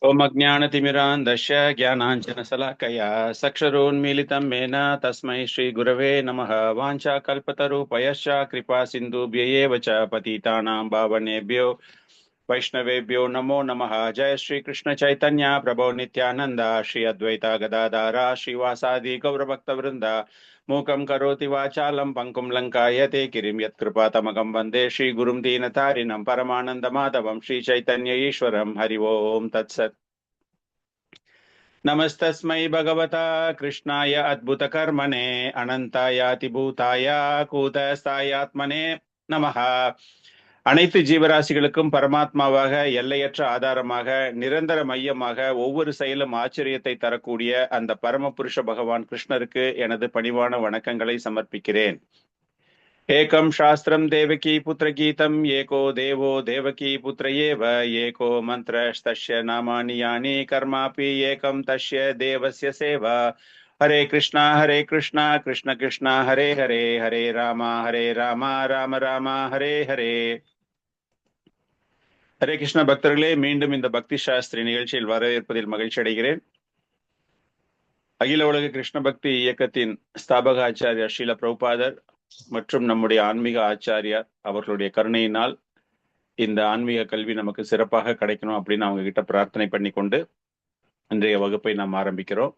ओम अज्ञानतिमिरान्धस्य ज्ञानाञ्जनशलाकया चक्षुरुन्मीलितं येन तस्मै श्रीगुरवे नमः। वाञ्छाकल्पतरुपयश्च कृपा सिन्धुभ्य एव च पतितानां पावनेभ्यो वैष्णवेभ्यो नमो नमः। जय श्री कृष्ण चैतन्य प्रभो नित्यानंद श्री अद्वैता गदाधारा श्रीवासादि गौरभक्तवृंद मूकं करोति वाचालं पंकुं लंकायते गिरिं यत्कृपातमगं वन्दे श्रीगुरुं दीनतारिणं परमानन्दमाधवं श्रीचैतन्य ईश्वरं हरि ओम् तत्सत्। नमस्तस्मै भगवता कृष्णाय अद्भुतकर्मणे अनन्तायातिभूताय कूटस्थायात्मने நமஹ. அனைத்து ஜீவராசிகளுக்கும் பரமாத்மாவாக, எல்லையற்ற ஆதாரமாக, நிரந்தர மையமாக, ஒவ்வொரு செயலும் ஆச்சரியத்தை தரக்கூடிய அந்த பரமபுருஷ பகவான் கிருஷ்ணருக்கு எனது பணிவான வணக்கங்களை சமர்ப்பிக்கிறேன். ஏகம் சாஸ்திரம் தேவகி புத்திர கீதம் ஏகோ தேவோ தேவகி புத்திர ஏவ ஏகோ மந்திரஸ்தஸ்ய நாமானி யானி கர்மாபி ஏகம் தஸ்ய தேவஸ்ய சேவா. ஹரே கிருஷ்ணா கிருஷ்ண கிருஷ்ணா ஹரே ஹரே ஹரே ராமா ராம ராம ஹரே ஹரே. ஹரே கிருஷ்ண பக்தர்களே, மீண்டும் இந்த பக்தி சாஸ்திரி நிகழ்ச்சியில் வரவேற்பதில் மகிழ்ச்சி அடைகிறேன். அகில உலக கிருஷ்ண பக்தி இயக்கத்தின் ஸ்தாபக ஆச்சாரியார் ஸ்ரீல பிரபுபாதர் மற்றும் நம்முடைய ஆன்மீக ஆச்சாரியார் அவர்களுடைய கருணையினால் இந்த ஆன்மீக கல்வி நமக்கு சிறப்பாக கிடைக்கணும் அப்படின்னு அவங்க கிட்ட பிரார்த்தனை பண்ணி கொண்டு இன்றைய வகுப்பை நாம் ஆரம்பிக்கிறோம்.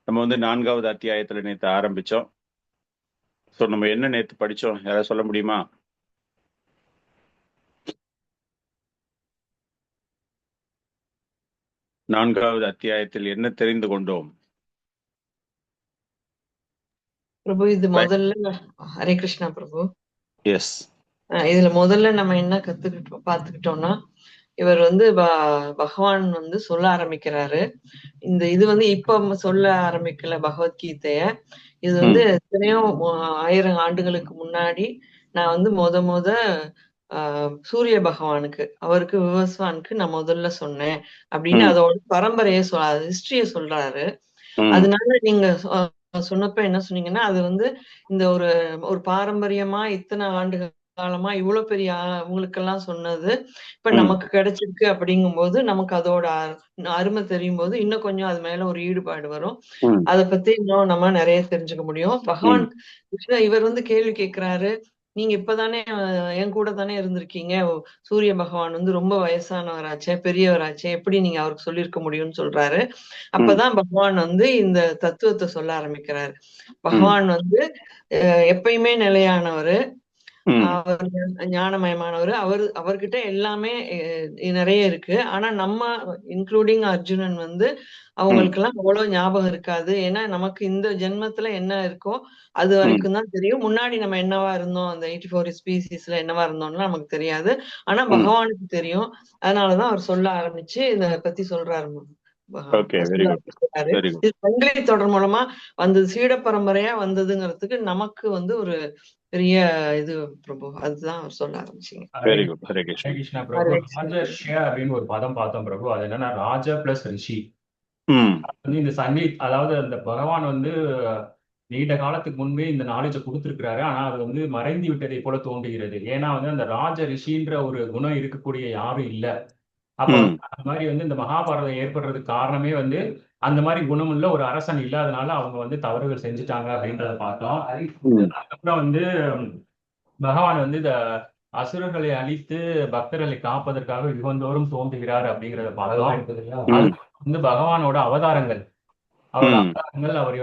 நம்ம 4வது அத்தியாயத்துல நேற்று ஆரம்பிச்சோம். ஸோ நம்ம என்ன நேற்று படிச்சோம், யாராவது சொல்ல முடியுமா? நான்காவது அத்தியாயத்தில் என்ன தெரிந்து கொண்டோம்? பிரபு, இது முதல்ல ஹரே கிருஷ்ணா பிரபு. எஸ், இதுல முதல்ல நம்ம என்ன பாத்துக்கிட்டோம்னா, இவர் பகவான் சொல்ல ஆரம்பிக்கிறாரு. இது இப்ப சொல்ல ஆரம்பிக்கல பகவத்கீதைய. இது எத்தனையோ 1000 ஆண்டுகளுக்கு முன்னாடி நான் முத சூரிய பகவானுக்கு, அவருக்கு விவஸ்வானுக்கு நான் முதல்ல சொன்னேன் அப்படின்னு அதோட பரம்பரைய ஹிஸ்டரிய சொல்றாரு. அதனால நீங்க சொன்னப்ப என்ன சொன்னீங்கன்னா, அது இந்த ஒரு பாரம்பரியமா இத்தனை ஆண்டு காலமா இவ்வளவு பெரிய உங்களுக்கெல்லாம் சொன்னது இப்ப நமக்கு கிடைச்சிருக்கு அப்படிங்கும்போது நமக்கு அதோட அருமை தெரியும் போது இன்னும் கொஞ்சம் அது மேல ஒரு ஈடுபாடு வரும். அத பத்தி இன்னும் நம்ம நிறைய தெரிஞ்சுக்க முடியும். பகவான் கிருஷ்ணா இவர் கேள்வி கேட்கிறாரு, நீங்க இப்பதானே என் கூட தானே இருந்திருக்கீங்க, சூரிய பகவான் ரொம்ப வயசானவராச்சே, பெரியவராச்சே, எப்படி நீங்க அவருக்கு சொல்லியிருக்க முடியும்னு சொல்றாரு. அப்பதான் பகவான் இந்த தத்துவத்தை சொல்ல ஆரம்பிக்கிறாரு. பகவான் எப்பயுமே நிலையானவரு, அவர் ஞானமயமானவர். அவர்கிட்ட எல்லாமே நிறைய இருக்கு. ஆனா நம்ம இன்க்ளூடிங் அர்ஜுனன் அவங்களுக்கு எல்லாம் அவ்வளவு ஞாபகம் இருக்காது. ஏன்னா நமக்கு இந்த ஜென்மத்துல என்ன இருக்கோ அது வரைக்கும் தான் தெரியும். முன்னாடி நம்ம என்னவா இருந்தோம், அந்த 84 ஸ்பீசிஸ்ல என்னவா இருந்தோம்னா நமக்கு தெரியாது. ஆனா பகவானுக்கு தெரியும். அதனாலதான் அவர் சொல்ல ஆரம்பிச்சு இத பத்தி சொல்றாரு. சங்கிலி தொடர் மூலமா வந்தது, சீட பரம்பரையா வந்ததுங்கிறதுக்கு நமக்கு ஒரு பெரிய இது பிரபு. அதுதான் அவர் சொல்ல ஆரம்பிச்சீங்க. Very good. ஹரே கிருஷ்ணா பிரபு. ராஜர்ஷ்ய அப்படின்னு ஒரு பதம் பார்த்தோம் பிரபு. அது என்னன்னா ராஜா பிளஸ் ரிஷி. இந்த சங்கீத், அதாவது அந்த பகவான் நீண்ட காலத்துக்கு முன்பே இந்த நாலேஜை கொடுத்திருக்கிறாரு. ஆனா அது மறைந்து விட்டதை போல தோன்றுகிறது. ஏன்னா அந்த ராஜ ரிஷின்ற ஒரு குணம் இருக்கக்கூடிய யாரும் இல்ல. அப்ப அந்த மாதிரி இந்த மகாபாரதம் ஏற்படுறதுக்கு காரணமே அந்த மாதிரி குணமுள்ள ஒரு அரசன் இல்லாதனால அவங்க தவறுகள் செஞ்சுட்டாங்க அப்படின்றத பார்த்தோம். அதுக்கப்புறம் பகவான் இந்த அசுரர்களை அழித்து பக்தர்களை காப்பதற்காக யுகந்தோறும் தோன்றுகிறார் அப்படிங்கிறத பார்த்தோம். அது பகவானோட அவதாரங்கள். அவரோட அவதாரங்கள் அவர்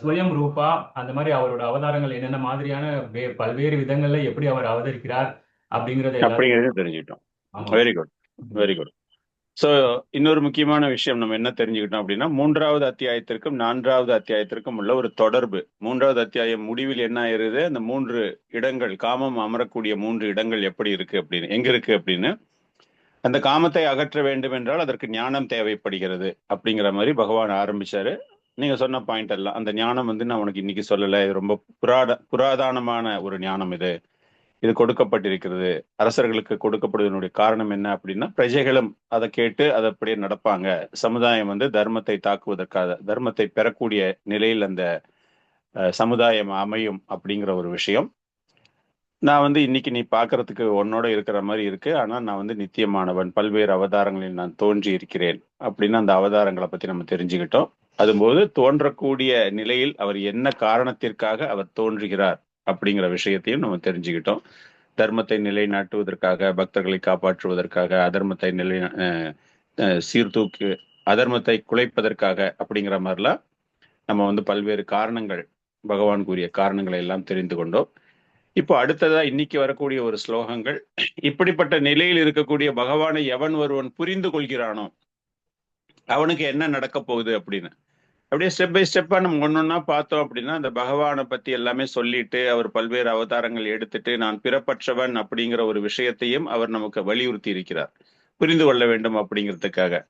சுயம் ரூபா, அந்த மாதிரி அவரோட அவதாரங்கள் என்னென்ன மாதிரியான பல்வேறு விதங்கள்ல எப்படி அவர் அவதரிக்கிறார் அப்படிங்கறத தெரிஞ்சுக்கிட்டோம். Very good, very good. So இன்னொரு முக்கியமான விஷயம் நம்ம என்ன தெரிஞ்சுக்கிட்டோம் அப்படின்னா, 3வது அத்தியாயத்திற்கும் 4வது அத்தியாயத்திற்கும் உள்ள ஒரு தொடர்பு. 3வது அத்தியாயம் முடிவில் என்ன ஆயிருது, அந்த 3 இடங்கள், காமம் அமரக்கூடிய 3 இடங்கள் எப்படி இருக்கு அப்படின்னு, எங்க இருக்கு அப்படின்னு, அந்த காமத்தை அகற்ற வேண்டும் என்றால் அதற்கு ஞானம் தேவைப்படுகிறது அப்படிங்கிற மாதிரி பகவான் ஆரம்பிச்சாரு. நீங்க சொன்ன பாயிண்ட் எல்லாம், அந்த ஞானம் நான் உனக்கு இன்னைக்கு சொல்லல, இது ரொம்ப புராதனமான ஒரு ஞானம். இது கொடுக்கப்பட்டிருக்கிறது. அரசர்களுக்கு கொடுக்கப்படுவதனுடைய காரணம் என்ன அப்படின்னா, பிரஜைகளும் அதை கேட்டு அதை அப்படியே நடப்பாங்க. சமுதாயம் தர்மத்தை தாக்குவதற்காக, தர்மத்தை பெறக்கூடிய நிலையில் அந்த சமுதாயம் அமையும் அப்படிங்கிற ஒரு விஷயம். நான் வந்து இன்னைக்கு நீ பார்க்கறதுக்கு உன்னோட இருக்கிற மாதிரி இருக்கு, ஆனா நான் வந்து நித்தியமானவன், பல்வேறு அவதாரங்களில் நான் தோன்றி இருக்கிறேன் அப்படின்னு அந்த அவதாரங்களை பத்தி நம்ம தெரிஞ்சுக்கிட்டோம். அதுபோது தோன்றக்கூடிய நிலையில் அவர் என்ன காரணத்திற்காக அவர் தோன்றுகிறார் அப்படிங்கிற விஷயத்தையும் நம்ம தெரிஞ்சுக்கிட்டோம். தர்மத்தை நிலைநாட்டுவதற்காக, பக்தர்களை காப்பாற்றுவதற்காக, அதர்மத்தை சீர்தூக்கி அதர்மத்தை குலைப்பதற்காக அப்படிங்கிற மாதிரிலாம் நம்ம வந்து பல்வேறு காரணங்கள், பகவான் கூறிய காரணங்களை எல்லாம் தெரிந்து கொண்டோம். இப்போ அடுத்ததா இன்னைக்கு வரக்கூடிய ஒரு ஸ்லோகங்கள், இப்படிப்பட்ட நிலையில் இருக்கக்கூடிய பகவானை எவன் ஒருவன் புரிந்து கொள்கிறானோ அவனுக்கு என்ன நடக்க போகுது அப்படின்னு அப்படியே ஸ்டெப் பை ஸ்டெப்பா நம்ம ஒன்னொன்னா பார்த்தோம் அப்படின்னா, அந்த பகவானை பத்தி எல்லாமே சொல்லிட்டு அவர் பல்வேறு அவதாரங்கள் எடுத்துட்டு நான் பிறப்பற்றவன் அப்படிங்கிற ஒரு விஷயத்தையும் அவர் நமக்கு வலியுறுத்தி இருக்கிறார், புரிந்து கொள்ள வேண்டும் அப்படிங்கிறதுக்காக.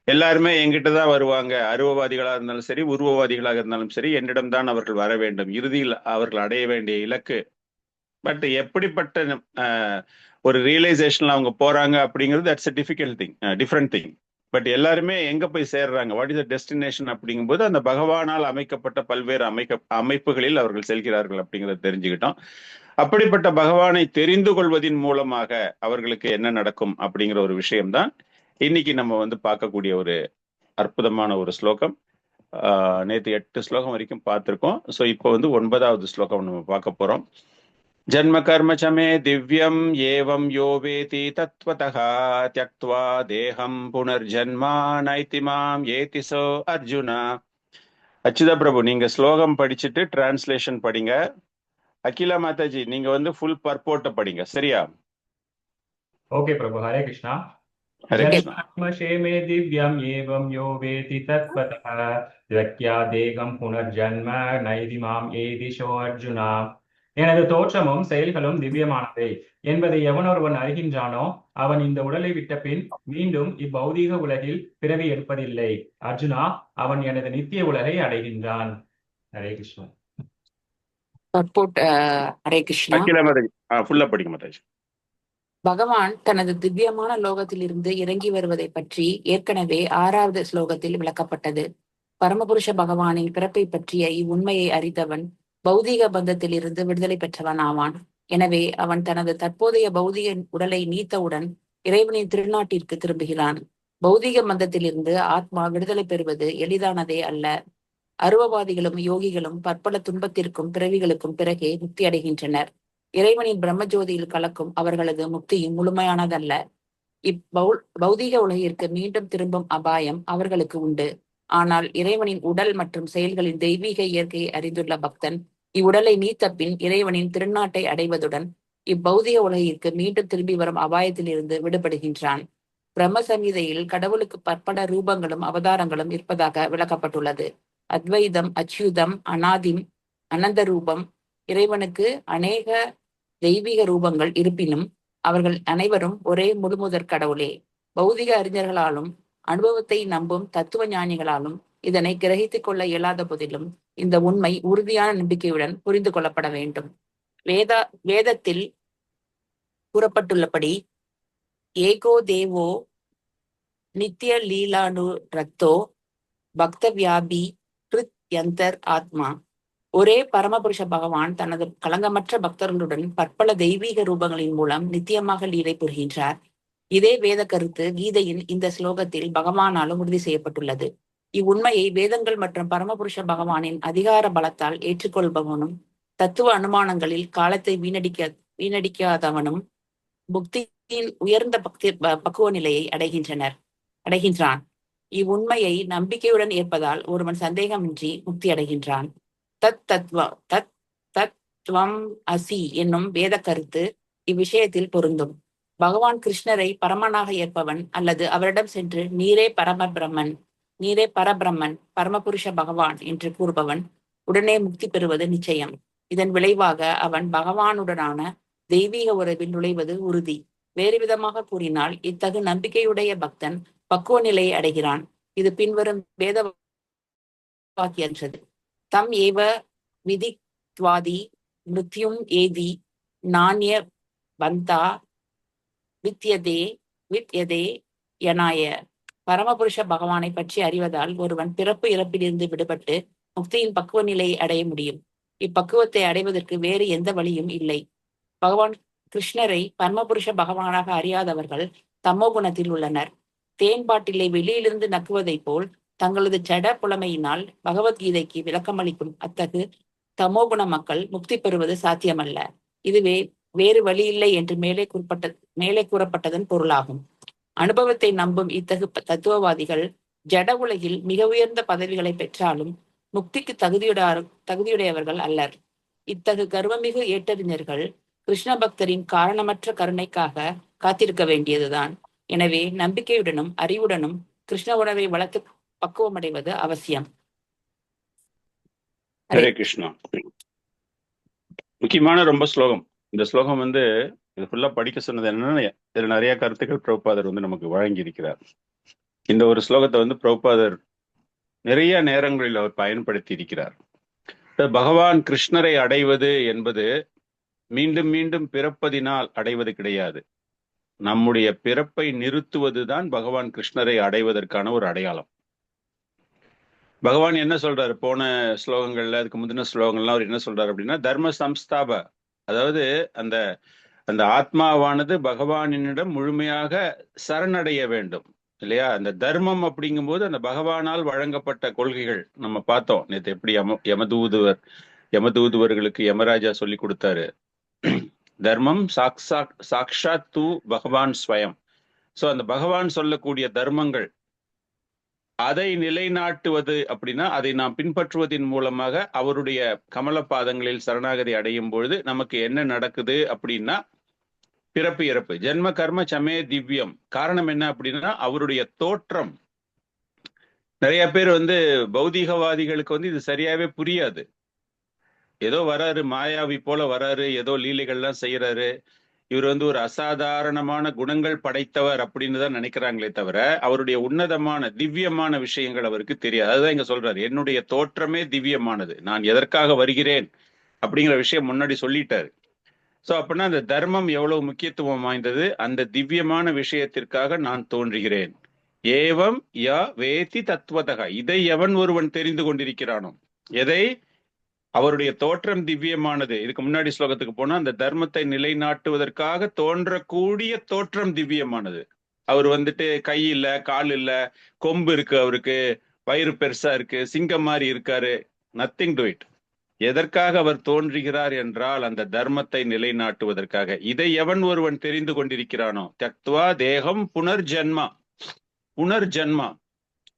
எல்லாருமே எங்கிட்ட தான் வருவாங்க, அருவவாதிகளாக இருந்தாலும் சரி, உருவவாதிகளாக இருந்தாலும் சரி, என்னிடம்தான் அவர்கள் வர வேண்டும், இறுதியில் அவர்கள் அடைய வேண்டிய இலக்கு. பட் எப்படிப்பட்ட ஒரு ரியலைசேஷன்ல அவங்க போறாங்க அப்படிங்கிறது that's a difficult thing, different thing. But எல்லாருமே எங்க போய் சேர்றாங்க, வாட் இஸ் த டெஸ்டினேஷன் அப்படிங்கும்போது அந்த பகவானால் அமைக்கப்பட்ட பல்வேறு அமைப்புகளில் அவர்கள் செல்கிறார்கள் அப்படிங்கிறத தெரிஞ்சுக்கிட்டோம். அப்படிப்பட்ட பகவானை தெரிந்து கொள்வதின் மூலமாக அவர்களுக்கு என்ன நடக்கும் அப்படிங்கிற ஒரு விஷயம்தான் இன்னைக்கு நம்ம வந்து பார்க்கக்கூடிய ஒரு அற்புதமான ஒரு ஸ்லோகம். நேற்று 8 ஸ்லோகம் வரைக்கும் பார்த்திருக்கோம். ஸோ இப்போ வந்து 9வது ஸ்லோகம் நம்ம பார்க்க போறோம். ஜன்ம கர்ம ச மே திவ்யம் ஏவம் யோ வேதி தத்வதः த்யக்த்வா தேகம் புனர்ஜன்மா நைதி மாம் ஏதி சோ அர்ஜுனா. அச்சுதா பிரபு, நீங்க ஸ்லோகம் படிச்சுட்டு டிரான்ஸ்லேஷன் படிங்க. அகிலா மாதாஜி, நீங்க வந்து ஃபுல் பர்போர்ட்டை படிங்க, சரியா? ஓகே பிரபு. ஹரே கிருஷ்ணா. ஹரே கிருஷ்ணா. ஜன்மஷேமே திவ்யம் ஏவம் யோ வேதி தத்வதः த்யக்த்வா தேகம் புனர்ஜன்ம நைதி மாம் ஏதி சோ அர்ஜுனா. எனது தோற்றமும் செயல்களும் திவ்யமானவை என்பதை எவனொருவன் அறிகின்றானோ அவன் இந்த உடலை விட்ட பின் மீண்டும் இப்பௌதீக உலகில் பிறவி எடுப்பதில்லை. அர்ஜுனா, அவன் எனது நித்திய உலகை அடைகின்றான். ஹரே கிருஷ்ணா. ஹரே கிருஷ்ணா. அகிலா மாதாஜி ஃபுல்லா படிங்க மாதாஜி. பகவான் தனது திவ்யமான லோகத்திலிருந்து இறங்கி வருவதை பற்றி ஏற்கனவே 6வது ஸ்லோகத்தில் விளக்கப்பட்டது. பரமபுருஷ பகவானின் பிறப்பை பற்றிய இவ்வுண்மையை அறிந்தவன் பௌதீக பந்தத்திலிருந்து விடுதலை பெற்றவன் ஆவான். எனவே அவன் தனது தற்போதைய பௌதிக உடலை நீத்தவுடன் இறைவனின் திருநாட்டிற்கு திரும்புகிறான். பௌதீக பந்தத்திலிருந்து ஆத்மா விடுதலை பெறுவது எளிதானதே அல்ல. அருவவாதிகளும் யோகிகளும் பற்பல துன்பத்திற்கும் பிறவிகளுக்கும் பிறகே முக்தி அடைகின்றனர். இறைவனின் பிரம்மஜோதியில் கலக்கும் அவர்களது முக்தியும் முழுமையானதல்ல. பௌதீக உலகிற்கு மீண்டும் திரும்பும் அபாயம் அவர்களுக்கு உண்டு. ஆனால் இறைவனின் உடல் மற்றும் செயல்களின் தெய்வீக இயற்கையை அறிந்துள்ள பக்தன் இவ்வுடலை நீத்த பின் இறைவனின் திருநாட்டை அடைவதுடன் இப்பௌதிக உலகிற்கு மீண்டும் திரும்பி வரும் அபாயத்திலிருந்து விடுபடுகின்றான். பிரம்ம சங்கீதையில் கடவுளுக்கு பற்பல ரூபங்களும் அவதாரங்களும் இருப்பதாக விளக்கப்பட்டுள்ளது. அத்வைதம், அச்சுதம், அனாதிம், அனந்த ரூபம். இறைவனுக்கு அநேக தெய்வீக ரூபங்கள் இருப்பினும் அவர்கள் அனைவரும் ஒரே முழுமுதற் கடவுளே. பௌதிக அறிஞர்களாலும் அனுபவத்தை நம்பும் தத்துவ ஞானிகளாலும் இதனை கிரகித்துக் கொள்ள இயலாத போதிலும் இந்த உண்மை உறுதியான நம்பிக்கையுடன் புரிந்து கொள்ளப்பட வேண்டும். வேதத்தில் கூறப்பட்டுள்ளபடி ஏகோ தேவோ நித்திய லீலானு ரத்தோ பக்த வியாபி கிருத் யந்தர் ஆத்மா. ஒரே பரமபுருஷ பகவான் தனது களங்கமற்ற பக்தர்களுடன் பற்பல தெய்வீக ரூபங்களின் மூலம் நித்தியமாக லீலை புரிகின்றார். இதே வேத கருத்து கீதையின் இந்த ஸ்லோகத்தில் பகவானாலும் உறுதி செய்யப்பட்டுள்ளது. இவ்வுண்மையை வேதங்கள் மற்றும் பரமபுருஷ பகவானின் அதிகார பலத்தால் ஏற்றுக்கொள்பவனும் தத்துவ அனுமானங்களில் காலத்தை வீணடிக்காதவனும் புக்தியின் உயர்ந்த பக்குவ நிலையை அடைகின்றான். இவ்வுண்மையை நம்பிக்கையுடன் ஏற்பதால் ஒருவன் சந்தேகமின்றி முக்தி அடைகின்றான். தத்துவம் அசி என்னும் வேத கருத்து இவ்விஷயத்தில் பொருந்தும். பகவான் கிருஷ்ணரை பரமனாக ஏற்பவன் அல்லது அவரிடம் சென்று நீரே பரபிரம்மன் பரமபுருஷ பகவான் என்று கூறுபவன் உடனே முக்தி பெறுவது நிச்சயம். இதன் விளைவாக அவன் பகவானுடனான தெய்வீக உறவில் நுழைவது உறுதி. வேறு விதமாக கூறினால் இத்தகு நம்பிக்கையுடைய பக்தன் பக்குவ நிலையை அடைகிறான். இது பின்வரும் வேத வாக்கியன்றது. தம் ஏவ விதித்வாதி மிருத்யும் ஏதி நாண்ய பந்தா வித்யதே யனாய. பரமபுருஷ பகவானை பற்றி அறிவதால் ஒருவன் பிறப்பு இறப்பிலிருந்து விடுபட்டு முக்தியின் பக்குவ நிலையை அடைய முடியும். இப்பக்குவத்தை அடைவதற்கு வேறு எந்த வழியும் இல்லை. பகவான் கிருஷ்ணரை பரமபுருஷ பகவானாக அறியாதவர்கள் தமோ குணத்தில் உள்ளனர். தேன்பாட்டிலை வெளியிலிருந்து நக்குவதைப் போல் தங்களது ஜட புலமையினால் பகவத்கீதைக்கு விளக்கமளிக்கும் அத்தகு தமோகுண மக்கள் முக்தி பெறுவது சாத்தியமல்ல. இதுவே வேறு வழியில்லை என்று மேலே கூறப்பட்டதன் பொருளாகும். அனுபவத்தை நம்பும் இத்தகு தத்துவவாதிகள் ஜட உலகில் மிக உயர்ந்த பதவிகளை பெற்றாலும் முக்திக்கு தகுதியுடையவர்கள் அல்லர். இத்தகு கர்வமிகு ஏட்டறிஞர்கள் கிருஷ்ண பக்தரின் காரணமற்ற கருணைக்காக காத்திருக்க வேண்டியதுதான். எனவே நம்பிக்கையுடனும் அறிவுடனும் கிருஷ்ண உணர்வை வளர்த்து பக்குவமடைவது அவசியம். ஹரே கிருஷ்ணா. முக்கியமான ரொம்ப ஸ்லோகம். இந்த ஸ்லோகம் இது ஃபுல்லா படிக்க சொன்னது என்னன்னா, இதுல நிறைய கருத்துக்கள் பிரபுபாதர் நமக்கு வழங்கி இருக்கிறார். இந்த ஒரு ஸ்லோகத்தை பிரபுபாதர் நிறைய நேரங்களில் அவர் பயன்படுத்தி இருக்கிறார். பகவான் கிருஷ்ணரை அடைவது என்பது மீண்டும் மீண்டும் பிறப்பதினால் அடைவது கிடையாது. நம்முடைய பிறப்பை நிறுத்துவதுதான் பகவான் கிருஷ்ணரை அடைவதற்கான ஒரு அடையாளம். பகவான் என்ன சொல்றாரு போன ஸ்லோகங்கள்ல, அதுக்கு முந்தின ஸ்லோகங்கள்லாம் அவர் என்ன சொல்றாரு அப்படின்னா, தர்ம சம்ஸ்தாப, அதாவது அந்த அந்த ஆத்மாவானது பகவானிடம் முழுமையாக சரணடைய வேண்டும் இல்லையா. அந்த தர்மம் அப்படிங்கும்போது அந்த பகவானால் வழங்கப்பட்ட கொள்கைகள் நம்ம பார்த்தோம் நேற்று. எப்படி யமதூதுவர்களுக்கு யமராஜா சொல்லி கொடுத்தாரு, தர்மம் சாக்ஷாத் தூ பகவான் ஸ்வயம். சோ அந்த பகவான் சொல்லக்கூடிய தர்மங்கள் அதை நிலைநாட்டுவது அப்படின்னா, அதை நாம் பின்பற்றுவதன் மூலமாக அவருடைய கமல பாதங்களில் சரணாகதி அடையும் பொழுது நமக்கு என்ன நடக்குது அப்படின்னா, பிறப்பு இறப்பு, ஜென்ம கர்ம சமே திவ்யம். காரணம் என்ன அப்படின்னா, அவருடைய தோற்றம். நிறைய பேர் பௌதிகவாதிகளுக்கு இது சரியாவே புரியாது. ஏதோ வராரு, மாயாவி போல வராரு, ஏதோ லீலைகள்லாம் செய்யறாரு, இவர் ஒரு அசாதாரணமான குணங்கள் படைத்தவர் அப்படின்னு தான் நினைக்கிறாங்களே தவிர, அவருடைய உன்னதமான திவ்யமான விஷயங்கள் அவருக்கு தெரியாது. அதுதான் இங்க சொல்றாரு, என்னுடைய தோற்றமே திவ்யமானது, நான் எதற்காக வருகிறேன் அப்படிங்கிற விஷயம் முன்னாடி சொல்லிட்டாரு. சோ அப்படின்னா அந்த தர்மம் எவ்வளவு முக்கியத்துவம் வாய்ந்தது, அந்த திவ்யமான விஷயத்திற்காக நான் தோன்றுகிறேன். ஏவம் யா வேதி தத்துவதக, இதை எவன் ஒருவன் தெரிந்து கொண்டிருக்கிறானோ, எதை, அவருடைய தோற்றம் திவ்யமானது. இதுக்கு முன்னாடி ஸ்லோகத்துக்கு போனா, அந்த தர்மத்தை நிலைநாட்டுவதற்காக தோன்றக்கூடிய தோற்றம் திவ்யமானது. அவர் கை இல்ல, கால் இல்ல, கொம்பு இருக்கு, அவருக்கு வயிறு பெருசா இருக்கு, சிங்கம் மாதிரி இருக்காரு, நத்திங் டு இட். எதற்காக அவர் தோன்றுகிறார் என்றால் அந்த தர்மத்தை நிலைநாட்டுவதற்காக. இதை எவன் ஒருவன் தெரிந்து கொண்டிருக்கிறானோ, தக்த்வா தேகம் புனர்ஜன்மா,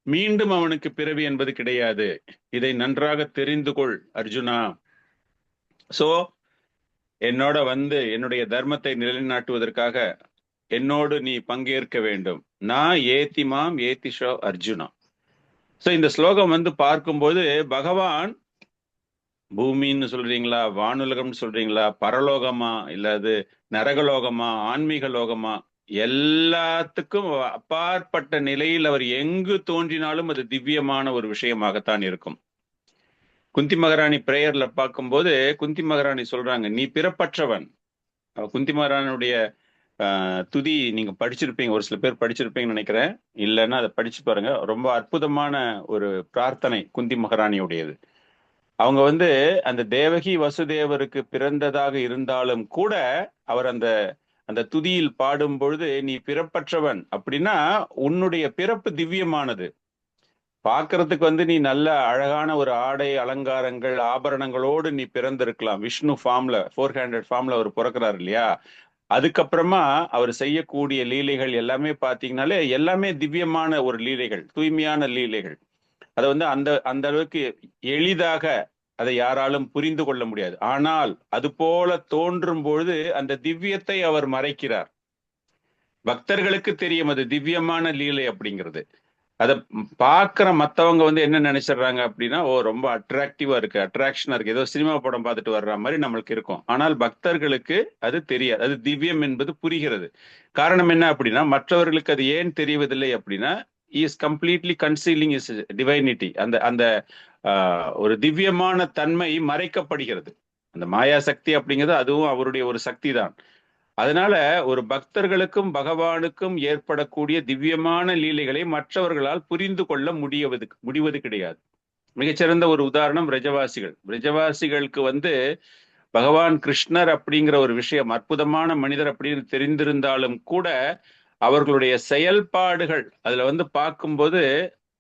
மீண்டும் அவனுக்கு பிறவி என்பது கிடையாது. இதை நன்றாக தெரிந்து கொள் அர்ஜுனா. சோ என்னோட என்னுடைய தர்மத்தை நிலைநாட்டுவதற்காக என்னோடு நீ பங்கேற்க வேண்டும். நான் ஏத்திமாம் ஏத்திஷோ அர்ஜுனா. சோ இந்த ஸ்லோகம் பார்க்கும்போது, பகவான் பூமின்னு சொல்றீங்களா, வானுலகம்னு சொல்றீங்களா, பரலோகமா, இல்ல அது நரகலோகமா, ஆன்மீக லோகமா, எல்லாத்துக்கும் அப்பாற்பட்ட நிலையில் அவர் எங்கு தோன்றினாலும் அது திவ்யமான ஒரு விஷயமாகத்தான் இருக்கும். குந்தி மகாராணி பிரேயர்ல பார்க்கும்போது குந்தி மகாராணி சொல்றாங்க, நீ பிறப்பற்றவன். குந்தி மகாராணியுடைய துதி நீங்க படிச்சிருப்பீங்க, ஒரு சில பேர் படிச்சிருப்பீங்கன்னு நினைக்கிறேன். இல்லைன்னா அதை படிச்சு பாருங்க. ரொம்ப அற்புதமான ஒரு பிரார்த்தனை குந்தி மகாராணியுடையது. அவங்க அந்த தேவகி வசுதேவருக்கு பிறந்ததாக இருந்தாலும் கூட அவர் அந்த துதியில் பாடும் பொழுது, நீ பிறப்பற்றவன் அப்படின்னா உன்னுடைய பிறப்பு திவ்யமானது. பார்க்கறதுக்கு நீ நல்ல அழகான ஒரு ஆடை அலங்காரங்கள் ஆபரணங்களோடு நீ பிறந்திருக்கலாம். விஷ்ணு ஃபார்ம்ல, 400 ஃபார்ம்ல அவர் பிறக்கிறார் இல்லையா. அதுக்கப்புறமா அவர் செய்யக்கூடிய லீலைகள் எல்லாமே பார்த்தீங்கன்னாலே எல்லாமே திவ்யமான ஒரு லீலைகள், தூய்மையான லீலைகள். அதை அந்த அளவுக்கு எளிதாக அதை யாராலும் புரிந்து கொள்ள முடியாது. ஆனால் அது போல தோன்றும் பொழுது அந்த திவ்யத்தை அவர் மறைக்கிறார். பக்தர்களுக்கு தெரியும் அது திவ்யமான லீலை அப்படிங்கிறது. அதை பார்க்கிற மற்றவங்க என்ன நினைச்சிடுறாங்க அப்படின்னா, ஓ ரொம்ப அட்ராக்டிவா இருக்கு, அட்ராக்ஷனா இருக்கு, ஏதோ சினிமா படம் பார்த்துட்டு வர்ற மாதிரி நம்மளுக்கு இருக்கும். ஆனால் பக்தர்களுக்கு அது தெரியாது, அது திவ்யம் என்பது புரிகிறது. காரணம் என்ன அப்படின்னா, மற்றவர்களுக்கு அது ஏன் தெரிவதில்லை அப்படின்னா, is completely concealing is divinity. அந்த ஒரு திவ்யமான தன்மை மறைக்கப்படுகிறது. அந்த மாயா சக்தி அப்படிங்கிறது அதுவும் அவருடைய ஒரு சக்தி தான். அதனால ஒரு பக்தர்களுக்கும் பகவானுக்கும் ஏற்படக்கூடிய திவ்யமான லீலைகளை மற்றவர்களால் புரிந்து கொள்ள முடிவது கிடையாது. மிகச்சிறந்த ஒரு உதாரணம் பிரஜவாசிகள். பிரஜவாசிகளுக்கு பகவான் கிருஷ்ணர் அப்படிங்கிற ஒரு விஷயம் அற்புதமான மனிதர் அப்படின்னு தெரிந்திருந்தாலும் கூட அவர்களுடைய செயல்பாடுகள் அதுல வந்து பார்க்கும்போது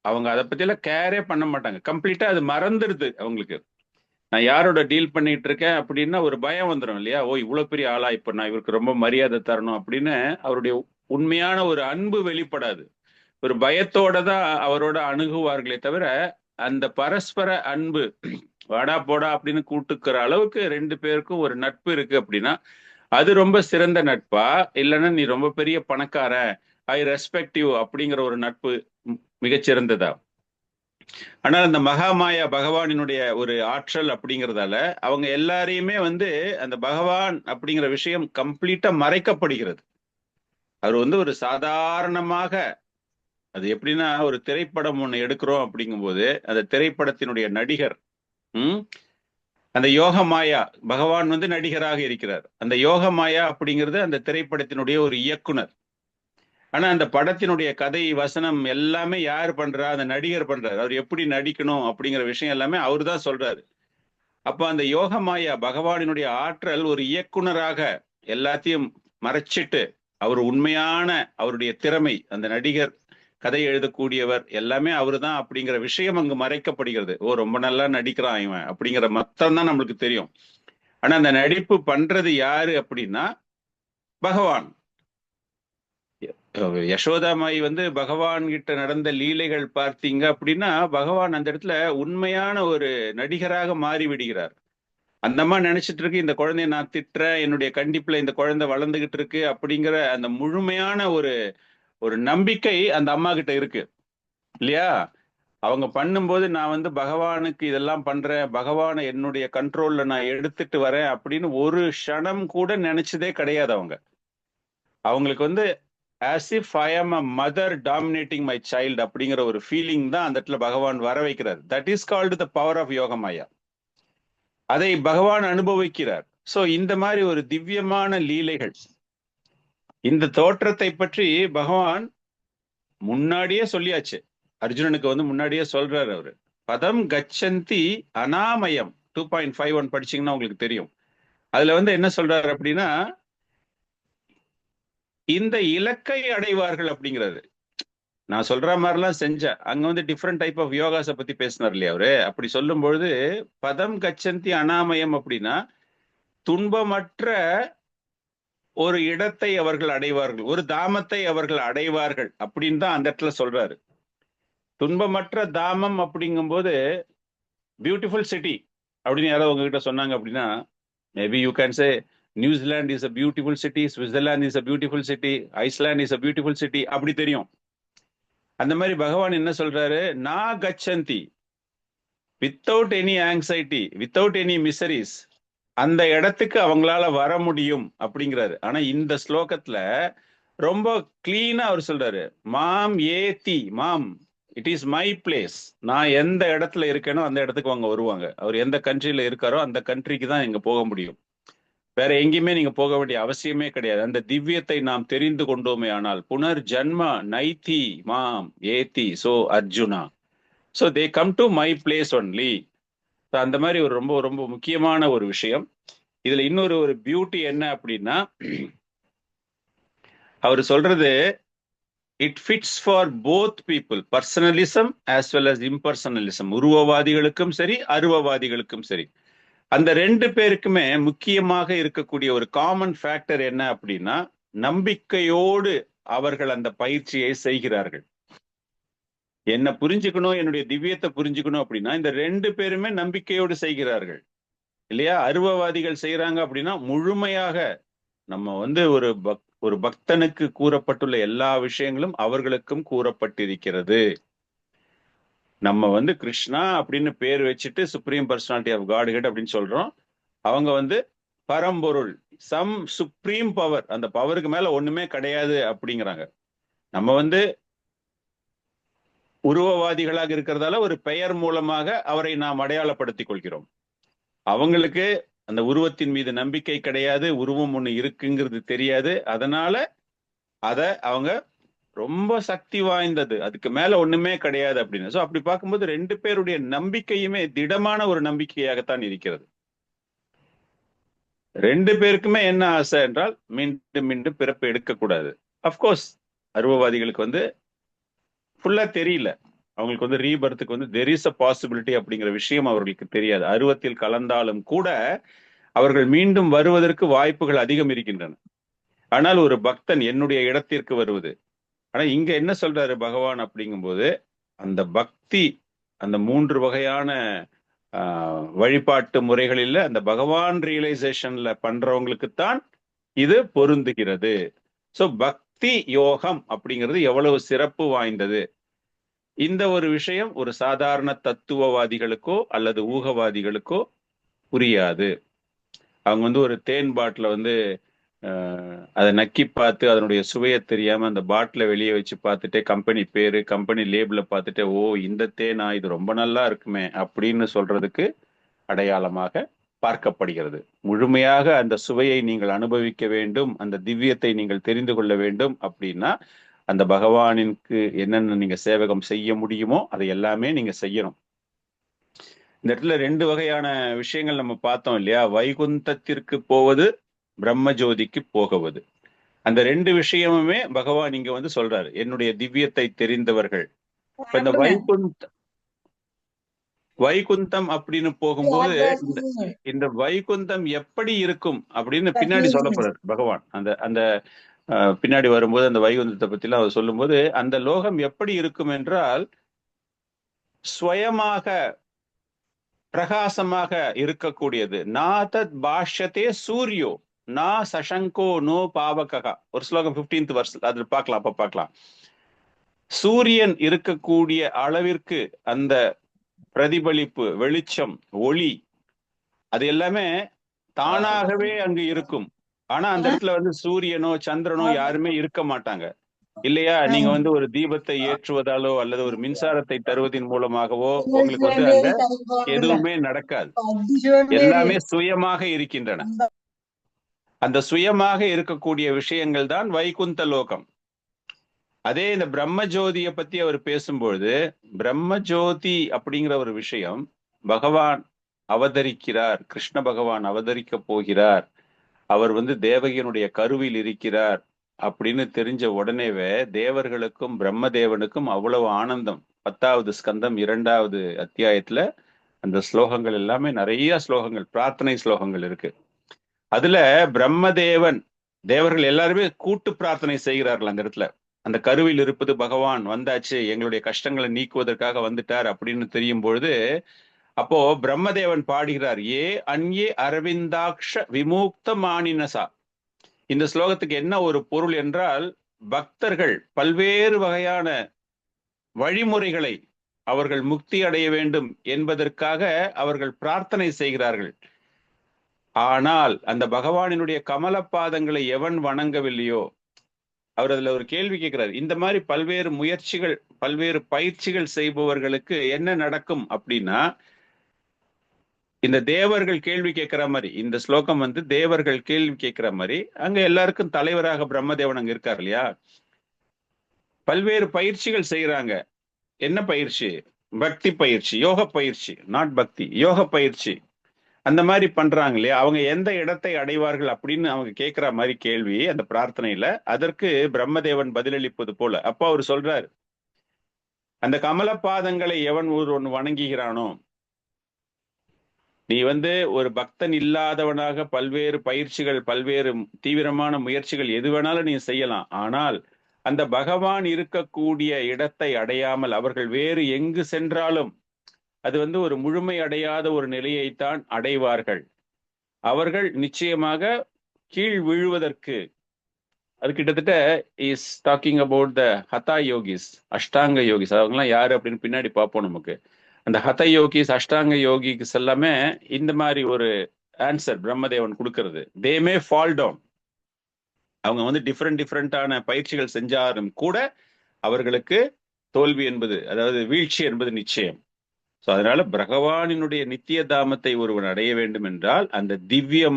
அவங்க அதை பத்தியெல்லாம் கேரே பண்ண மாட்டாங்க. கம்ப்ளீட்டா அது மறந்துடுது அவங்களுக்கு. நான் யாரோட டீல் பண்ணிட்டு இருக்கேன் அப்படின்னா ஒரு பயம் வந்துடும் இல்லையா? ஓ, இவ்வளவு பெரிய ஆளா, இப்ப நான் இவருக்கு ரொம்ப மரியாதை தரணும் அப்படின்னு அவருடைய உண்மையான ஒரு அன்பு வெளிப்படாது. ஒரு பயத்தோட தான் அவரோட அணுகுவார்களே தவிர அந்த பரஸ்பர அன்பு வாடா போடா அப்படின்னு கூட்டுக்கிற அளவுக்கு ரெண்டு பேருக்கும் ஒரு நட்பு இருக்கு அப்படின்னா அது ரொம்ப சிறந்த நட்பா, இல்லைன்னா நீ ரொம்ப பெரிய பணக்கார, ஐ ரெஸ்பெக்ட் யூ அப்படிங்கிற ஒரு நட்பு மிகச்சிறந்ததா? ஆனால் அந்த மகாமாயா பகவானினுடைய ஒரு ஆற்றல் அப்படிங்கிறதால அவங்க எல்லாரையுமே வந்து அந்த பகவான் அப்படிங்கிற விஷயம் கம்ப்ளீட்டா மறைக்கப்படுகிறது. அவர் வந்து ஒரு சாதாரணமாக, அது எப்படின்னா ஒரு திரைப்படம் ஒண்ணு எடுக்கிறோம் அப்படிங்கும்போது அந்த திரைப்படத்தினுடைய நடிகர் அந்த யோகமாயா பகவான் வந்து நடிகராக இருக்கிறார். அந்த யோகமாயா அப்படிங்கிறது அந்த திரைப்படத்தினுடைய ஒரு இயக்குனர். ஆனா அந்த படத்தினுடைய கதை வசனம் எல்லாமே யார் பண்றா? அந்த நடிகர் பண்றாரு. அவர் எப்படி நடிக்கணும் அப்படிங்கிற விஷயம் எல்லாமே அவர் தான் சொல்றாரு. அப்ப அந்த யோகமாயா பகவானினுடைய ஆற்றல் ஒரு இயக்குனராக எல்லாத்தையும் மறைச்சிட்டு அவர் உண்மையான அவருடைய திறமை, அந்த நடிகர் கதை எழுதக்கூடியவர் எல்லாமே அவரு தான் அப்படிங்கிற விஷயம் அங்கு மறைக்கப்படுகிறது. ஓ, ரொம்ப நல்லா நடிக்கிறான் இவன் அப்படிங்கிற மொத்தம் தான் நம்மளுக்கு தெரியும். ஆனா அந்த நடிப்பு பண்றது யாரு அப்படின்னா பகவான். யசோதாமாய் வந்து பகவான் கிட்ட நடந்த லீலைகள் பார்த்தீங்க அப்படின்னா பகவான் அந்த இடத்துல உண்மையான ஒரு நடிகராக மாறி விடுகிறார். அந்த அம்மா நினைச்சிட்டு இருக்கு, இந்த குழந்தைய நான் திட்டுறேன், என்னுடைய கண்டிப்புல இந்த குழந்தை வளர்ந்துகிட்டு இருக்கு அப்படிங்கிற அந்த முழுமையான ஒரு நம்பிக்கை அந்த அம்மா கிட்ட இருக்கு இல்லையா? அவங்க பண்ணும்போது நான் வந்து பகவானுக்கு இதெல்லாம் பண்றேன், பகவானை என்னுடைய கண்ட்ரோல்ல நான் எடுத்துட்டு வரேன் அப்படின்னு ஒரு க்ஷணம் கூட நினைச்சதே கிடையாது. அவங்களுக்கு வந்து as if I am a mother dominating my child அப்படிங்கிற ஒரு ஃபீலிங் தான் அந்த இடத்துல பகவான் வர வைக்கிறார். That is called the power of Yogamaya. அதை பகவான் அனுபவிக்கிறார். சோ இந்த மாதிரி ஒரு திவ்யமான லீலைகள், இந்த தோற்றத்தை பற்றி பகவான் முன்னாடியே சொல்லியாச்சு. அர்ஜுனனுக்கு வந்து முன்னாடியே சொல்றாரு அவரு. பதம் கச்சந்தி அனாமயம் 2.51 படிச்சீங்கன்னா உங்களுக்கு தெரியும். அதுல வந்து என்ன சொல்றாரு அப்படின்னா இந்த இலக்கை அடைவார்கள் அப்படிங்கிறது. நான் சொல்ற மாதிரிலாம் செஞ்சேன். அங்க வந்து டிஃப்ரெண்ட் டைப் ஆஃப் யோகாஸை பத்தி பேசினார் இல்லையா அவரு? அப்படி சொல்லும் பொழுது பதம் கச்சந்தி அனாமயம் அப்படின்னா துன்பமற்ற ஒரு இடத்தை அவர்கள் அடைவார்கள், ஒரு தாமத்தை அவர்கள் அடைவார்கள் அப்படின்னு தான் அந்த இடத்துல சொல்றாரு. துன்பமற்ற தாமம் அப்படிங்கும்போது பியூட்டிஃபுல் சிட்டி அப்படின்னு யாராவது உங்ககிட்ட சொன்னாங்க அப்படின்னா maybe you can say New Zealand is a beautiful city, Switzerland is a beautiful city, Iceland is a beautiful city அப்படி தெரியும். அந்த மாதிரி பகவான் என்ன சொல்றாரு? நா கச்சந்தி without any anxiety, without any miseries, அந்த இடத்துக்கு அவங்களால வர முடியும் அப்படிங்கிறாரு. ஆனா இந்த ஸ்லோகத்துல ரொம்ப கிளீனா அவர் சொல்றாரு, மாம் ஏத்தி மாம், இட் இஸ் மை பிளேஸ். நான் எந்த இடத்துல இருக்கேனோ அந்த இடத்துக்கு அவங்க வருவாங்க. அவர் எந்த கண்ட்ரியில இருக்காரோ அந்த கண்ட்ரிக்கு தான் இங்க போக முடியும். வேற எங்கேயுமே நீங்க போக வேண்டிய அவசியமே கிடையாது. அந்த திவ்யத்தை நாம் தெரிந்து கொண்டோமே ஆனால் புனர் ஜன்ம நைத்தி மாம் ஏத்தி so Arjuna, so they come to my place only. அந்த மாதிரி ஒரு ரொம்ப ரொம்ப முக்கியமான ஒரு விஷயம். இதுல இன்னொரு ஒரு பியூட்டி என்ன அப்படின்னா அவர் சொல்றது it fits for both people, personalism as well as impersonalism. உருவவாதிகளுக்கும் சரி அருவவாதிகளுக்கும் சரி, அந்த ரெண்டு பேருக்குமே முக்கியமாக இருக்கக்கூடிய ஒரு காமன் ஃபேக்டர் என்ன அப்படின்னா நம்பிக்கையோடு அவர்கள் அந்த பயிற்சியை செய்கிறார்கள். என்ன புரிஞ்சுக்கணும், என்னுடைய திவ்யத்தை புரிஞ்சுக்கணும் அப்படின்னா இந்த ரெண்டு பேருமே நம்பிக்கையோடு செய்கிறார்கள் இல்லையா? அருவவாதிகள் செய்யறாங்க அப்படின்னா முழுமையாக நம்ம வந்து ஒரு பக்தனுக்கு கூறப்பட்டுள்ள எல்லா விஷயங்களும் அவர்களுக்கும் கூறப்பட்டிருக்கிறது. நம்ம வந்து கிருஷ்ணா அப்படின்னு பேர் வச்சுட்டு சுப்ரீம் பர்சனாலிட்டி ஆஃப் காட்ஹெட் அப்படின்னு சொல்றோம். அவங்க வந்து பரம்பொருள், சம் சுப்ரீம் பவர், அந்த பவருக்கு மேல ஒண்ணுமே கிடையாது அப்படிங்கிறாங்க. நம்ம வந்து உருவவாதிகளாக இருக்கிறதால ஒரு பெயர் மூலமாக அவரை நாம் அடையாளப்படுத்திக் கொள்கிறோம். அவங்களுக்கு அந்த உருவத்தின் மீது நம்பிக்கை கிடையாது, உருவம் ஒண்ணு இருக்குங்கிறது தெரியாது. அதனால அத அவங்க ரொம்ப சக்தி வாய்ந்தது, அதுக்கு மேல ஒண்ணுமே கிடையாது அப்படின்னு. சோ அப்படி பார்க்கும்போது ரெண்டு பேருடைய நம்பிக்கையுமே திடமான ஒரு நம்பிக்கையாகத்தான் இருக்கிறது. 2 பேருக்குமே என்ன ஆசை என்றால் மீண்டும் மீண்டும் பிறப்பு எடுக்கக்கூடாது. அப்கோர்ஸ் அருவவாதிகளுக்கு வந்து ஃபுல்லா தெரியல. அவங்களுக்கு வந்து ரீபர்த்துக்கு வந்து தெர் இஸ் அ பாசிபிலிட்டி அப்படிங்கிற விஷயம் அவர்களுக்கு தெரியாது. அருவத்தில் கலந்தாலும் கூட அவர்கள் மீண்டும் வருவதற்கு வாய்ப்புகள் அதிகம் இருக்கின்றன. ஆனால் ஒரு பக்தன் என்னுடைய இடத்திற்கு வருவது. ஆனா இங்க என்ன சொல்றாரு பகவான் அப்படிங்கும்போது, அந்த பக்தி அந்த 3 வகையான வழிபாட்டு முறைகளில் அந்த பகவான் ரியலைசேஷன்ல பண்றவங்களுக்குத்தான் இது பொருந்துகிறது. சோ பக்தி யோகம் அப்படிங்கிறது எவ்வளவு சிறப்பு வாய்ந்தது. இந்த ஒரு விஷயம் ஒரு சாதாரண தத்துவவாதிகளுக்கோ அல்லது ஊகவாதிகளுக்கோ புரியாது. அவங்க வந்து ஒரு தேன் பாட்டில வந்து அதை நக்கி பார்த்து அதனுடைய சுவையை தெரியாம அந்த பாட்டில வெளியே வச்சு பார்த்துட்டு கம்பெனி பேரு கம்பெனி லேபிள பார்த்துட்டு ஓ இந்த தேனா இது ரொம்ப நல்லா இருக்குமே அப்படின்னு சொல்றதுக்கு அடையாளமாக பார்க்கப்படுகிறது. முழுமையாக அந்த சுவையை நீங்கள் அனுபவிக்க வேண்டும், அந்த திவ்யத்தை நீங்கள் தெரிந்து கொள்ள வேண்டும் அப்படின்னா அந்த பகவானிற்கு என்னென்ன நீங்க சேவகம் செய்ய முடியுமோ அதை எல்லாமே நீங்க செய்யணும். இந்த இடத்துல 2 வகையான விஷயங்கள் நம்ம பார்த்தோம் இல்லையா? வைகுந்தத்திற்கு போவது, பிரம்மஜோதிக்கு போகுவது. அந்த 2 விஷயமுமே பகவான் இங்க வந்து சொல்றாரு, என்னுடைய திவ்யத்தை தெரிந்தவர்கள். இப்ப இந்த வைகுந்தம் அப்படின்னு போகும்போது இந்த வைகுந்தம் எப்படி இருக்கும் அப்படின்னு பின்னாடி சொல்ல போறாரு பகவான். அந்த அந்த பின்னாடி வரும்போது அந்த வைகுந்தத்தை பத்தி எல்லாம் அவர் சொல்லும்போது அந்த லோகம் எப்படி இருக்கும் என்றால் ஸ்வயமாக பிரகாசமாக இருக்கக்கூடியது. நாதத் பாஷ்யத்தே சூரியோ நா சசங்கோ நோ பாவகா. ஒரு ஸ்லோகம் 15th வருஷம் அது பார்க்கலாம், அப்ப பார்க்கலாம். சூரியன் இருக்கக்கூடிய அளவிற்கு அந்த பிரதிபலிப்பு, வெளிச்சம், ஒளி அது எல்லாமே தானாகவே அங்கு இருக்கும். ஆனா அந்த இடத்துல வந்து சூரியனோ சந்திரனோ யாருமே இருக்க மாட்டாங்க இல்லையா? நீங்க வந்து ஒரு தீபத்தை ஏற்றுவதாலோ அல்லது ஒரு மின்சாரத்தை தருவதன் மூலமாகவோ உங்களுக்கு வந்து அங்க எதுவுமே நடக்காது. எல்லாமே சுயமாக இருக்கின்றன. அந்த சுயமாக இருக்கக்கூடிய விஷயங்கள் தான் வைகுந்த லோகம். அதே இந்த பிரம்மஜோதிய பத்தி அவர் பேசும்பொழுது பிரம்மஜோதி அப்படிங்கிற ஒரு விஷயம் பகவான் அவதரிக்கிறார், கிருஷ்ண பகவான் அவதரிக்க போகிறார், அவர் வந்து தேவகியனுடைய கருவில் இருக்கிறார் அப்படின்னு தெரிஞ்ச உடனேவே தேவர்களுக்கும் பிரம்மதேவனுக்கும் அவ்வளவு ஆனந்தம். 10வது ஸ்கந்தம் 2வது அத்தியாயத்துல அந்த ஸ்லோகங்கள் எல்லாமே நிறைய ஸ்லோகங்கள், பிரார்த்தனை ஸ்லோகங்கள் இருக்கு. அதுல பிரம்மதேவன் தேவர்கள் எல்லாருமே கூட்டு பிரார்த்தனை செய்கிறார்கள். அந்த இடத்துல அந்த கருவில் இருப்பது பகவான் வந்தாச்சு, எங்களுடைய கஷ்டங்களை நீக்குவதற்காக வந்துட்டார் அப்படின்னு தெரியும் பொழுது அப்போ பிரம்மதேவன் பாடுகிறார், ஏ அன்யே அரவிந்தாக்ஷ விமுக்த மானினசா. இந்த ஸ்லோகத்துக்கு என்ன ஒரு பொருள் என்றால் பக்தர்கள் பல்வேறு வகையான வழிமுறைகளை அவர்கள் முக்தி அடைய வேண்டும் என்பதற்காக அவர்கள் பிரார்த்தனை செய்கிறார்கள். ஆனால் அந்த பகவானினுடைய கமல பாதங்களை எவன் வணங்கவில்லையோ, அவர் அதுல ஒரு கேள்வி கேட்கிறார், இந்த மாதிரி பல்வேறு முயற்சிகள் பல்வேறு பயிற்சிகள் செய்பவர்களுக்கு என்ன நடக்கும் அப்படின்னா, இந்த தேவர்கள் கேள்வி கேட்கிற மாதிரி இந்த ஸ்லோகம் வந்து தேவர்கள் கேள்வி கேட்கிற மாதிரி அங்க எல்லாருக்கும் தலைவராக பிரம்மதேவன் அங்க இருக்கார் இல்லையா? பல்வேறு பயிற்சிகள் செய்யறாங்க. என்ன பயிற்சி? பக்தி பயிற்சி, யோக பயிற்சி, நாட் பக்தி, யோக பயிற்சி. அந்த மாதிரி பண்றாங்க இல்லையா? அவங்க எந்த இடத்தை அடைவார்கள் அப்படின்னு அவங்க கேட்கிற மாதிரி கேள்வி அந்த பிரார்த்தனையில. அதற்கு பிரம்மதேவன் பதிலளிப்பது போல அப்போ அவர் சொல்றாரு, அந்த கமல பாதங்களை எவன் ஒருவன் வணங்குகிறானோ, நீ வந்து ஒரு பக்தன் இல்லாதவனாக பல்வேறு பயிற்சிகள் பல்வேறு தீவிரமான முயற்சிகள் எது வேணாலும் நீ செய்யலாம். ஆனால் அந்த பகவான் இருக்கக்கூடிய இடத்தை அடையாமல் அவர்கள் வேறு எங்கு சென்றாலும் அது வந்து ஒரு முழுமை அடையாத ஒரு நிலையைத்தான் அடைவார்கள். அவர்கள் நிச்சயமாக கீழ் விழுவதற்கு, அது கிட்டத்தட்ட is talking about the hatha yogis, Ashtanga yogis. அவங்கலாம் யாரு அப்படின்னு பின்னாடி பார்ப்போம். நமக்கு அந்த ஹத யோகிஸ் அஷ்டாங்க யோகிஸ் எல்லாமே இந்த மாதிரி ஒரு ஆன்சர் பிரம்மதேவன் கொடுக்கிறது. தே மே ஃபால் டவுன். அவங்க வந்து டிஃப்ரெண்டான பயிற்சிகள் செஞ்சாலும் கூட அவர்களுக்கு தோல்வி என்பது, அதாவது வீழ்ச்சி என்பது நிச்சயம். ஸோ அதனால பகவானினுடைய நித்திய தாமத்தை ஒருவன் அடைய வேண்டும் என்றால் அந்த திவ்யம்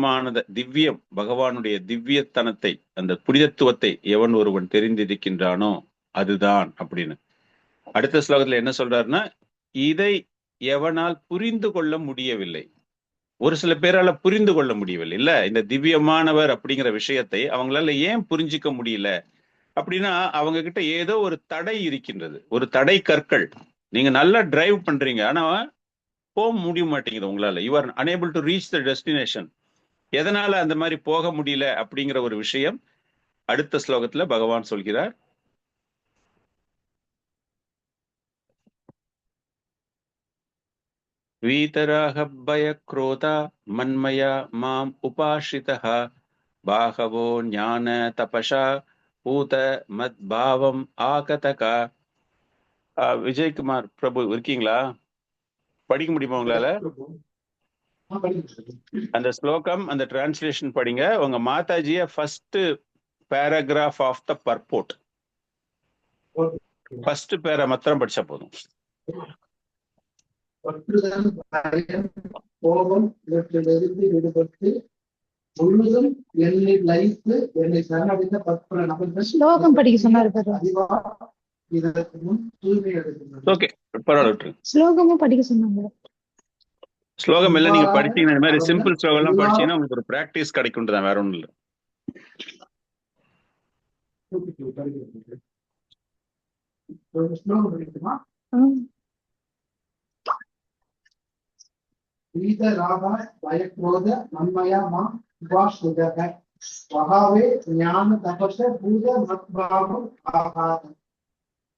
பகவானுடைய திவ்யத்தனத்தை, அந்த புனிதத்துவத்தை எவன் ஒருவன் தெரிந்திருக்கின்றானோ அதுதான் அப்படின்னு. அடுத்த ஸ்லோகத்துல என்ன சொல்றாருன்னா, இதை எவனால் புரிந்து கொள்ள முடியவில்லை. ஒரு சில பேரால புரிந்து கொள்ள முடியவில்லை இல்ல, இந்த திவ்யமானவர் அப்படிங்கிற விஷயத்தை அவங்களால ஏன் புரிஞ்சிக்க முடியல அப்படின்னா, அவங்க கிட்ட ஏதோ ஒரு தடை இருக்கின்றது, ஒரு தடை கற்கள். நீங்க நல்லா டிரைவ் பண்றீங்க, ஆனா போக முடிய மாட்டேங்குது உங்களால. You are unable to reach the destination. எதனால அந்த மாதிரி போக முடியல அப்படிங்கிற ஒரு விஷயம் அடுத்த ஸ்லோகத்துல பகவான் சொல்கிறார். வீதராக பய குரோதா மன்மயா மாம் உபாஷிதஹ பாகவோ ஞான தபஷா பூத மத் பாவம் ஆகதகா. விஜயகுமார் பிரபு இருக்கீங்களா? படிக்க முடியுமா உங்களால? அந்த ஸ்லோகம், அந்த டிரான்ஸ்லேஷன் படிங்க. உங்க மாதாஜிய first paragraph of the purport, first para மாத்திரம் படிச்சா போதும். கோபம் இவற்றிலிருந்து விடுபட்டு முழுவதும் என்னை லைத்து என்னை சரணடைந்த பற்பல நபர்கள் ஸ்லோகம் படிக்க சொன்னாரு பாரு. இதற்கு முன் தூய்மை அடைந்துள்ளனர். ஓகே, பரவாயில்ல. ஸ்லோகமும் படிக்க சொன்னாங்க. ஸ்லோகம் எல்லாம் நீங்க படிச்சீங்கன்னா, இந்த மாதிரி சிம்பிள் ஸ்லோகம் எல்லாம் படிச்சீங்கன்னா உங்களுக்கு ஒரு பிராக்டிஸ் கிடைக்கும்ன்றதான், வேற ஒண்ணும் இல்லை. ஸ்லோகம் படிக்குமா? வீதராக பயக்ரோத மன்மயா மா உபாஸ்ருதக வகாவே ஞான தபஸ பூத மத்பாவம் ஆகாத.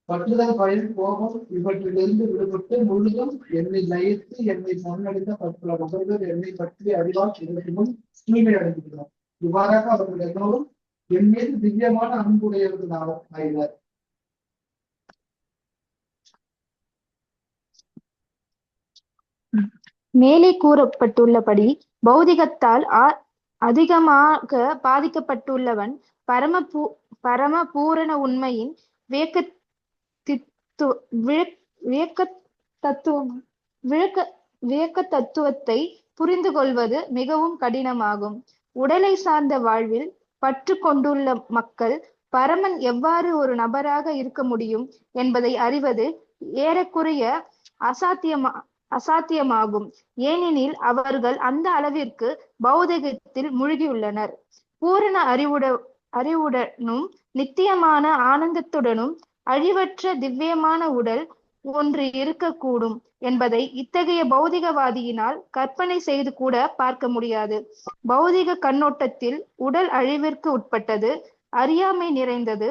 பற்றுதல், பயம், கோபம் இவற்றிலிருந்து விடுபட்டு முழுதும் என்னை லயித்து என்னை சரணடைந்த பற்பல நபர்கள் என்னை பற்றி அறிவால் இதற்கு முன் தூய்மை அடைந்துள்ளனர். இவ்வாறாக அவர்கள் எல்லோரும் என் மீது திவ்யமான அன்புடையவர்கள் ஆயினர். மேலே கூறப்பட்டுள்ளபடி பௌதிகத்தால் அதிகமாக பாதிக்கப்பட்டுள்ளவன் பரம பூரண உண்மையின் விளக்க தத்துவத்தை புரிந்து கொள்வது மிகவும் கடினமாகும். உடலை சார்ந்த வாழ்வில் பற்று கொண்டுள்ள மக்கள் பரமன் எவ்வாறு ஒரு நபராக இருக்க முடியும் என்பதை அறிவது ஏறக்குறைய அசாத்தியமாகும். ஏனெனில் அவர்கள் அந்த அளவிற்கு பௌதிகத்தில் மூழ்கியுள்ளனர். பூரண அறிவுடனும் நித்தியமான ஆனந்தத்துடனும் அழிவற்ற திவ்யமான உடல் ஒன்று இருக்கக்கூடும் என்பதை இத்தகைய பௌதிகவாதியினால் கற்பனை செய்து கூட பார்க்க முடியாது. பௌதிக கண்ணோட்டத்தில் உடல் அழிவிற்கு உட்பட்டது, அறியாமை நிறைந்தது,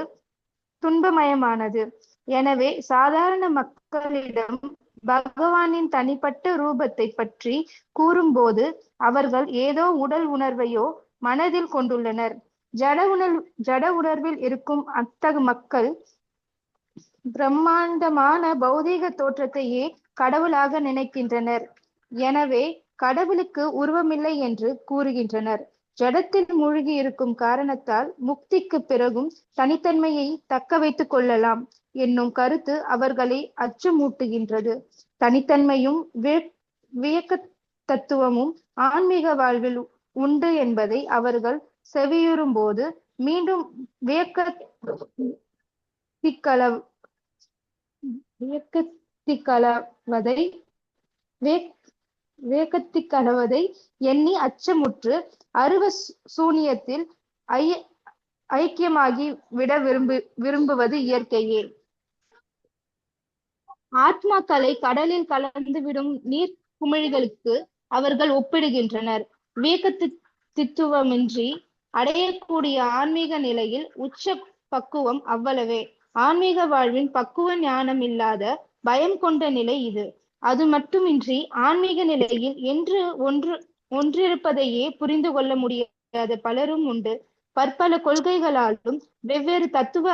துன்பமயமானது. எனவே சாதாரண மக்களிடம் பகவானின் தனிப்பட்ட ரூபத்தை பற்றி கூறும்போது அவர்கள் ஏதோ உடல் உணர்வையோ மனதில் கொண்டுள்ளனர். ஜட உணர்வில் இருக்கும் அத்தகு மக்கள் பிரம்மாண்டமான பௌதீக தோற்றத்தையே கடவுளாக நினைக்கின்றனர். எனவே கடவுளுக்கு உருவமில்லை என்று கூறுகின்றனர். ஜடத்தில் மூழ்கி இருக்கும் காரணத்தால் முக்திக்கு பிறகும் தனித்தன்மையை தக்க வைத்துக் கொள்ளலாம் என்னும் கருத்து அவர்களை அச்சமூட்டுகின்றது. தனித்தன்மையும் வியக்க தத்துவமும் ஆன்மீக வாழ்வில் உண்டு என்பதை அவர்கள் செவியுறும் போது மீண்டும் வியக்கத்திக்கலவதை எண்ணி அச்சமுற்று அருவ சூனியத்தில் ஐக்கியமாகி விட விரும்புவது இயற்கையே. ஆத்மாக்களை கடலில் கலந்து விடும் நீர் குமிழிகளுக்கு அவர்கள் ஒப்பிடுகின்றனர். வியக்கத்தித்துவமின்றி அடையக்கூடிய ஆன்மீக நிலையில் உச்ச பக்குவம் அவ்வளவே. ஆன்மீக வாழ்வின் பக்குவ ஞானம் இல்லாத பயம் கொண்ட நிலை இது. அது மட்டுமின்றி ஆன்மீக நிலையில் என்று ஒன்றிருப்பதையே புரிந்து கொள்ள முடியாத பலரும் உண்டு. பற்பல கொள்கைகளாலும் வெவ்வேறு தத்துவ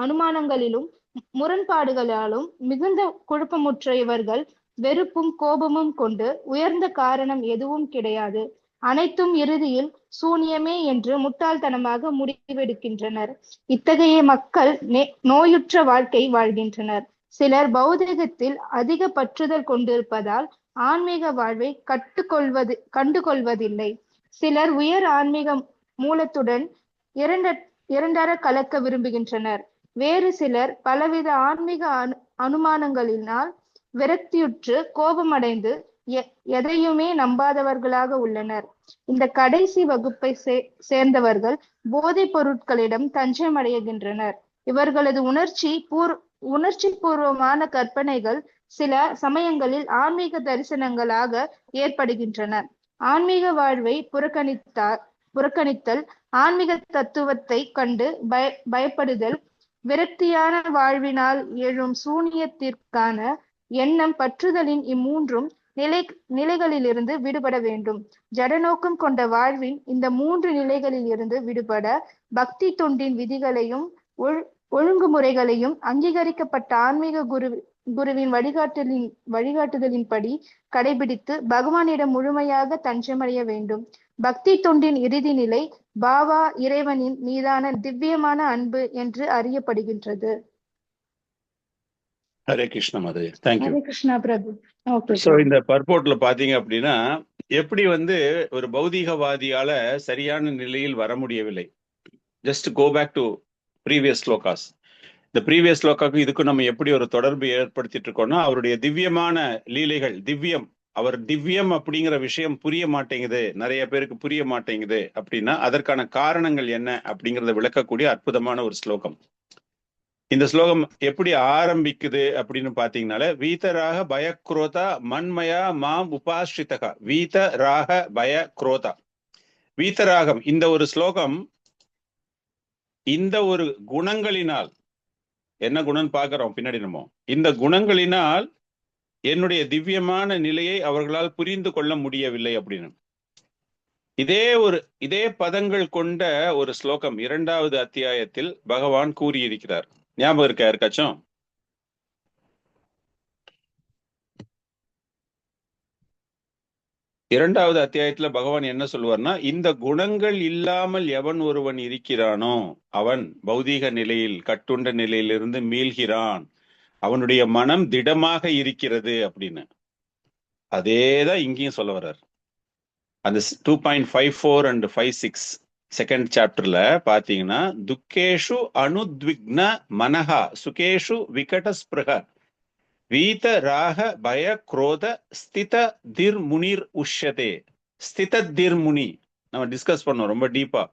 அனுமானங்களிலும் முரண்பாடுகளாலும் மிகுந்த குழப்பமுற்ற இவர்கள் வெறுப்பும் கோபமும் கொண்டு உயர்ந்த காரணம் எதுவும் கிடையாது, அனைத்தும் இறுதியில் சூனியமே என்று முட்டாள்தனமாக முடிவெடுக்கின்றனர். இத்தகைய மக்கள் நோயுற்ற வாழ்க்கை வாழ்கின்றனர். சிலர் பௌதிகத்தில் அதிக பற்றுதல் கொண்டிருப்பதால் ஆன்மீக வாழ்வை கண்டுகொள்வதில்லை. சிலர் உயர் ஆன்மீக மூலத்துடன் இரண்டர கலக்க விரும்புகின்றனர். வேறு சிலர் பலவித ஆன்மீக அனுமானங்களினால் விரக்தியுற்று கோபமடைந்து எதையுமே நம்பாதவர்களாக உள்ளனர். இந்த கடைசி வகுப்பை சேர்ந்தவர்கள் போதைப் பொருட்களிடம் தஞ்சமடைகின்றனர். இவர்களது உணர்ச்சி பூர்வமான கற்பனைகள் சில சமயங்களில் ஆன்மீக தரிசனங்களாக ஏற்படுகின்றன. ஆன்மீக வாழ்வை புறக்கணித்தல், ஆன்மீக தத்துவத்தை கண்டு பயப்படுதல், விரக்தியான வாழ்வினால் எழும் சூனியத்திற்கான எண்ணம் பற்றுதலின் இம்மூன்றும் நிலைகளிலிருந்து விடுபட வேண்டும். ஜடநோக்கம் கொண்ட வாழ்வின் இந்த 3 நிலைகளில் இருந்து விடுபட பக்தி தொண்டின் விதிகளையும் ஒழுங்குமுறைகளையும் அங்கீகரிக்கப்பட்ட ஆன்மீக குருவின் வழிகாட்டுதலின்படி கடைபிடித்து பகவானிடம் முழுமையாக தஞ்சமடைய வேண்டும். பக்தி தொண்டின் இறுதி நிலை பாவா இறைவனின் மீதான திவ்யமான அன்பு என்று அறியப்படுகின்றது. ஹரே கிருஷ்ண மது. தேங்க்யூ. ஹரே கிருஷ்ணா பிரபு. ஓகே. ஸோ இந்த பர்போர்ட்ல பாத்தீங்க அப்படின்னா எப்படி ஒரு பௌதீகவாதியால சரியான நிலையில் வர முடியவில்லை. Just go back to previous slokas. இந்த ப்ரீவியஸ் ஸ்லோகாக்கு இதுக்கும் நம்ம எப்படி ஒரு தொடர்பு ஏற்படுத்திட்டு இருக்கோம்னா, அவருடைய திவ்யமான லீலைகள், அவர் திவ்யம் அப்படிங்கிற விஷயம் புரிய மாட்டேங்குது, நிறைய பேருக்கு புரிய மாட்டேங்குது அப்படின்னா அதற்கான காரணங்கள் என்ன அப்படிங்கிறத விளக்கக்கூடிய அற்புதமான ஒரு ஸ்லோகம். இந்த ஸ்லோகம் எப்படி ஆரம்பிக்குது அப்படின்னு பாத்தீங்கன்னால, வீதராக பய குரோதா மண்மயா மாம் உபாஸ்ரிதகா. வீதராக பய குரோதா, வீதராகம். இந்த ஒரு ஸ்லோகம் இந்த ஒரு குணங்களினால், என்ன குணம் பார்க்கிறோம் பின்னாடி நம்ம, இந்த குணங்களினால் என்னுடைய திவ்யமான நிலையை அவர்களால் புரிந்து கொள்ள முடியவில்லை அப்படின்னு இதே பதங்கள் கொண்ட ஒரு ஸ்லோகம் 2வது அத்தியாயத்தில் பகவான் கூறியிருக்கிறார். ஞாபகம் இருக்கா யாருக்காச்சும்? இரண்டாவது அத்தியாயத்துல பகவான் என்ன சொல்லுவார்னா, இந்த குணங்கள் இல்லாமல் எவன் ஒருவன் இருக்கிறானோ அவன் பௌதீக நிலையில், கட்டுண்ட நிலையிலிருந்து மீள்கிறான், அவனுடைய மனம் திடமாக இருக்கிறது அப்படின்னு. அதேதான் இங்கேயும் சொல்ல வர்றார். அந்த 2.54 and 56 செகண்ட் சாப்டர்ல பாத்தீங்கன்னா, துக்கேஷு அனுத்விக்ன மனஹா சுகேஷு விகட ஸ்பிருஹ வீத ராக பய குரோத ஸ்தித திர்முனிர் உஷ்யதே. ஸ்தித திர்முனி நம்ம டிஸ்கஸ் பண்ணோம் ரொம்ப டீப்பா.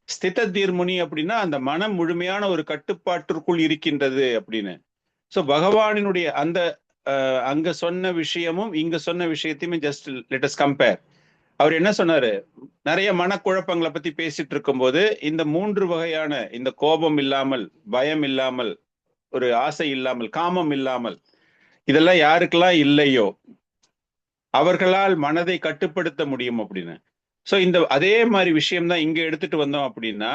ஸ்தித திர்முனி அப்படின்னா அந்த மனம் முழுமையான ஒரு கட்டுப்பாட்டிற்குள் இருக்கின்றது அப்படின்னு. ஸோ பகவானினுடைய அந்த அங்க சொன்ன விஷயமும் இங்க சொன்ன விஷயத்தையுமே ஜஸ்ட் லெட் அஸ் கம்பேர். அவர் என்ன சொன்னாரு, நிறைய மனக்குழப்பங்களை பத்தி பேசிட்டு இருக்கும்போது இந்த 3 வகையான, இந்த கோபம் இல்லாமல், பயம் இல்லாமல், ஒரு ஆசை இல்லாமல், காமம் இல்லாமல், இதெல்லாம் யாருக்கெல்லாம் இல்லையோ அவர்களால் மனதை கட்டுப்படுத்த முடியும் அப்படின்னு. ஸோ இந்த அதே மாதிரி விஷயம்தான் இங்க எடுத்துட்டு வந்தோம் அப்படின்னா,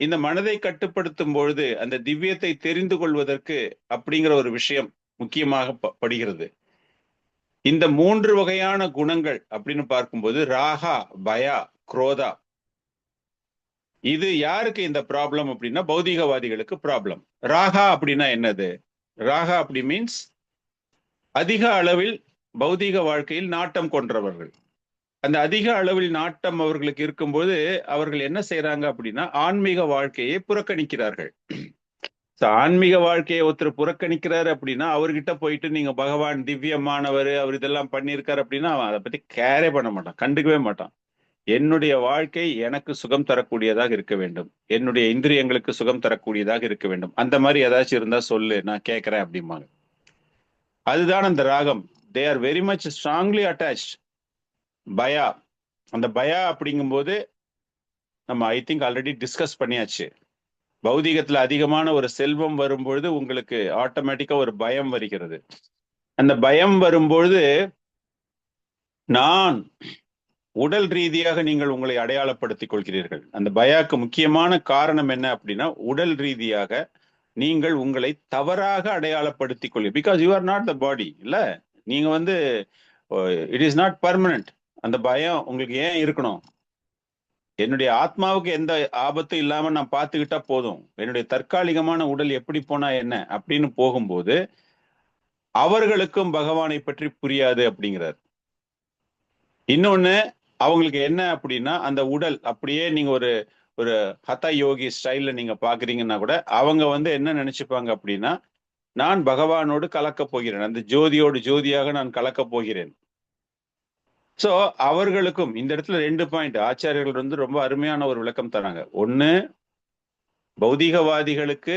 இந்த மனதை கட்டுப்படுத்தும் பொழுது அந்த திவ்யத்தை தெரிந்து கொள்வதற்கு அப்படிங்கிற ஒரு விஷயம் முக்கியமாக படுகிறது. இந்த 3 வகையான குணங்கள் அப்படின்னு பார்க்கும்போது ராகா, பயா, குரோதா, இது யாருக்கு இந்த ப்ராப்ளம் அப்படின்னா பௌதீகவாதிகளுக்கு ப்ராப்ளம். ராகா அப்படின்னா என்னது? ராகா அப்படி மீன்ஸ் அதிக அளவில் பௌதீக வாழ்க்கையில் நாட்டம் கொன்றவர்கள். அந்த அதிக அளவில் நாட்டம் அவர்களுக்கு இருக்கும்போது அவர்கள் என்ன செய்யறாங்க அப்படின்னா ஆன்மீக வாழ்க்கையை புறக்கணிக்கிறார்கள். ஆன்மீக வாழ்க்கையை ஒருத்தர் புறக்கணிக்கிறாரு அப்படின்னா அவர்கிட்ட போயிட்டு நீங்க பகவான் திவ்யமானவர், அவர் இதெல்லாம் பண்ணியிருக்காரு அப்படின்னா அவன் அதை பத்தி கேரே பண்ண மாட்டான், கண்டுக்கவே மாட்டான். என்னுடைய வாழ்க்கை எனக்கு சுகம் தரக்கூடியதாக இருக்க வேண்டும், என்னுடைய இந்திரியங்களுக்கு சுகம் தரக்கூடியதாக இருக்க வேண்டும், அந்த மாதிரி ஏதாச்சும் இருந்தா சொல்லு, நான் கேட்கிறேன் அப்படிம்பாங்க. அதுதான் அந்த ராகம். They are very much strongly attached. பயா, அந்த பயா அப்படிங்கும்போது நம்ம ஐ திங்க் ஆல்ரெடி டிஸ்கஸ் பண்ணியாச்சு. பௌதிகத்துல அதிகமான ஒரு செல்வம் வரும்பொழுது உங்களுக்கு ஆட்டோமேட்டிக்கா ஒரு பயம் வருகிறது. அந்த பயம் வரும்பொழுது நான் உடல் ரீதியாக நீங்கள் உங்களை அடையாளப்படுத்திக் கொள்கிறீர்கள். அந்த பயாக்கு முக்கியமான காரணம் என்ன அப்படின்னா உடல் ரீதியாக நீங்கள் உங்களை தவறாக அடையாளப்படுத்திக் கொள்ள, because you are not the body. இல்ல, நீங்க இட் இஸ் நாட் பர்மனன்ட். அந்த பயம் உங்களுக்கு ஏன் இருக்கணும்? என்னுடைய ஆத்மாவுக்கு எந்த ஆபத்தும் இல்லாம நான் பார்த்துக்கிட்டா போதும், என்னுடைய தற்காலிகமான உடல் எப்படி போனா என்ன அப்படின்னு போகும்போது அவர்களுக்கும் பகவானை பற்றி புரியாது அப்படிங்கிறார். இன்னொன்னு, அவங்களுக்கு என்ன அப்படின்னா அந்த உடல் அப்படியே நீங்க ஒரு ஹதா யோகி ஸ்டைல்ல நீங்க பாக்குறீங்கன்னா கூட அவங்க என்ன நினைச்சுப்பாங்க அப்படின்னா நான் பகவானோடு கலக்கப் போகிறேன், அந்த ஜோதியோடு ஜோதியாக நான் கலக்கப் போகிறேன். சோ அவர்களுக்கும் இந்த இடத்துல 2 பாயிண்ட் ஆச்சாரியர்கள் வந்து ரொம்ப அருமையான ஒரு விளக்கம் தராங்க. ஒண்ணு, பௌதிகவாதிகளுக்கு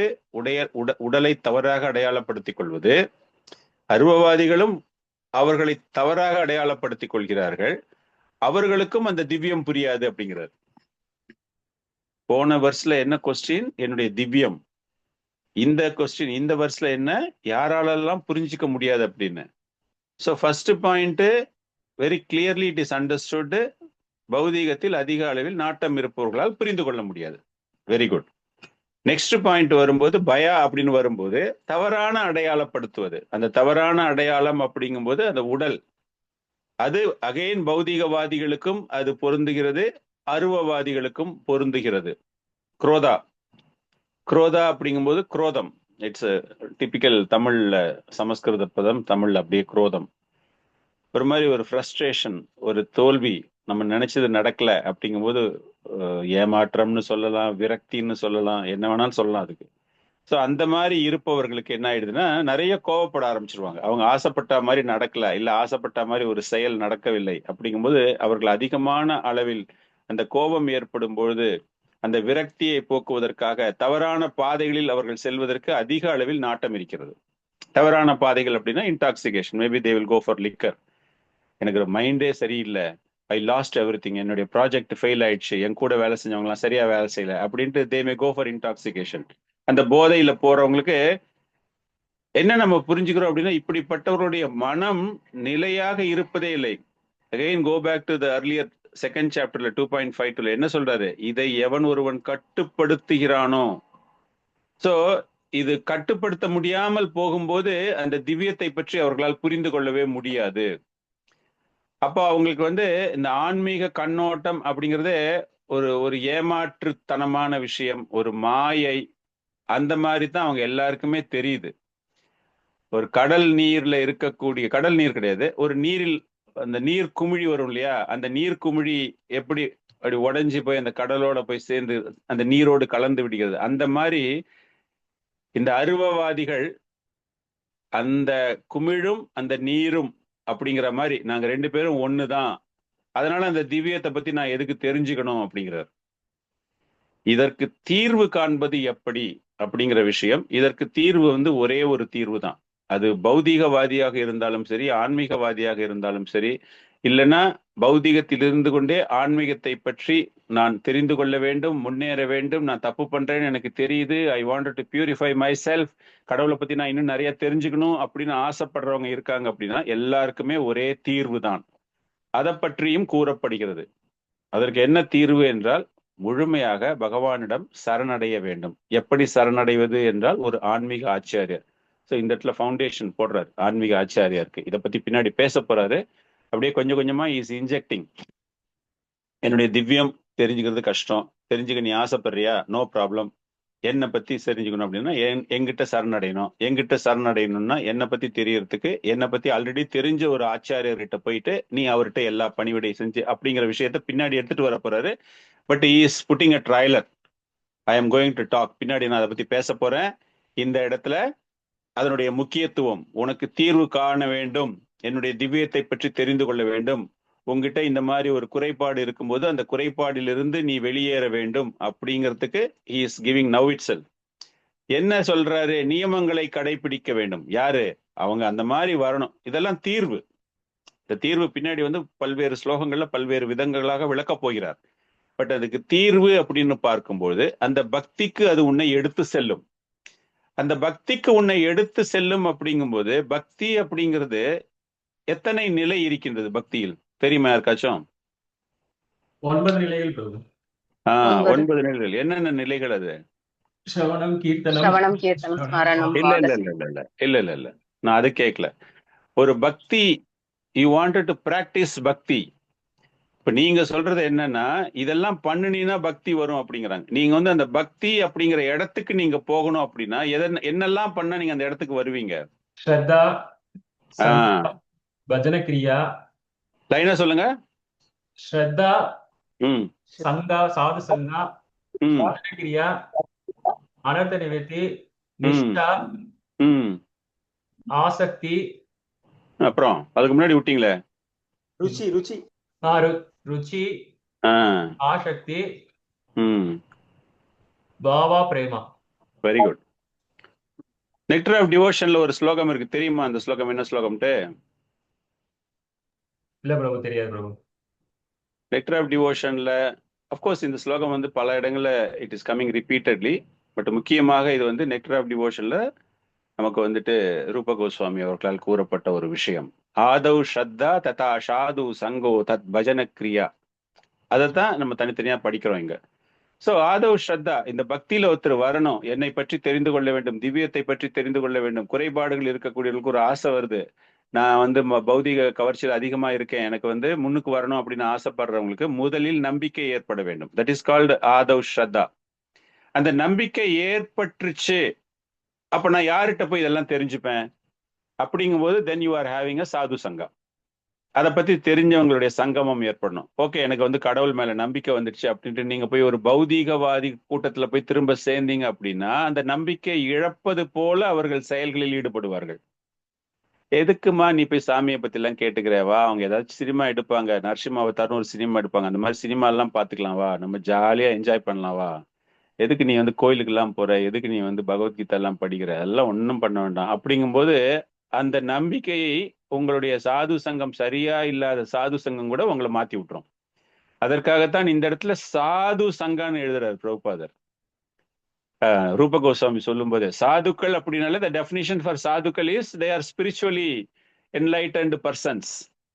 உடலை தவறாக அடையாளப்படுத்திக் கொள்வது, அருவவாதிகளும் அவர்களை தவறாக அடையாளப்படுத்திக் கொள்கிறார்கள், அவர்களுக்கும் அந்த திவ்யம் புரியாது அப்படிங்கிறார். போன வர்ஸ்ல என்ன கொஸ்டின்? என்னுடைய திவ்யம். இந்த கொஸ்டின் இந்த வர்ஸ்ல என்ன? யாராலெல்லாம் புரிஞ்சுக்க முடியாது அப்படின்னு. So first point, very clearly it is understood, பௌதீகத்தில் அதிக அளவில் நாட்டம் இருப்பவர்களால் புரிந்து கொள்ள முடியாது. Very good. நெக்ஸ்ட் பாயிண்ட் வரும்போது பயா அப்படின்னு வரும்போது தவறான அடையாளப்படுத்துவது. அந்த தவறான அடையாளம் அப்படிங்கும்போது அந்த உடல், அது அகைன் பௌதிகவாதிகளுக்கும் அது பொருந்துகிறது, அருவவாதிகளுக்கும் பொருந்துகிறது. குரோதா, குரோதா அப்படிங்கும்போது குரோதம், இட்ஸ் டிபிக்கல் தமிழ்ல சமஸ்கிருத பதம், தமிழ்ல அப்படியே குரோதம். ஒரு மாதிரி ஒரு ஃப்ரஸ்ட்ரேஷன், ஒரு தோல்வி, நம்ம நினைச்சது நடக்கல அப்படிங்கும்போது ஏமாற்றம்னு சொல்லலாம், விரக்தின்னு சொல்லலாம், என்ன வேணாலும் சொல்லலாம் அதுக்கு. ஸோ அந்த மாதிரி இருப்பவர்களுக்கு என்ன ஆயிடுதுன்னா நிறைய கோவப்பட ஆரம்பிச்சிருவாங்க. அவங்க ஆசைப்பட்ட மாதிரி நடக்கல, இல்ல ஆசைப்பட்ட மாதிரி ஒரு செயல் நடக்கவில்லை அப்படிங்கும்போது அவர்கள் அதிகமான அளவில் அந்த கோபம் ஏற்படும் பொழுது அந்த விரக்தியை போக்குவதற்காக தவறான பாதைகளில் அவர்கள் செல்வதற்கு அதிக அளவில் நாட்டம் இருக்கிறது. தவறான பாதைகள் அப்படின்னா intoxication, maybe they will go for liquor. எனக்கு மைண்டே சரியில்லை, ஐ லாஸ்ட் எவ்ரி திங், என்னுடைய ப்ராஜெக்ட் ஃபெயில் ஆயிடுச்சு, என் கூட வேலை செஞ்சவங்களாம் சரியா வேலை செய்யல அப்படின்ட்டு தே மே கோ ஃபார் இன்டாக்சிகேஷன். அந்த போதையில போறவங்களுக்கு என்ன நம்ம புரிஞ்சுக்கிறோம் அப்படின்னா, இப்படிப்பட்டவர்களுடைய மனம் நிலையாக இருப்பதே இல்லை. Again go back to the earlier second சாப்டர்ல 2.52 என்ன சொல்றாரு? இதை எவன் ஒருவன் கட்டுப்படுத்துகிறானோ. சோ இது கட்டுப்படுத்த முடியாமல் போகும்போது அந்த திவ்யத்தை பற்றி அவர்களால் புரிந்து கொள்ளவே முடியாது. அப்போ அவங்களுக்கு வந்து இந்த ஆன்மீக கண்ணோட்டம் அப்படிங்கிறது ஒரு ஏமாற்றுத்தனமான விஷயம், ஒரு மாயை, அந்த மாதிரி தான் அவங்க எல்லாருக்குமே தெரியுது. ஒரு கடல் நீர்ல இருக்கக்கூடிய, கடல் நீர் கிடையாது, ஒரு நீரில் அந்த நீர் குமிழி வரும் இல்லையா, அந்த நீர் குமிழி எப்படி அப்படி உடைஞ்சு போய் அந்த கடலோட போய் சேர்ந்து அந்த நீரோடு கலந்து விடுகிறது, அந்த மாதிரி இந்த அருவவாதிகள் அந்த குமிழும் அந்த நீரும் அப்படிங்கிற மாதிரி நாங்க 2 பேரும் ஒண்ணுதான், அதனால அந்த திவ்யத்தை பத்தி நான் எதுக்கு தெரிஞ்சுக்கணும் அப்படிங்கிறார். இதற்கு தீர்வு காண்பது எப்படி அப்படிங்கிற விஷயம், இதற்கு தீர்வு வந்து ஒரே ஒரு தீர்வு தான். அது பௌதீகவாதியாக இருந்தாலும் சரி, ஆன்மீகவாதியாக இருந்தாலும் சரி, இல்லைன்னா பௌதீகத்தில் இருந்து கொண்டே ஆன்மீகத்தை பற்றி நான் தெரிந்து கொள்ள வேண்டும், முன்னேற வேண்டும், நான் தப்பு பண்றேன்னு எனக்கு தெரியுது, I want to purify my self, கடவுளை பத்தி நான் இன்னும் நிறைய தெரிஞ்சுக்கணும் அப்படின்னு ஆசைப்படுறவங்க இருக்காங்க அப்படின்னா எல்லாருக்குமே ஒரே தீர்வு தான். அதை பற்றியும் கூறப்படுகிறது. அதற்கு என்ன தீர்வு என்றால் முழுமையாக பகவானிடம் சரணடைய வேண்டும். எப்படி சரணடைவது என்றால் ஒரு ஆன்மீக ஆச்சாரியர். ஸோ இந்த இடத்துல ஃபவுண்டேஷன் போடுறாரு ஆன்மீக ஆச்சாரியாருக்கு. இதை பத்தி பின்னாடி பேச போறாரு. அப்படியே கொஞ்சம் கொஞ்சமா இஸ் இன்ஜெக்டிங். என்னுடைய திவ்யம் தெரிஞ்சுக்கிறது கஷ்டம், தெரிஞ்சுக்க நீ ஆசைப்படுறியா, நோ ப்ராப்ளம். என்னை பத்தி தெரிஞ்சுக்கணும் அப்படின்னா எங்கிட்ட சரணடையணும். எங்கிட்ட சரணடையணும்னா என்னை பத்தி தெரியறதுக்கு, என்னை பத்தி ஆல்ரெடி தெரிஞ்ச ஒரு ஆச்சாரியர்கிட்ட போயிட்டு நீ அவர்கிட்ட எல்லா பணிவிடை செஞ்சு அப்படிங்கிற விஷயத்த பின்னாடி எடுத்துட்டு வர போறாரு. But he is putting a trailer. I am going to talk. பின்னாடி நான் அதை பத்தி பேச போறேன். இந்த இடத்துல அதனுடைய முக்கியத்துவம், உனக்கு தீர்வு காண வேண்டும், என்னுடைய திவ்யத்தை பற்றி தெரிந்து கொள்ள வேண்டும், உங்ககிட்ட இந்த மாதிரி ஒரு குறைபாடு இருக்கும்போது அந்த குறைபாடிலிருந்து நீ வெளியேற வேண்டும் அப்படிங்கிறதுக்கு he is giving now itself. என்ன சொல்றாரு? நியமங்களை கடைபிடிக்க வேண்டும். யாரு? அவங்க அந்த மாதிரி வரணும். இதெல்லாம் தீர்வு. இந்த தீர்வு பின்னாடி வந்து பல்வேறு ஸ்லோகங்கள்ல பல்வேறு விதங்களாக விளக்கப் போகிறார். பட் அதுக்கு தீர்வு அப்படின்னு பார்க்கும்போது அந்த பக்திக்கு அது உன்னை எடுத்து செல்லும். அந்த பக்திக்கு உன்னை எடுத்து செல்லும் அப்படிங்கும்போது பக்தி அப்படிங்கிறது எத்தனை நிலை இருக்கின்றது பக்தியில் தெரியுமா யாருக்காச்சும்? 9 நிலைகள் பிரபு. 9 நிலைகள். என்னென்ன நிலைகள் அது? ஸ்ரவணம், கீர்த்தனம், ஸ்மரணம், இல்ல இல்ல இல்ல இல்ல இல்ல இல்ல இல்ல இல்ல நான் அது கேட்கல. ஒரு பக்தி, யூ வாண்டட் டு பிராக்டிஸ் பக்தி. இப்ப நீங்க சொல்றது என்னன்னா இதெல்லாம் பண்ணுனீன்னா பக்தி வரும் அப்படிங்கிறாங்க. நீங்க வந்து அந்த பக்தி அப்படிங்கிற இடத்துக்கு நீங்க போகணும் அப்படின்னா என்னெல்லாம் பண்ணா நீங்க அந்த இடத்துக்கு வருவீங்க? ஸ்ரத்தா, பஜன கிரியா. லைனா சொல்லுங்க. ஸ்ரத்தா, சங்கா, சாது சங்கா, பஜன கிரியா, அனர்த்த நிவர்த்தி, நிஷ்டா, ஆசக்தி, அப்புறம் அதுக்கு முன்னாடி விட்டீங்களே. ருச்சி ருச்சி ருச்சி, ஆஹ் ஆசக்தி, பாவா பிரேமா. Very good. நெக்டர் ஆஃப் டிவோஷன்ல ஒரு ஸ்லோகம் இருக்கு, தெரியுமா அந்த ஸ்லோகம் என்ன ஸ்லோகம்ட்டு? இல்ல பிரபு, தெரியாது பிரபு. நெக்டர் ஆஃப் டிவோஷன்ல அஃப்கோர்ஸ் இந்த ஸ்லோகம் வந்து பல இடங்கள்ல it is coming repeatedly, but முக்கியமாக இது வந்து நெக்டர் ஆஃப் டிவோஷன்ல நமக்கு வந்துட்டு ரூப கோஸ்வாமி அவர்களால் கூறப்பட்ட ஒரு விஷயம். ஆதவ் ஸ்ரத்தா ததா ஷாது சங்கோ தத் பஜன கிரியா, அதைத்தான் நம்ம தனித்தனியா படிக்கிறோம் இங்க. சோ ஆதவ் ஸ்ரத்தா, இந்த பக்தியில ஒருத்தர் வரணும், என்னை பற்றி தெரிந்து கொள்ள வேண்டும், திவ்யத்தை பற்றி தெரிந்து கொள்ள வேண்டும். குறைபாடுகள் இருக்கக்கூடியவர்களுக்கு ஒரு ஆசை வருது, நான் வந்து பௌதிக கவர்ச்சியில் அதிகமா இருக்கேன், எனக்கு வந்து முன்னுக்கு வரணும் அப்படின்னு ஆசைப்படுறவங்களுக்கு முதலில் நம்பிக்கை ஏற்பட வேண்டும். தட் இஸ் கால்டு ஆதவ் ஸ்ரத்தா. அந்த நம்பிக்கை ஏற்பட்டுருச்சு, அப்ப நான் யார்கிட்ட போய் இதெல்லாம் தெரிஞ்சுப்பேன் அப்படிங்கும்போது தென் யூ ஆர் ஹேவிங் அ சாது சங்கம். அதை பத்தி தெரிஞ்சவங்களுடைய சங்கமம் ஏற்படணும். ஓகே, எனக்கு வந்து கடவுள் மேல நம்பிக்கை வந்துடுச்சு அப்படின்ட்டு நீங்க போய் ஒரு பௌதீகவாதி கூட்டத்துல போய் திரும்ப சேர்ந்தீங்க அப்படின்னா அந்த நம்பிக்கை இழப்பது போல அவர்கள் செயல்களில் ஈடுபடுவார்கள். எதுக்குமா நீ போய் சாமியை பத்தி எல்லாம் கேட்டுக்கிறவா, அவங்க ஏதாச்சும் சினிமா எடுப்பாங்க, நரசிம்ம அவதார்னு ஒரு சினிமா எடுப்பாங்க, அந்த மாதிரி சினிமா எல்லாம் பாத்துக்கலாம் வா, நம்ம ஜாலியா என்ஜாய் பண்ணலாம் வா, எதுக்கு நீ வந்து கோயிலுக்கு எல்லாம் போற, எதுக்கு நீ வந்து பகவத்கீதை எல்லாம் படிக்கிற, அதெல்லாம் ஒன்றும் பண்ண வேண்டாம். அப்படிங்கும்போது அந்த நம்பிக்கையை உங்களுடைய சாது சங்கம் சரியா இல்லாத சாது சங்கம் கூட உங்களை மாத்தி விட்டுரும். அதற்காகத்தான் இந்த இடத்துல சாது சங்கான்னு எழுதுறாரு பிரபுபாதர். ரூப கோஸ்வாமி சொல்லும் போது சாதுக்கள் அப்படின்னாலே the definition for சாதுக்கள் is they are spiritually enlightened persons.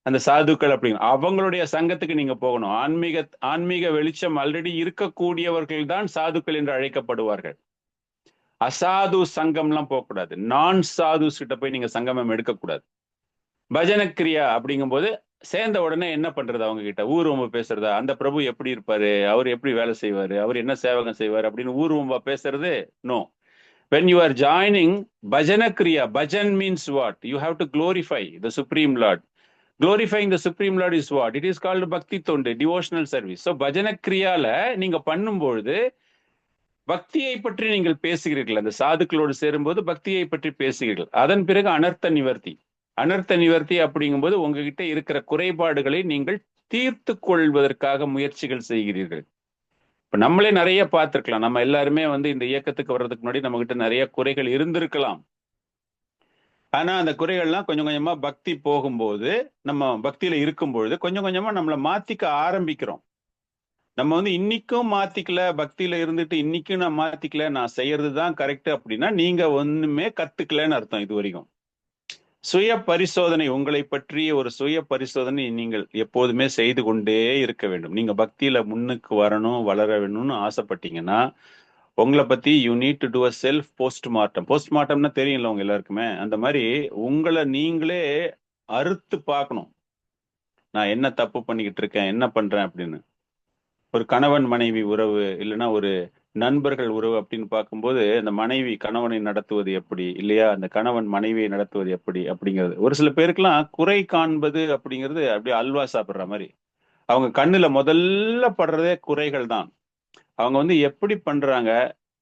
அந்த சாதுக்கள் அப்படிங்க அவங்களுடைய சங்கத்துக்கு நீங்க போகணும். ஆன்மீக வெளிச்சம் ஆல்ரெடி இருக்கக்கூடியவர்கள் தான் சாதுக்கள் என்று அழைக்கப்படுவார்கள். அசாது சங்கம்லாம் போகக்கூடாது. நான் சாது கிட்ட போய் நீங்க சங்கமம் எடுக்கக்கூடாது. பஜனக்கிரியா அப்படிங்கும் போது சேர்ந்த உடனே என்ன பண்றது, அவங்க கிட்ட ஊர்வம்பா பேசுறதா, அந்த பிரபு எப்படி இருப்பாரு, அவர் எப்படி வேலை செய்வாரு, அவர் என்ன சேவகம் செய்வார் அப்படின்னு ஊர்வம்பா பேசுறது no. when you are joining bhajanakriya, bhajan means what? You have to glorify the supreme lord. Glorifying the supreme lord is what? It is called bhakti tonde, devotional service. So bhajanakriyaல நீங்க பண்ணும்பொழுது பக்தியை பற்றி நீங்கள் பேசுகிறீர்கள், அந்த சாதுக்களோடு சேரும்போது பக்தியை பற்றி பேசுகிறீர்கள். அதன் பிறகு அனர்த்த நிவர்த்தி. அனர்த்த நிவர்த்தி அப்படிங்கும்போது உங்ககிட்ட இருக்கிற குறைபாடுகளை நீங்கள் தீர்த்து கொள்வதற்காக முயற்சிகள் செய்கிறீர்கள். இப்ப நம்மளே நிறைய பார்த்திருக்கலாம், நம்ம எல்லாருமே வந்து இந்த இயக்கத்துக்கு வர்றதுக்கு முன்னாடி நம்ம கிட்ட நிறைய குறைகள் இருந்திருக்கலாம். ஆனா அந்த குறைகள்லாம் கொஞ்சம் கொஞ்சமா பக்தி போகும்போது, நம்ம பக்தியில இருக்கும்பொழுது கொஞ்சம் கொஞ்சமா நம்மளை மாத்திக்க ஆரம்பிக்கிறோம். நம்ம வந்து இன்னைக்கும் மாத்திக்கல, பக்தியில இருந்துட்டு இன்னைக்கும் நான் மாத்திக்கல, நான் செய்யறதுதான் கரெக்ட் அப்படின்னா நீங்க ஒண்ணுமே கத்துக்கலன்னு அர்த்தம். இது வரைக்கும் சுய பரிசோதனை, உங்களை பற்றிய ஒரு சுய பரிசோதனை நீங்கள் எப்போதுமே செய்து கொண்டே இருக்க வேண்டும். நீங்க பக்தியில முன்னுக்கு வரணும், வளர வேணும்னு ஆசைப்பட்டீங்கன்னா உங்களை பத்தி you need to do a self postmortem. போஸ்ட்மார்ட்டம்னா தெரியும்ல உங்க எல்லாருக்குமே, அந்த மாதிரி உங்களை நீங்களே அறுத்து பார்க்கணும். நான் என்ன தப்பு பண்ணிக்கிட்டு இருக்கேன், என்ன பண்றேன் அப்படின்னு. ஒரு கணவன் மனைவி உறவு இல்லைன்னா ஒரு நண்பர்கள் உறவு அப்படின்னு பார்க்கும்போது அந்த மனைவி கணவனை நடத்துவது எப்படி, இல்லையா அந்த கணவன் மனைவியை நடத்துவது எப்படி அப்படிங்கிறது. ஒரு சில பேருக்குலாம் குறை காண்பது அப்படிங்கிறது அப்படியே அல்வா சாப்பிட்ற மாதிரி. அவங்க கண்ணுல முதல்ல படுறதே குறைகள் தான். அவங்க வந்து எப்படி பண்றாங்க,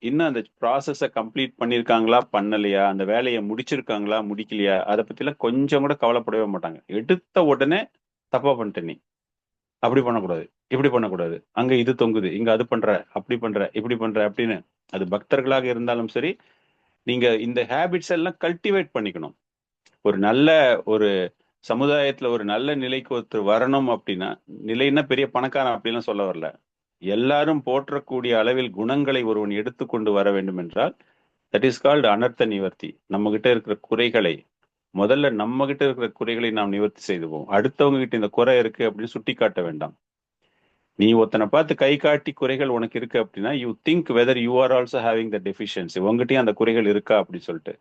இன்னும் அந்த ப்ராசஸை கம்ப்ளீட் பண்ணியிருக்காங்களா பண்ணலையா, அந்த வேலையை முடிச்சிருக்காங்களா முடிக்கலையா, அதை பத்திலாம் கொஞ்சம் கூட கவலைப்படவே மாட்டாங்க. எடுத்த உடனே தப்பா பண்ணிட்ட, நீ அப்படி பண்ணக்கூடாது, இப்படி பண்ணக்கூடாது, அங்க இது தொங்குது, இங்க அது பண்ற, அப்படி பண்ற, இப்படி பண்ற அப்படின்னு. அது பக்தர்களாக இருந்தாலும் சரி, நீங்க இந்த ஹேபிட்ஸ் எல்லாம் கல்டிவேட் பண்ணிக்கணும். ஒரு நல்ல ஒரு சமுதாயத்துல ஒரு நல்ல நிலைக்கு ஒருத்தர் வரணும் அப்படின்னா, நிலைன்னா பெரிய பணக்காரன் அப்படிலாம் சொல்ல வரல, எல்லாரும் போற்றக்கூடிய அளவில் குணங்களை ஒருவன் எடுத்துக்கொண்டு வர வேண்டும் என்றால் தட் இஸ் கால்டு அனர்த்த நிவர்த்தி. நம்ம கிட்ட இருக்கிற குறைகளை முதல்ல நம்ம கிட்ட இருக்கிற குறைகளை நாம் நிவர்த்தி செய்துவோம். அடுத்தவங்க கிட்ட இந்த குறை இருக்கு அப்படின்னு சுட்டி காட்ட வேண்டாம். நீ ஒருத்தனை பார்த்து கை காட்டி குறைகள் உனக்கு இருக்கு அப்படின்னா you think whether you are also having the deficiency, உங்ககிட்டயும் அந்த குறைகள் இருக்கா அப்படின்னு சொல்லிட்டு.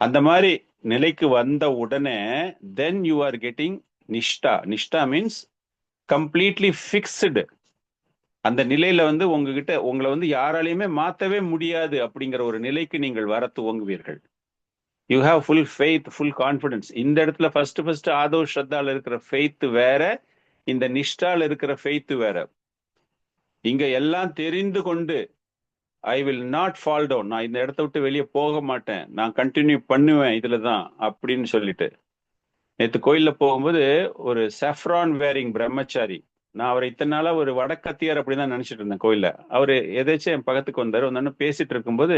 அந்த மாதிரி நிலைக்கு வந்த உடனே தென் யூ ஆர் கெட்டிங் நிஷ்டா. நிஷ்டா மீன்ஸ் கம்ப்ளீட்லி ஃபிக்ஸ்டு. அந்த நிலையில வந்து உங்ககிட்ட உங்களை வந்து யாராலையுமே மாத்தவே முடியாது அப்படிங்கிற ஒரு நிலைக்கு நீங்கள் வர துவங்குவீர்கள். You have full faith, full confidence. இந்த இடத்துல ஃபர்ஸ்ட் ஆதோ ஸ்ரத்தால இருக்கிற ஃபெய்த் வேற, இந்த நிஷ்டால இருக்கிற ஃபெய்த் வேற. இங்க எல்லாம் தெரிந்து கொண்டு I will not fall down, நான் இந்த இடத்த விட்டு வெளியே போக மாட்டேன், நான் கண்டினியூ பண்ணுவேன் இதுல தான் அப்படின்னு சொல்லிட்டு. நேற்று கோயில்ல போகும்போது ஒரு சாஃப்ரான் வேரிங் பிரம்மச்சாரி, நான் அவரை இத்தனை நாளா ஒரு வடக்கத்தியார் அப்படின்னு தான் நினைச்சிட்டு இருந்தேன் கோயில்ல. அவரு எதாச்சும் என் பக்கத்துக்கு வந்தாரு, வந்தான்னு பேசிட்டு இருக்கும்போது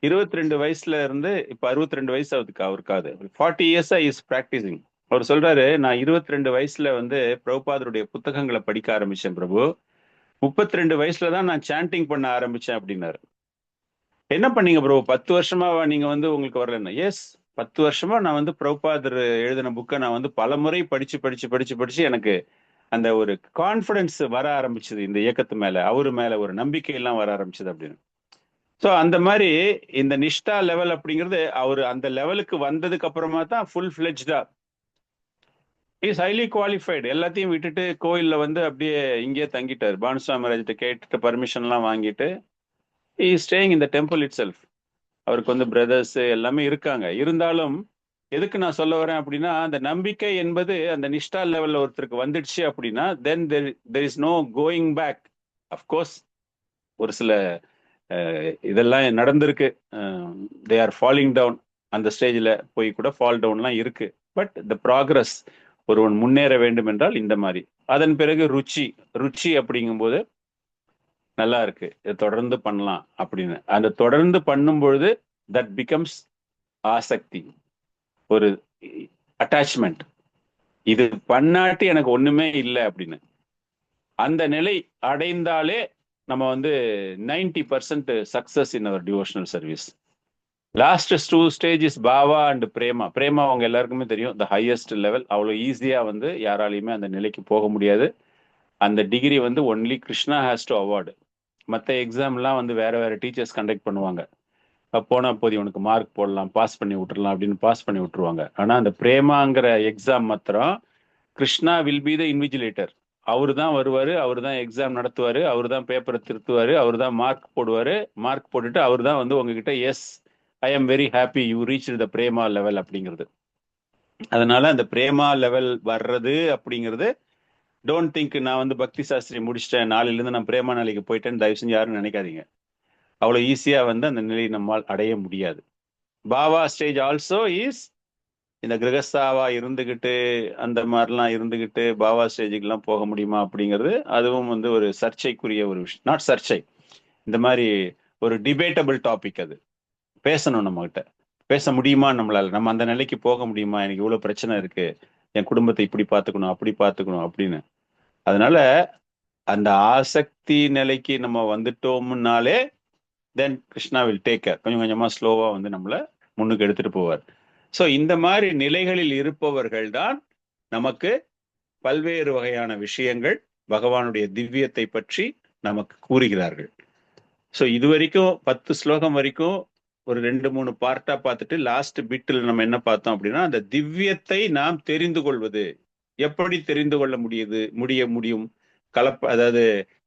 22 வயசுல இருந்து இப்ப 62 வயசு ஆகுதுக்கு அவருக்காது 40 இயர்ஸா இஸ் பிராக்டிசிங். அவர் சொல்றாரு, நான் 22 வயசுல வந்து பிரபுபாதருடைய புத்தகங்களை படிக்க ஆரம்பிச்சேன் பிரபு, 32 வயசுல தான் நான் சாண்டிங் பண்ண ஆரம்பிச்சேன் அப்படின்னாரு. என்ன பண்ணீங்க ப்ரோ 10 வருஷமா நீங்க வந்து உங்களுக்கு வரலன்னா? எஸ், 10 வருஷமா நான் வந்து பிரபுபாதர் எழுதின புக்கை நான் வந்து பல முறை படிச்சு படிச்சு படிச்சு படிச்சு எனக்கு அந்த ஒரு கான்ஃபிடன்ஸ் வர ஆரம்பிச்சது, இந்த இயக்கத்து மேல அவரு மேல ஒரு நம்பிக்கை எல்லாம் வர ஆரம்பிச்சது அப்படின்னு. ஸோ அந்த மாதிரி இந்த நிஷ்டா லெவல் அப்படிங்கிறது அவர் அந்த லெவலுக்கு வந்ததுக்கு அப்புறமா தான் ஃபுல் ஃபிளெஜ்டா இஸ் ஹைலி குவாலிஃபைடு. எல்லாத்தையும் விட்டுட்டு கோயில்ல வந்து அப்படியே இங்கேயே தங்கிட்டார். பானுசாமி ராஜ்கிட்ட கேட்டுட்டு பர்மிஷன்லாம் வாங்கிட்டு is staying in the temple it self. அவருக்கு வந்து பிரதர்ஸ் எல்லாமே இருக்காங்க. இருந்தாலும் எதுக்கு நான் சொல்ல வரேன் அப்படின்னா, அந்த நம்பிக்கை என்பது அந்த நிஷ்டா லெவல்ல ஒருத்தருக்கு வந்துடுச்சு அப்படின்னா then there is no going back. Of course ஒரு சில இதெல்லாம் நடந்திருக்கு, தே ஆர் ஃபாலிங் டவுன், அந்த ஸ்டேஜில் போய் கூட ஃபால் டவுன்லாம் இருக்கு. பட் த ப்ராக்ரஸ், ஒருவன் முன்னேற வேண்டும் என்றால் இந்த மாதிரி. அதன் பிறகு ருச்சி அப்படிங்கும்போது நல்லா இருக்கு, இதை தொடர்ந்து பண்ணலாம் அப்படின்னு. அந்த தொடர்ந்து பண்ணும் பொழுது தட் பிகம்ஸ் ஆசக்தி, ஒரு அட்டாச்மெண்ட். இது பண்ணாட்டி எனக்கு ஒண்ணுமே இல்லை அப்படின்னு அந்த நிலை அடைந்தாலே நம்ம வந்து 90% success in our devotional service. Last 2 stages bhava and prema. அவங்க எல்லாருக்குமே தெரியும், த ஹையஸ்ட் லெவல். அவ்வளோ ஈஸியா வந்து யாராலையுமே அந்த நிலைக்கு போக முடியாது. அந்த டிகிரி வந்து only Krishna has to award. மற்ற எக்ஸாம்லாம் வந்து வேற வேற டீச்சர்ஸ் கண்டக்ட் பண்ணுவாங்க. போனா போது உனக்கு மார்க் போடலாம், பாஸ் பண்ணி விட்டுறலாம் அப்படின்னு பாஸ் பண்ணி விட்டுருவாங்க. ஆனா அந்த பிரேமாங்கிற எக்ஸாம் மாத்திரம் Krishna will be the invigilator. அவரு தான் வருவாரு, அவரு தான் எக்ஸாம் நடத்துவாரு, அவரு தான் பேப்பரை திருத்துவாரு, அவரு தான் மார்க் போடுவாரு. மார்க் போட்டுட்டு அவர் தான் வந்து உங்ககிட்ட yes I am very happy you reach the prema level அப்படிங்கிறது. அதனால அந்த பிரேமா லெவல் வர்றது அப்படிங்கிறது, டோன்ட் திங்க் நான் வந்து பக்தி சாஸ்திரி முடிச்சிட்டேன் நாளிலிருந்து நான் பிரேமா நிலைக்கு போயிட்டேன்னு தயவு செஞ்சு யாரும் நினைக்காதீங்க. அவ்வளோ ஈஸியா வந்து அந்த நிலையை நம்மால் அடைய முடியாது. பாவா ஸ்டேஜ் ஆல்சோ இஸ் இந்த கிரகஸ்தாவா இருந்துகிட்டு அந்த மாதிரிலாம் இருந்துகிட்டு பாவா ஸ்டேஜுக்கெல்லாம் போக முடியுமா அப்படிங்கிறது அதுவும் வந்து ஒரு சர்ச்சைக்குரிய ஒரு விஷயம். நாட் சர்ச்சை, இந்த மாதிரி ஒரு டிபேட்டபிள் டாபிக். அது பேசணும், நம்ம கிட்ட பேச முடியுமா நம்மளால, நம்ம அந்த நிலைக்கு போக முடியுமா, எனக்கு இவ்வளவு பிரச்சனை இருக்கு, என் குடும்பத்தை இப்படி பார்த்துக்கணும் அப்படி பார்த்துக்கணும் அப்படின்னு. அதனால அந்த ஆசக்தி நிலைக்கு நம்ம வந்துட்டோம்னாலே தென் கிருஷ்ணா வில் டேக் கேர். கொஞ்சம் கொஞ்சமா ஸ்லோவா வந்து நம்மள முன்னுக்கு எடுத்துட்டு போவார். ஸோ இந்த மாதிரி நிலைகளில் இருப்பவர்கள் தான் நமக்கு பல்வேறு வகையான விஷயங்கள் பகவானுடைய திவ்யத்தை பற்றி நமக்கு கூறுகிறார்கள். ஸோ இது வரைக்கும் 10 ஸ்லோகம் வரைக்கும் ஒரு 2-3 பார்ட்டா பார்த்துட்டு லாஸ்ட் பிட்டில் நம்ம என்ன பார்த்தோம் அப்படின்னா, அந்த திவ்யத்தை நாம் தெரிந்து கொள்வது எப்படி தெரிந்து கொள்ள முடியும் அதாவது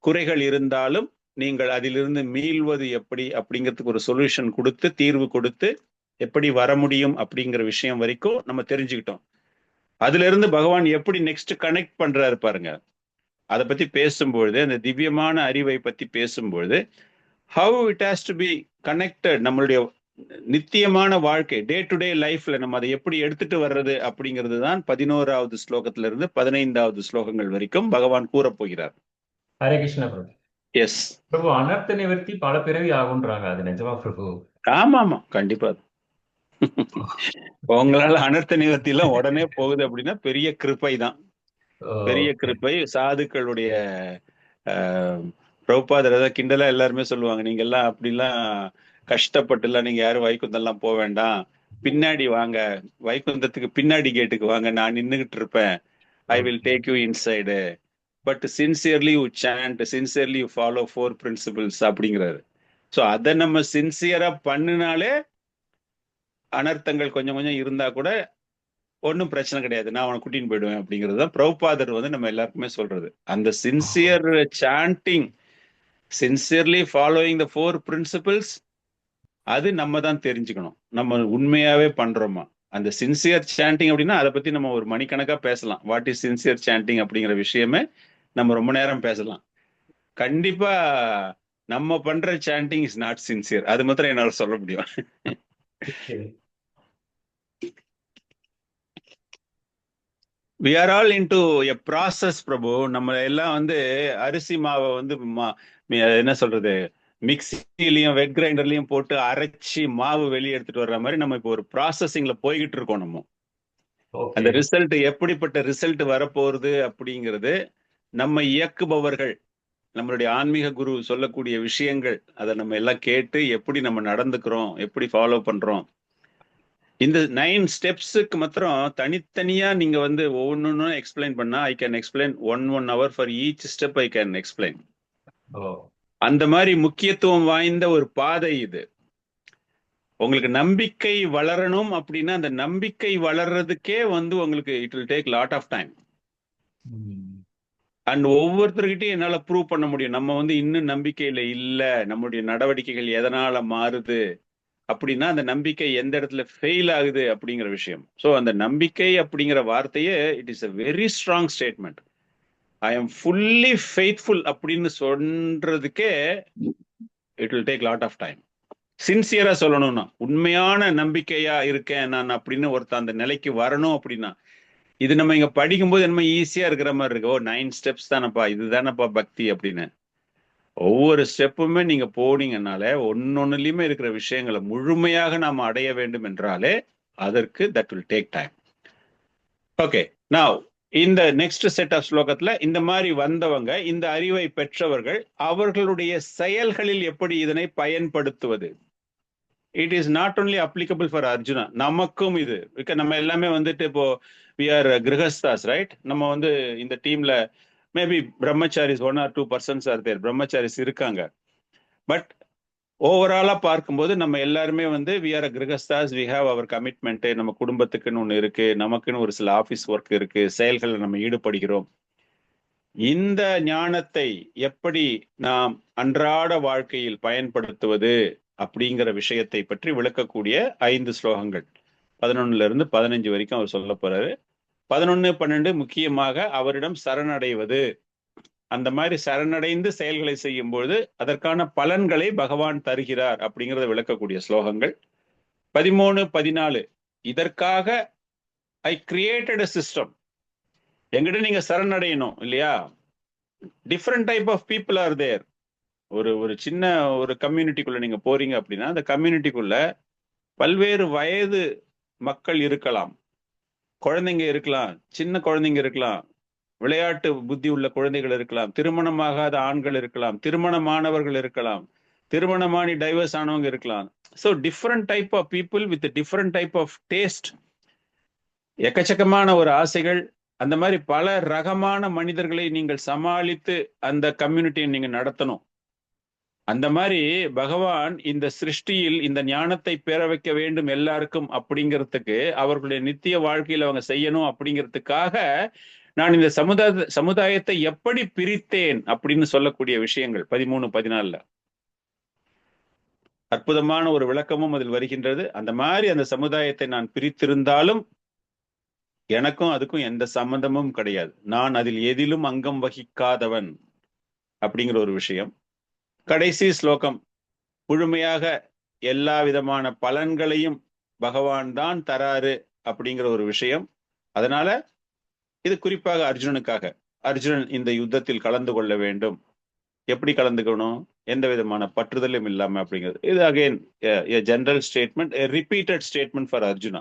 குறைகள் இருந்தாலும் நீங்கள் அதிலிருந்து மீள்வது எப்படி அப்படிங்கிறதுக்கு ஒரு சொல்யூஷன் கொடுத்து, தீர்வு கொடுத்து எப்படி வர முடியும் அப்படிங்கிற விஷயம் வரைக்கும் நம்ம தெரிஞ்சுக்கிட்டோம். அதுல இருந்து பகவான் எப்படி நெக்ஸ்ட் கனெக்ட் பண்றாரு பாருங்க. அதை பத்தி பேசும்பொழுது, அந்த திவ்யமான அறிவை பத்தி பேசும்பொழுது, how it has to be connected, நம்மளுடைய நித்தியமான வாழ்க்கை டே டு டே லைஃப்ல நம்ம அதை எப்படி எடுத்துட்டு வர்றது அப்படிங்கிறது தான் 11வது ஸ்லோகத்துல இருந்து 15வது ஸ்லோகங்கள் வரைக்கும் பகவான் கூற போகிறார். ஹரே கிருஷ்ணா பிரபு. எஸ் பிரபு, அனர்த்த நிவர்த்தி பல பிறவி ஆகுன்றாங்க, அது நிஜமா பிரபு? ஆமா கண்டிப்பா. உங்களால அனர்த்த நிவர்த்தி எல்லாம் உடனே போகுது அப்படின்னா பெரிய கிருப்பை தான், பெரிய கிருப்பை. சாதுக்களுடைய பிரபுபாதர் ஏதாவது கிண்டலா எல்லாருமே சொல்லுவாங்க, நீங்க எல்லாம் அப்படிலாம் கஷ்டப்பட்டு எல்லாம் நீங்க யாரும் வைகுந்தெல்லாம் போக வேண்டாம், பின்னாடி வாங்க, வைகுந்தத்துக்கு பின்னாடி கேட்டுக்கு வாங்க, நான் நின்றுகிட்டு இருப்பேன், I will take you inside, but sincerely you shan't, sincerely you follow 4 principles அப்படிங்கிறாரு. ஸோ அதை நம்ம சின்சியரா பண்ணினாலே அனர்த்தங்கள் கொஞ்சம் கொஞ்சம் இருந்தா கூட ஒன்றும் பிரச்சனை கிடையாது, நான் அவனை கூட்டின்னு போயிடுவேன் அப்படிங்கிறது தான் பிரபுபாதர் வந்து நம்ம எல்லாருக்குமே சொல்றது. அந்த sincere sanding, sincerely following the 4 principles, அது நம்ம தான் தெரிஞ்சுக்கணும் நம்ம உண்மையாவே பண்றோமா. அந்த சின்சியர் சாண்டிங் அப்படின்னா அதை பத்தி நம்ம ஒரு மணிக்கணக்கா பேசலாம். வாட் இஸ் சின்சியர் சாண்டிங் அப்படிங்கிற விஷயமே நம்ம ரொம்ப நேரம் பேசலாம். கண்டிப்பா நம்ம பண்ற சாண்டிங் இஸ் நாட் சின்சியர். அது மாத்திரம் என்னால சொல்ல முடியும். We are all into a process, பிரபு. நம்ம எல்லாம் வந்து அரிசி மாவை வந்து என்ன சொல்றது, மிக்சிலையும் வெட் கிரைண்டர்லயும் போட்டு அரைச்சி மாவு வெளியே எடுத்துட்டு வர்ற மாதிரி நம்ம இப்போ ஒரு ப்ராசஸிங்ல போய்கிட்டு இருக்கோம். நம்ம அந்த ரிசல்ட் எப்படிப்பட்ட ரிசல்ட் வரப்போகுது அப்படிங்கிறது நம்ம இயக்குபவர்கள், நம்மளுடைய ஆன்மீக குரு சொல்லக்கூடிய விஷயங்கள், அதை நம்ம எல்லாம் கேட்டு எப்படி நம்ம நடந்துக்கிறோம், எப்படி ஃபாலோ பண்றோம். இந்த 9 ஸ்டெப்ஸுக்கு மாத்திரம் தனித்தனியா நீங்க வந்து ஒவ்வொன்னு எக்ஸ்பிளைன் பண்ணா I can explain one hour for each step. I can explain. அந்த மாதிரி முக்கியத்துவம் வாய்ந்த ஒரு பாதை இது. உங்களுக்கு நம்பிக்கை வளரணும் அப்படின்னா அந்த நம்பிக்கை வளர்றதுக்கே வந்து உங்களுக்கு it will take lot of time. And ஒவ்வொருத்தர்கிட்டையும் என்னால ப்ரூவ் பண்ண முடியும் நம்ம வந்து இன்னும் நம்பிக்கையில இல்ல, நம்முடைய நடவடிக்கைகள் எதனால மாறுது அப்படின்னா அந்த நம்பிக்கை எந்த இடத்துல ஃபெயில் ஆகுது அப்படிங்கிற விஷயம். ஸோ அந்த நம்பிக்கை அப்படிங்கிற வார்த்தையே it is a very strong statement. I am fully faithful அப்படின்னு சொல்றதுக்கே it will take lot of time. சின்சியரா சொல்லணும்னா, உண்மையான நம்பிக்கையா இருக்கேன் நான் அப்படின்னு ஒருத்தர் அந்த நிலைக்கு வரணும் அப்படின்னா, இது நம்ம இங்க படிக்கும்போது என்னமோ ஈஸியா இருக்கிற மாதிரி இருக்கு. 9 ஸ்டெப்ஸ் தானப்பா, இதுதானப்பா பக்தி அப்படின்னு. ஒவ்வொரு ஸ்டெப்புமே நீங்க போனீங்கன்னாலே ஒன்னொன்னுலயுமே இருக்கிற விஷயங்களை முழுமையாக நாம் அடைய வேண்டும் என்றாலே அதற்கு that will take time. Okay, now இந்த நெக்ஸ்ட் செட் ஆஃப் ஸ்லோகத்துல இந்த மாதிரி வந்தவங்க, இந்த அறிவை பெற்றவர்கள், அவர்களுடைய செயல்களில் எப்படி இதனை பயன்படுத்துவது. It is not only applicable for Arjuna, நமக்கும் இது. நம்ம எல்லாமே வந்துட்டு இப்போ வி ஆர் கிரகஸ்தாஸ், ரைட்? நம்ம வந்து இந்த டீம்ல மேபி பிரம்மச்சாரிஸ் 1 or 2% ஆர் தேர், பிரம்மச்சாரிஸ் இருக்காங்க. பட் ஓவராலா பார்க்கும்போது நம்ம எல்லாருமே வந்து வி ஆர் கிரகஸ்தாஸ், வி ஹாவ் அவர் கமிட்மெண்ட். நம்ம குடும்பத்துக்குன்னு ஒன்று இருக்கு, நமக்குன்னு ஒரு சில ஆஃபீஸ் ஒர்க் இருக்கு, செயல்களை நம்ம ஈடுபடுகிறோம். இந்த ஞானத்தை எப்படி நாம் அன்றாட வாழ்க்கையில் பயன்படுத்துவது அப்படிங்கிற விஷயத்தை பற்றி விளக்கக்கூடிய 5 ஸ்லோகங்கள் 11 இருந்து 15 வரைக்கும் அவர் சொல்ல போறாரு. 11, 12 முக்கியமாக அவரிடம் சரணடைவது, அந்த மாதிரி சரணடைந்து செயல்களை செய்யும் பொழுது அதற்கான பலன்களை பகவான் தருகிறார் அப்படிங்கிறத விளக்கக்கூடிய ஸ்லோகங்கள். 13, 14 இதற்காக ஐ கிரியேட்டட் அ சிஸ்டம். எங்கிட்ட நீங்க சரணடையணும் இல்லையா? Different type of people are there. ஒரு சின்ன ஒரு கம்யூனிட்டிக்குள்ள நீங்க போறீங்க அப்படின்னா அந்த கம்யூனிட்டிக்குள்ள பல்வேறு வயது மக்கள் இருக்கலாம், குழந்தைங்க இருக்கலாம், சின்ன குழந்தைங்க இருக்கலாம், விளையாட்டு புத்தி உள்ள குழந்தைகள் இருக்கலாம், திருமணமாகாத ஆண்கள் இருக்கலாம், திருமணமானவர்கள் இருக்கலாம், திருமணமானி டைவர்ஸ் ஆனவங்க இருக்கலாம். So different type of people with different type of taste, எக்கச்சக்கமான ஒரு ஆசைகள், அந்த மாதிரி பல ரகமான மனிதர்களை நீங்கள் சமாளித்து அந்த கம்யூனிட்டியை நீங்க நடத்தணும். அந்த மாதிரி பகவான் இந்த சிருஷ்டியில் இந்த ஞானத்தை பெற வைக்க வேண்டும் எல்லாருக்கும் அப்படிங்கிறதுக்கு, அவர்களுடைய நித்திய வாழ்க்கையில் அவங்க செய்யணும் அப்படிங்கிறதுக்காக நான் இந்த சமுதாயத்தை எப்படி பிரித்தேன் அப்படின்னு சொல்லக்கூடிய விஷயங்கள் 13, 14 அற்புதமான ஒரு விளக்கமும் அதில் வருகின்றது. அந்த மாதிரி அந்த சமுதாயத்தை நான் பிரித்திருந்தாலும் எனக்கும் அதுக்கும் எந்த சம்பந்தமும் கிடையாது, நான் அதில் எதிலும் அங்கம் வகிக்காதவன் அப்படிங்கிற ஒரு விஷயம். கடைசி ஸ்லோகம் முழுமையாக எல்லா விதமான பலன்களையும் பகவான் தான் தராரு அப்படிங்கிற ஒரு விஷயம். அதனால இது குறிப்பாக அர்ஜுனனுக்காக. அர்ஜுனன் இந்த யுத்தத்தில் கலந்து கொள்ள வேண்டும். எப்படி கலந்துக்கணும்? எந்த விதமான பற்றுதலும் இல்லாம அப்படிங்கிறது. இது again general statement, repeated statement for Arjuna.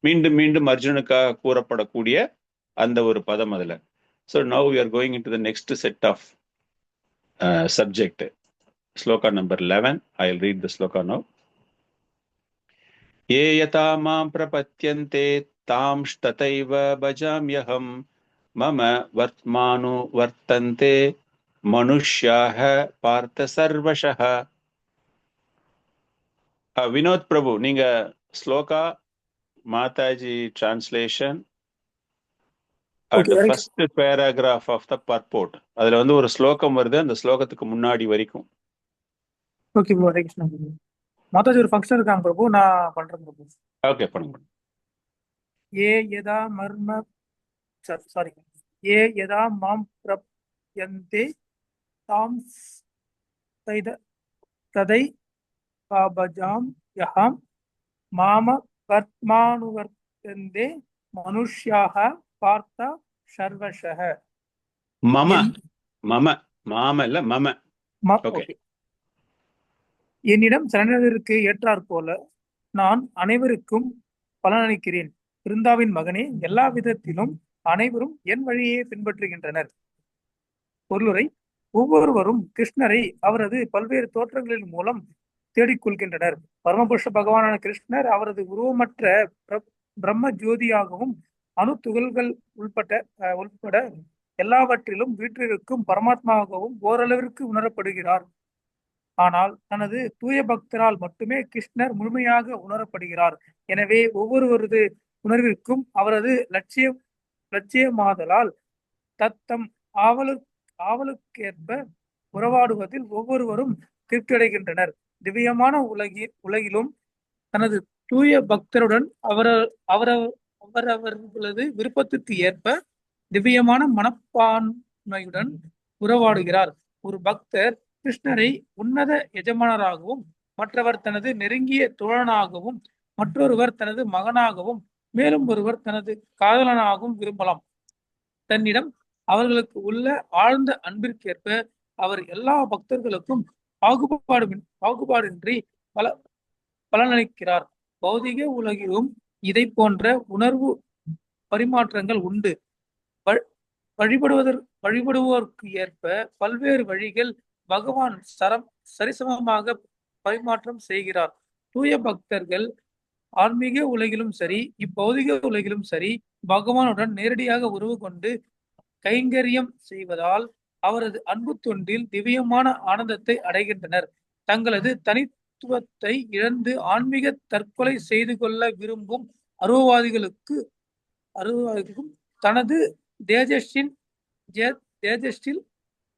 மீண்டும் மீண்டும் அர்ஜுனுக்காக கூறப்படக்கூடிய அந்த ஒரு பதம் அதுல. So now we are going into the next set of subject. Sloka number 11. I'll read the sloka now. Ye yata mam prapatyante tamsh tataiva bhajamyaham mama vartmanu vartante manushyaha partha sarvashah. Vinod Prabhu, நீங்க shloka Mataji translation at the first paragraph of the purport. அதுல வந்து ஒரு ஸ்லோகம் வருது, அந்த ஸ்லோகத்துக்கு முன்னாடி வரைக்கும். Okay bro, Hare Krishna bro. Mataji ஒரு ஃபங்க்ஷன் இருக்காங்க பிரபு, நான் பண்றேன் பிரபு. ஓகே, பண்ணுங்க. ஏ யதா மர்ம சாரி ஏ யதா மாம் பிரப்யந்தே தாம் ததை பாபஜாம் யஹாம் மாம கர்மானுவர்த்தந்தே மனுஷ்யாக பார்த்தா சர்வசக. மம மம மாம இல்ல மம. ஓகே. ஓகே. என்னிடம் சரணதற்கு ஏற்றாற் போல நான் அனைவருக்கும் பலனளிக்கிறேன். பிருந்தாவின் மகனே, எல்லா விதத்திலும் அனைவரும் என் வழியே பின்பற்றுகின்றனர். பொருளுரை: ஒவ்வொருவரும் கிருஷ்ணரை அவரது பல்வேறு தோற்றங்களின் மூலம் தேடிக்கொள்கின்றனர். பரமபுருஷ பகவானான கிருஷ்ணர் அவரது உருவமற்ற பிரம்ம ஜோதியாகவும் அணு துகள்கள் உள்பட எல்லாவற்றிலும் வீற்றிருக்கும் பரமாத்மாவாகவும் ஓரளவிற்கு உணரப்படுகிறார். ஆனால் தனது தூய பக்தரால் மட்டுமே கிருஷ்ணர் முழுமையாக உணரப்படுகிறார். எனவே ஒவ்வொருவரது உணர்விற்கும் அவரது லட்சியமாதலால் தத்தம் ஆவலுக்கேற்ப உறவாடுவதில் ஒவ்வொருவரும் திருப்தியடைகின்றனர். திவ்யமான உலகிலும் தனது தூய பக்தருடன் அவரவர்களது விருப்பத்திற்கு ஏற்ப திவ்யமான மனப்பான்மையுடன் உறவாடுகிறார். ஒரு பக்தர் கிருஷ்ணரை உன்னத எஜமானராகவும், மற்றவர் தனது நெருங்கிய தோழனாகவும், மற்றொருவர் தனது மகனாகவும், மேலும் ஒருவர் தனது காதலனாகவும் விரும்பலாம். தன்னிடம் அவர்களுக்கு உள்ள ஆழ்ந்த அன்பிற்கேற்ப அவர் எல்லா பக்தர்களுக்கும் பாகுபாடின்றி பலனளிக்கிறார். பௌதிக உலகிலும் இதை போன்ற உணர்வு பரிமாற்றங்கள் உண்டு. வழிபடுவோருக்கு ஏற்ப பல்வேறு வழிகள் பகவான் சரிசமமாக பரிமாற்றம் செய்கிறார். தூய பக்தர்கள் ஆன்மீக உலகிலும் சரி, இப்பௌதிக உலகிலும் சரி, பகவானுடன் நேரடியாக உறவு கொண்டு கைங்கரியம் செய்வதால் அவரது அன்பு தொண்டில் திவ்யமான ஆனந்தத்தை அடைகின்றனர். தங்களது தனித்துவத்தை இழந்து ஆன்மீக தற்கொலை செய்து கொள்ள விரும்பும் அருவாதிகளுக்கும் தனது தேஜஸில்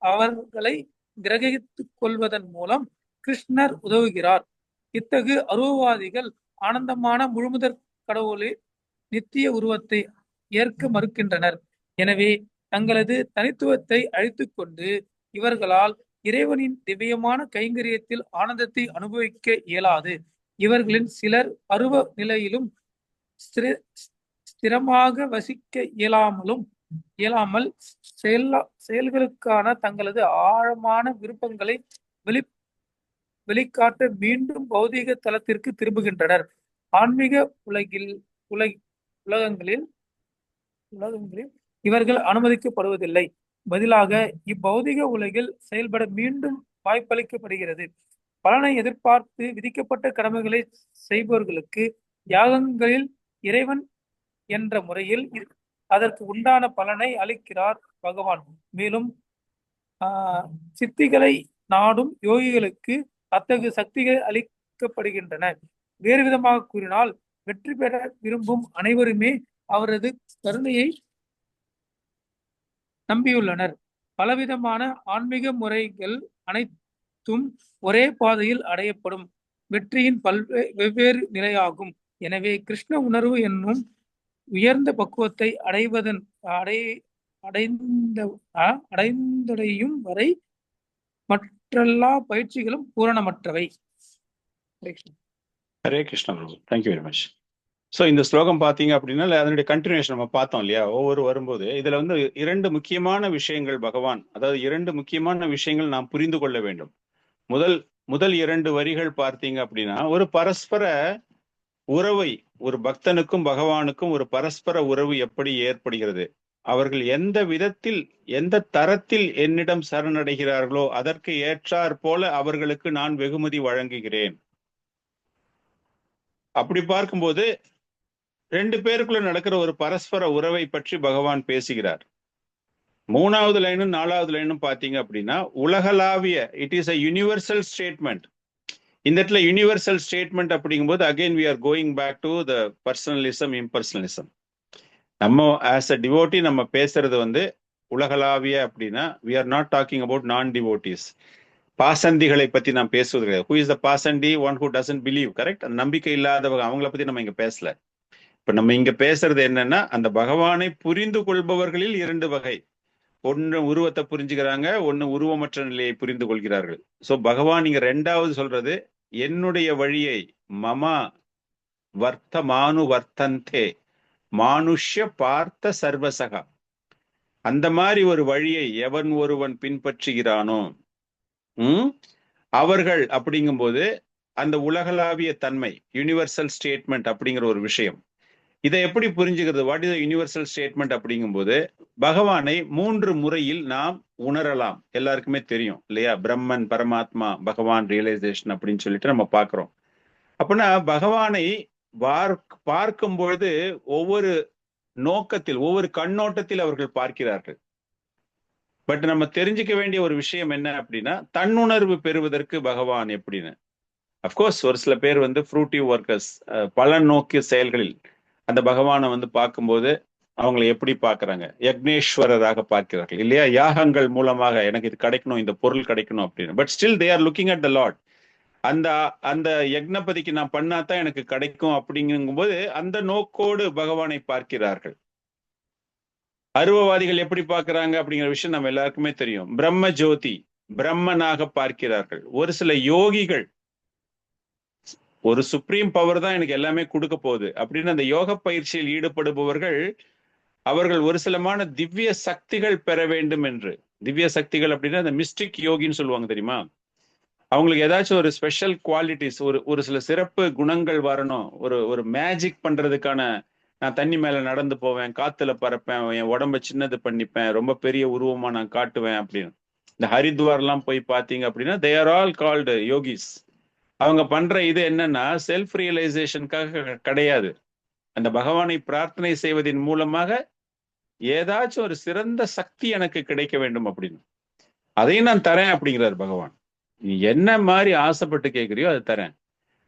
அவர்களை கிரகித்துக் கொள்வதன் மூலம் கிருஷ்ணர் உதவுகிறார். இத்தகு அருவவாதிகள் ஆனந்தமான முழுமுதற் கடவுளின் நித்திய உருவத்தை ஏற்க மறுக்கின்றனர். எனவே தங்களது தனித்துவத்தை அழித்துக் கொண்டு இவர்களால் இறைவனின் திவ்யமான கைங்கரியத்தில் ஆனந்தத்தை அனுபவிக்க இயலாது. இவர்களின் சிலர் பருவ நிலையிலும் ஸ்திரமாக வசிக்க இயலாமல் செயல்களுக்கான தங்களது ஆழமான விருப்பங்களை வெளிக்காட்ட மீண்டும் பௌதிக தளத்திற்கு திரும்புகின்றனர். ஆன்மீக உலகங்களில் இவர்கள் அனுமதிக்கப்படுவதில்லை. பதிலாக இப்பௌதிக உலகில் செயல்பட மீண்டும் வாய்ப்பளிக்கப்படுகிறது. பலனை எதிர்பார்த்து விதிக்கப்பட்ட கடமைகளை செய்பவர்களுக்கு யாகங்களில் இறைவன் என்ற முறையில் அதற்கு உண்டான பலனை அளிக்கிறார் பகவான். மேலும் சித்திகளை நாடும் யோகிகளுக்கு அத்தகு சக்திகள் அளிக்கப்படுகின்றன. வேறு விதமாக கூறினால், வெற்றி பெற விரும்பும் அனைவருமே அவரது கருணையை நம்பியுள்ளனர். பலவிதமான ஆன்மீக முறைகள் அனைத்தும் ஒரே பாதையில் அடையப்படும் வெற்றியின் வெவ்வேறு நிலையாகும். எனவே கிருஷ்ண உணர்வு என்னும் உயர்ந்த பக்குவத்தை அடைந்தடையும் வரை மற்றெல்லா பயிற்சிகளும் பூரணமற்றவை. ஹரே கிருஷ்ணா பிரபு, தேங்க்யூ வெரி மச். ஸோ இந்த ஸ்லோகம் பார்த்தீங்க அப்படின்னா அதனுடைய கண்டினியூஷன் நம்ம பார்த்தோம் இல்லையா? ஒவ்வொரு வரும்போது இதுல வந்து இரண்டு முக்கியமான விஷயங்கள் பகவான், அதாவது இரண்டு முக்கியமான விஷயங்கள் நாம் புரிந்து கொள்ள வேண்டும். முதல் இரண்டு வரிகள் பார்த்தீங்க அப்படின்னா ஒரு பரஸ்பர உறவை, ஒரு பக்தனுக்கும் பகவானுக்கும் ஒரு பரஸ்பர உறவு எப்படி ஏற்படுகிறது, அவர்கள் எந்த விதத்தில் எந்த தரத்தில் என்னிடம் சரணடைகிறார்களோ அதற்கு ஏற்றாற் போல அவர்களுக்கு நான் வெகுமதி வழங்குகிறேன். அப்படி பார்க்கும்போது ரெண்டு பேருக்குள்ள நடக்கிற ஒரு பரஸ்பர உறவை பற்றி பகவான் பேசுகிறார். மூணாவது லைனும் நாலாவது லைனும் பார்த்தீங்க அப்படின்னா உலகளாவிய, it is a universal statement. இந்த இடத்துல யூனிவர்சல் ஸ்டேட்மெண்ட் அப்படிங்கும்போது again we are going back to the personalism, impersonalism. நம்ம ஆஸ் அ டிவோட்டி நம்ம பேசுறது வந்து உலகளாவிய அப்படின்னா we are not talking about non devotees. பாசந்திகளை பத்தி நாம் பேசுவது கிடையாது. ஹூ இஸ் த பாசண்டி? One who doesn't believe. Correct? அந்த நம்பிக்கை இல்லாதவங்க, அவங்கள பத்தி நம்ம இங்க பேசல. இப்ப நம்ம இங்க பேசுறது என்னன்னா அந்த பகவானை புரிந்து கொள்பவர்களில் இரண்டு வகை. ஒன்னு உருவத்தை புரிஞ்சுக்கிறாங்க, ஒன்னு உருவமற்ற நிலையை புரிந்து கொள்கிறார்கள். சோ பகவான் இங்க ரெண்டாவது சொல்றது, என்னுடைய வழியை மமா வர்த்தமானு வர்த்தந்தே மானுஷ்ய பார்த்த சர்வசகா, அந்த மாதிரி ஒரு வழியை எவன் ஒருவன் பின்பற்றுகிறானோ அவர்கள் அப்படிங்கும்போது அந்த உலகளாவிய தன்மை, யூனிவர்சல் ஸ்டேட்மெண்ட் அப்படிங்கிற ஒரு விஷயம். இதை எப்படி புரிஞ்சுக்கிறது? வாட் இஸ் யூனிவர்சல் ஸ்டேட்மெண்ட் அப்படிங்கும்போது பகவானை 3 முறையில் நாம் உணரலாம். எல்லாருக்குமே தெரியும் இல்லையா? பிரம்மன், பரமாத்மா, பகவான், ரியலைசேஷன் அப்படின்னு சொல்லிட்டு நம்ம பார்க்கிறோம். அப்படின்னா பகவானை பார்க்கும் பொழுது ஒவ்வொரு நோக்கத்தில், ஒவ்வொரு கண்ணோட்டத்தில் அவர்கள் பார்க்கிறார்கள். பட் நம்ம தெரிஞ்சுக்க வேண்டிய ஒரு விஷயம் என்ன அப்படின்னா, தன்னுணர்வு பெறுவதற்கு பகவான் எப்படின்னு. அப்கோர்ஸ் ஒரு சில பேர் ஃப்ரூட்டிவ் ஒர்க்கர்ஸ், பலன் நோக்கிய செயல்களில் அந்த பகவானை பார்க்கும்போது அவங்களை எப்படி பார்க்கறாங்க? யக்னேஸ்வரராக பார்க்கிறார்கள் இல்லையா? யாகங்கள் மூலமாக எனக்கு இது கிடைக்கணும், இந்த பொருள் கிடைக்கணும் அப்படின்னு. But still they are looking at the Lord. அந்த யக்னபதிக்கு நான் பண்ணாதான் எனக்கு கிடைக்கும் அப்படிங்கும்போது அந்த நோக்கோடு பகவானை பார்க்கிறார்கள். அருவவாதிகள் எப்படி பார்க்கிறாங்க அப்படிங்கிற விஷயம் நம்ம எல்லாருக்குமே தெரியும். பிரம்ம ஜோதி, பிரம்மனாக பார்க்கிறார்கள். ஒரு சில யோகிகள் ஒரு சுப்ரீம் பவர் தான் எனக்கு எல்லாமே கொடுக்க போகுது அப்படின்னு அந்த யோக பயிற்சியில் ஈடுபடுபவர்கள், அவர்கள் ஒரு சிலமான திவ்ய சக்திகள் பெற வேண்டும் என்று. திவ்ய சக்திகள் அப்படின்னா அந்த மிஸ்டிக் யோகின்னு சொல்லுவாங்க தெரியுமா? அவங்களுக்கு ஏதாச்சும் ஒரு ஸ்பெஷல் குவாலிட்டிஸ், ஒரு சில சிறப்பு குணங்கள் வரணும். ஒரு மேஜிக் பண்றதுக்கான, நான் தண்ணி மேல நடந்து போவேன், காத்துல பறப்பேன், என் உடம்ப சின்னது பண்ணிப்பேன், ரொம்ப பெரிய உருவமா நான் காட்டுவேன் அப்படின்னு. இந்த ஹரித்வார்லாம் போய் பார்த்தீங்க அப்படின்னா they are all called yogis. அவங்க பண்ற இது என்னன்னா செல்ஃப் ரியலைசேஷனுக்காக கிடையாது. அந்த பகவானை பிரார்த்தனை செய்வதன் மூலமாக ஏதாச்சும் ஒரு சிறந்த சக்தி எனக்கு கிடைக்க வேண்டும் அப்படின்னு. அதையும் நான் தரேன் அப்படிங்கிறார் பகவான். நீ என்ன மாதிரி ஆசைப்பட்டு கேட்குறியோ அது தரேன்.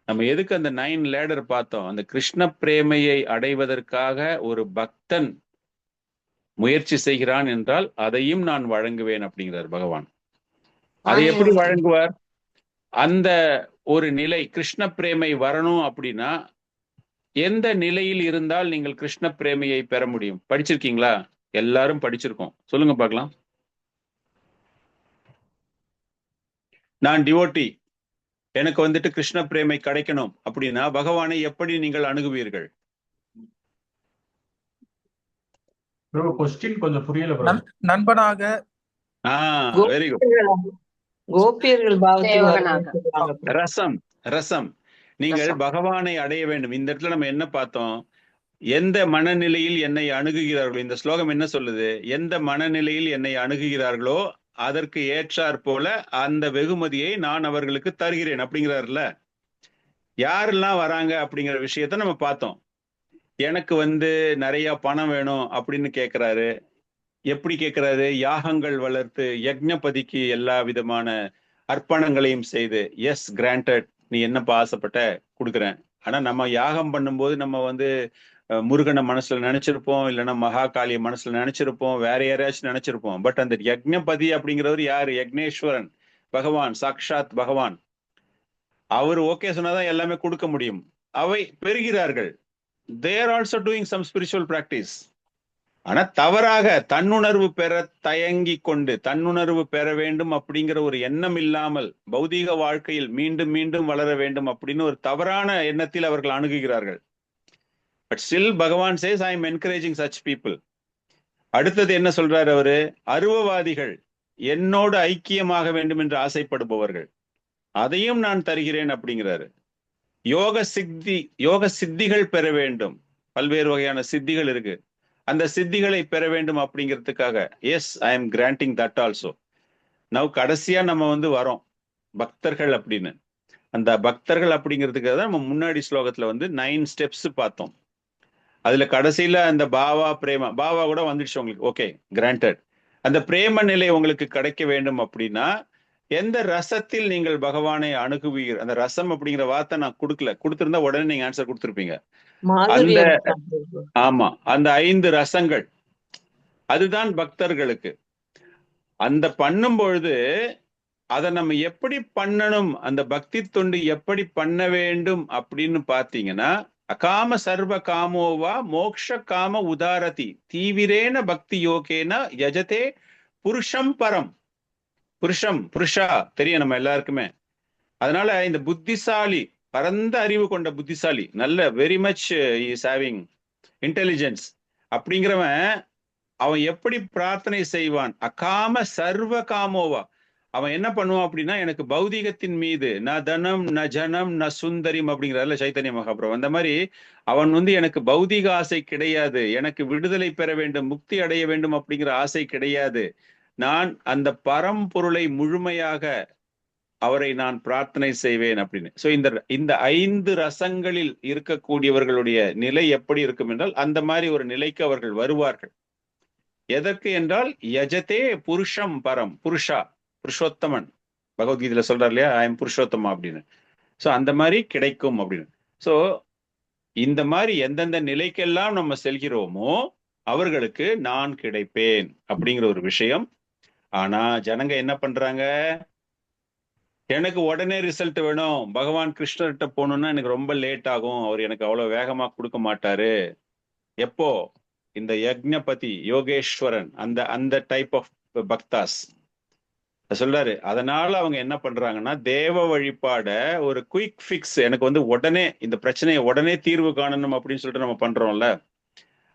நம்ம எதுக்கு அந்த 9 லேடர் பார்த்தோம்? அந்த கிருஷ்ண பிரேமையை அடைவதற்காக ஒரு பக்தன் முயற்சி செய்கிறான் என்றால் அதையும் நான் வழங்குவேன் அப்படிங்கிறார் பகவான். அதை எப்படி வழங்குவார்? அந்த ஒரு நிலை, கிருஷ்ண பிரேமை வரணும் அப்படின்னா எந்த நிலையில் இருந்தால் நீங்கள் கிருஷ்ண பிரேமையை பெற முடியும்? படிச்சிருக்கீங்களா? எல்லாரும் படிச்சிருக்கோம், சொல்லுங்க பார்க்கலாம். நான் டிவோட்டி, எனக்கு கிருஷ்ண பிரேமை கிடைக்கணும் அப்படின்னா பகவானை எப்படி நீங்கள் அணுகுவீர்கள்? கொஞ்சம் புரியல. நண்பனாக, வெரி குட். கோபியர்கள் பாவத்தில் ரசம், ரசம். நீங்கள் பகவானை அடைய வேண்டும். இந்த இடத்துல நம்ம என்ன பார்த்தோம்? எந்த மனநிலையில் என்னை அணுகுகிறார்களோ, இந்த ஸ்லோகம் என்ன சொல்லுது? எந்த மனநிலையில் என்னை அணுகுகிறார்களோ அதற்கு ஏற்றாற் போல அந்த வெகுமதியை நான் அவர்களுக்கு தருகிறேன் அப்படிங்கிறாருல. யாரெல்லாம் வராங்க அப்படிங்கிற விஷயத்த நம்ம பார்த்தோம். எனக்கு நிறைய பணம் வேணும் அப்படின்னு கேட்கிறாரு. எப்படி கேட்கிறாரு? யாகங்கள் வளர்த்து யக்ஞபதிக்கு எல்லா விதமான அர்ப்பணங்களையும் செய்து, எஸ் கிராண்டட், நீ என்னப்பா ஆசைப்பட்ட கொடுக்குறேன். ஆனா நம்ம யாகம் பண்ணும்போது நம்ம முருகனை மனசுல நினைச்சிருப்போம், இல்லைன்னா மகாகாளிய மனசுல நினைச்சிருப்போம், வேற யாரையாச்சும் நினைச்சிருப்போம். பட் அந்த யக்ஞபதி அப்படிங்கிறவர் யாரு? யக்னேஸ்வரன், பகவான், சாக்ஷாத் பகவான். அவர் ஓகே சொன்னாதான் எல்லாமே கொடுக்க முடியும். அவை பெறுகிறார்கள். they are also doing some spiritual practice. ஆனா தவறாக தன்னுணர்வு பெற தயங்கி கொண்டு, தன்னுணர்வு பெற வேண்டும் அப்படிங்கிற ஒரு எண்ணம் இல்லாமல் பௌதீக வாழ்க்கையில் மீண்டும் மீண்டும் வளர வேண்டும் அப்படின்னு ஒரு தவறான எண்ணத்தில் அவர்கள் அணுகுகிறார்கள். பட் ஸ்டில் பகவான் says I am encouraging such people. அடுத்தது என்ன சொல்றாரு அவரு? அருவவாதிகள், என்னோடு ஐக்கியமாக வேண்டும் என்று ஆசைப்படுபவர்கள், அதையும் நான் தருகிறேன் அப்படிங்கிறாரு. யோக சித்திகள் பெற வேண்டும். பல்வேறு வகையான சித்திகள் இருக்கு. அந்த சித்திகளை பெற வேண்டும் அப்படிங்கிறதுக்காக yes I am granting that also. Now கடைசியா நம்ம வரோம் பக்தர்கள் அப்படின்னு. அந்த பக்தர்கள் அப்படிங்கிறதுக்காக தான் நம்ம முன்னாடி ஸ்லோகத்துல 9 ஸ்டெப்ஸ் பார்த்தோம். அதுல கடைசியில அந்த பாவா பிரேமா, பாவா கூட வந்துடுச்சு உங்களுக்கு, ஓகே கிராண்டட். அந்த பிரேம நிலை உங்களுக்கு கிடைக்க வேண்டும் அப்படின்னா எந்த ரசத்தில் நீங்கள் பகவானை அணுகுவீர்கள்? அந்த ரசம் அப்படிங்கிற வார்த்தை நான் கொடுத்திருந்தா உடனே நீங்க ஆன்சர் கொடுத்திருப்பீங்க. அந்த ஆமா, அந்த 5 ரசங்கள், அதுதான் பக்தர்களுக்கு. அந்த பண்ணும் பொழுது அதை நம்ம எப்படி பண்ணணும், அந்த பக்தி தொண்டு எப்படி பண்ண வேண்டும் அப்படின்னு பாத்தீங்கன்னா, அகாம சர்வ காமோவா மோக்ஷ காம உதாரதி தீவிரேன பக்தி யோகேன யஜதே புருஷம் பரம். புருஷா தெரியும் நம்ம எல்லாருக்குமே. அதனால இந்த புத்திசாலி, பரந்த அறிவு கொண்ட புத்திசாலி, நல்ல very much is having intelligence அப்படிங்கிறவன் அவன் எப்படி பிரார்த்தனை செய்வான்? அகாம சர்வ காமோவா. அவன் என்ன பண்ணுவான் அப்படின்னா, எனக்கு பௌதிகத்தின் மீது ந தனம் ந ஜனம் ந சுந்தரிம் அப்படிங்கிறதுல சைத்தன்ய மகாபிரபு அந்த மாதிரி அவன் வந்து எனக்கு பௌதிக ஆசை கிடையாது, எனக்கு விடுதலை பெற வேண்டும், முக்தி அடைய வேண்டும் அப்படிங்கிற ஆசை கிடையாது, நான் அந்த பரம்பொருளை முழுமையாக அவரை நான் பிரார்த்தனை செய்வேன் அப்படின்னு. ஸோ இந்த 5 ரசங்களில் இருக்கக்கூடியவர்களுடைய நிலை எப்படி இருக்கும் என்றால் அந்த மாதிரி ஒரு நிலைக்கு அவர்கள் வருவார்கள். எதற்கு என்றால் யஜதே புருஷம் பரம். புருஷோத்தமன் பகவத்கீதையில சொல்றாரு இல்லையா, ஐ எம் புருஷோத்தமா அப்படின்னு. ஸோ அந்த மாதிரி கிடைக்கும் அப்படின்னு. ஸோ இந்த மாதிரி எந்தெந்த நிலைக்கெல்லாம் நம்ம செல்கிறோமோ அவர்களுக்கு நான் கிடைப்பேன் அப்படிங்கிற ஒரு விஷயம். ஆனா ஜனங்க என்ன பண்றாங்க, எனக்கு உடனே ரிசல்ட் வேணும், பகவான் கிருஷ்ணர்கிட்ட போகணும்னா எனக்கு ரொம்ப லேட் ஆகும், அவர் எனக்கு அவ்வளவு வேகமா கொடுக்க மாட்டாரு. எப்போ இந்த யக்ஞபதி யோகேஸ்வரன் அந்த டைப் ஆஃப் பக்தாஸ் சொல்றாரு. அதனால அவங்க என்ன பண்றாங்கன்னா, தேவ வழிபாட ஒரு குயிக் ஃபிக்ஸ், எனக்கு வந்து உடனே இந்த பிரச்சனையை உடனே தீர்வு காணணும் அப்படின்னு சொல்லிட்டு நம்ம பண்றோம்ல,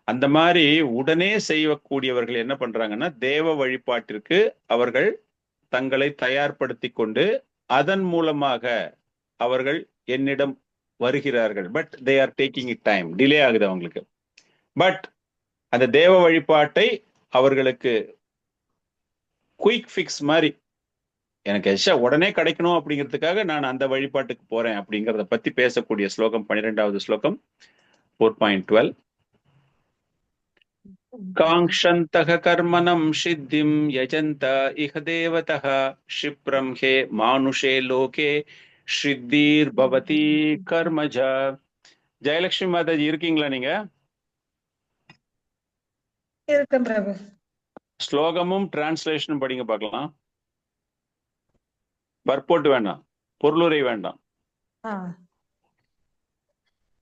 அந்த மாதிரி உடனே செய்யக்கூடியவர்கள் என்ன பண்றாங்கன்னா, தேவ வழிபாட்டிற்கு அவர்கள் தங்களை தயார்படுத்தி கொண்டு அதன் மூலமாக அவர்கள் என்னிடம் வருகிறார்கள். But they are taking it time, delay ஆகுது அவங்களுக்கு. பட் அந்த தேவ வழிபாட்டை அவர்களுக்கு குயிக் ஃபிக்ஸ் மாதிரி, எனக்கு உடனே கிடைக்கணும் அப்படிங்கிறதுக்காக நான் அந்த வழிபாட்டுக்கு போறேன் அப்படிங்கிறத பத்தி பேசக்கூடிய ஸ்லோகம் 12வது ஸ்லோகம் 4.12. காங்ஷந்தக கர்மணம் சித்திம் யஜந்த இஹ தேவதः க்ஷிப்ரம் ஹே மானுஷே லோகே சித்தீர் பவதி கர்மஜா. ஜெயலட்சுமி மாதாஜி இருக்கீங்களா நீங்க? இருக்கேன் பிரபு. ஸ்லோகமும் டிரான்ஸ்லேஷனும் படிங்க பார்க்கலாம். பர்போட்டு வேண்டாம், பொருளுரை வேண்டாம்.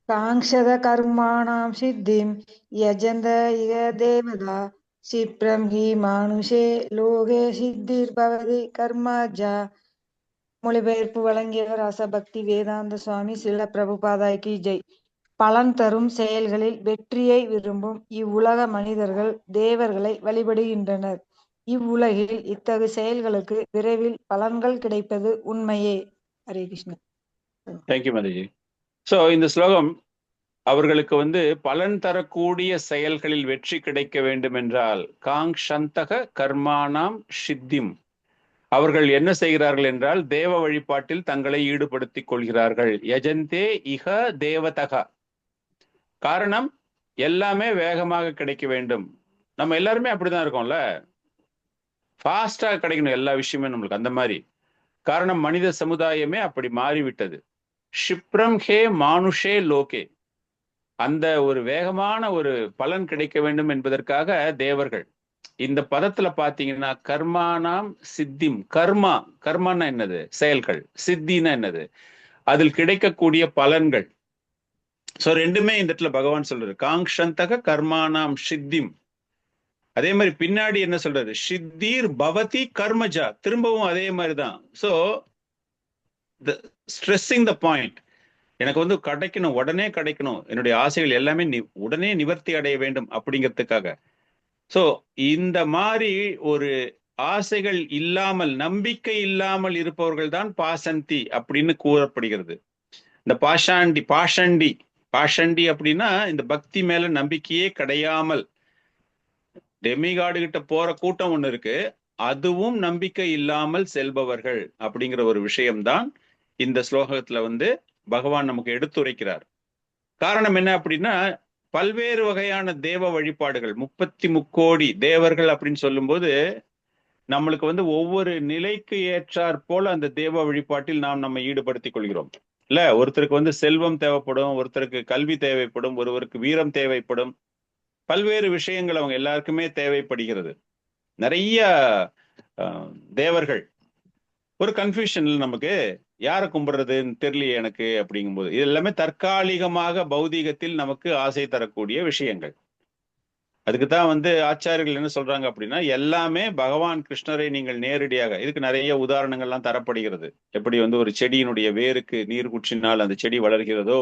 காங்ஷத கர்மாணாம் சித்திம் யஜந்த இக தேவதா க்ஷிப்ரம் ஹி மானுஷே லோகே சித்திர் பவதி கர்மஜா. மொழிபெயர்ப்பு வழங்கியவர் ராசபக்தி வேதாந்த சுவாமி ஸ்ரீல பிரபுபாதாய்க்கு ஜெய். பலன் தரும் செயல்களில் வெற்றியை விரும்பும் இவ்வுலக மனிதர்கள் தேவர்களை வழிபடுகின்றனர். இவ்வுலகில் இத்தகு செயல்களுக்கு விரைவில் பலன்கள் கிடைப்பது உண்மையே. ஹரே கிருஷ்ணா. தேங்க்யூ மாதாஜி. ஸோ இந்த ஸ்லோகம் அவர்களுக்கு வந்து பலன் தரக்கூடிய செயல்களில் வெற்றி கிடைக்க வேண்டும் என்றால் காங்ஷந்தக கர்மானாம் சித்திம், அவர்கள் என்ன செய்கிறார்கள் என்றால் தேவ வழிபாட்டில் தங்களை ஈடுபடுத்திக் கொள்கிறார்கள். யஜந்தே இஹ தேவதகா, காரணம் எல்லாமே வேகமாக கிடைக்க வேண்டும். நம்ம எல்லாருமே அப்படிதான் இருக்கோம்ல, ஃபாஸ்டா கிடைக்கணும் எல்லா விஷயமே நம்மளுக்கு, அந்த மாதிரி. காரணம் மனித சமுதாயமே அப்படி மாறிவிட்டது. க்ஷிப்ரம் ஹே மானுஷே லோகே, அந்த ஒரு வேகமான ஒரு பலன் கிடைக்க வேண்டும் என்பதற்காக தேவர்கள். இந்த பதத்துல பாத்தீங்கன்னா கர்மானாம் சித்திம், கர்மானா என்னது, செயல்கள், சித்தினா என்னது, அதில் கிடைக்கக்கூடிய பலன்கள். சோ ரெண்டுமே இந்த இடத்துல பகவான் சொல்றாரு, காங்ஷந்தக கர்மானாம் சித்திம். அதே மாதிரி பின்னாடி என்ன சொல்றாரு, சித்தீர் பவதி கர்மஜா, திரும்பவும் அதே மாதிரிதான். சோ ஸ்ட்ரெஸ்ஸிங் த பாயிண்ட், எனக்கு வந்து கிடைக்கணும், உடனே கிடைக்கணும், என்னுடைய ஆசைகள் எல்லாமே உடனே நிவர்த்தி அடைய வேண்டும் அப்படிங்கிறதுக்காக. சோ இந்த மாதிரி ஒரு ஆசைகள் இல்லாமல், நம்பிக்கை இல்லாமல் இருப்பவர்கள் தான் பாசந்தி அப்படின்னு கூறப்படுகிறது. இந்த பாஷண்டி அப்படின்னா இந்த பக்தி மேல நம்பிக்கையே கிடையாமல் டெமிகாடு கிட்ட போற கூட்டம் ஒண்ணு இருக்கு, அதுவும் நம்பிக்கை இல்லாமல் செல்பவர்கள் அப்படிங்கிற ஒரு விஷயம்தான் இந்த ஸ்லோகத்துல வந்து பகவான் நமக்கு எடுத்துரைக்கிறார். காரணம் என்ன அப்படின்னா, பல்வேறு வகையான தேவ வழிபாடுகள், 33 கோடி தேவர்கள் அப்படின்னு சொல்லும்போது நம்மளுக்கு வந்து ஒவ்வொரு நிலைக்கு ஏற்றாற் போல அந்த தேவ வழிபாட்டில் நாம் நம்ம ஈடுபடுத்திக் கொள்கிறோம் இல்ல. ஒருத்தருக்கு வந்து செல்வம் தேவைப்படும், ஒருத்தருக்கு கல்வி தேவைப்படும், ஒருவருக்கு வீரம் தேவைப்படும், பல்வேறு விஷயங்கள் அவங்க எல்லாருக்குமே தேவைப்படுகிறது. நிறைய தேவர்கள். ஒரு கன்ஃபியூஷன்ல நமக்கு யாரை கும்பிடுறதுன்னு தெரியலையே எனக்கு அப்படிங்கும்போது, இது எல்லாமே தற்காலிகமாக பௌதீகத்தில் நமக்கு ஆசை தரக்கூடிய விஷயங்கள். அதுக்குதான் வந்து ஆச்சாரியர்கள் என்ன சொல்றாங்க அப்படின்னா, எல்லாமே பகவான் கிருஷ்ணரை நீங்கள் நேரடியாக, இதுக்கு நிறைய உதாரணங்கள்லாம் தரப்படுகிறது. எப்படி வந்து ஒரு செடியினுடைய வேருக்கு நீர் குற்றினால் அந்த செடி வளர்கிறதோ,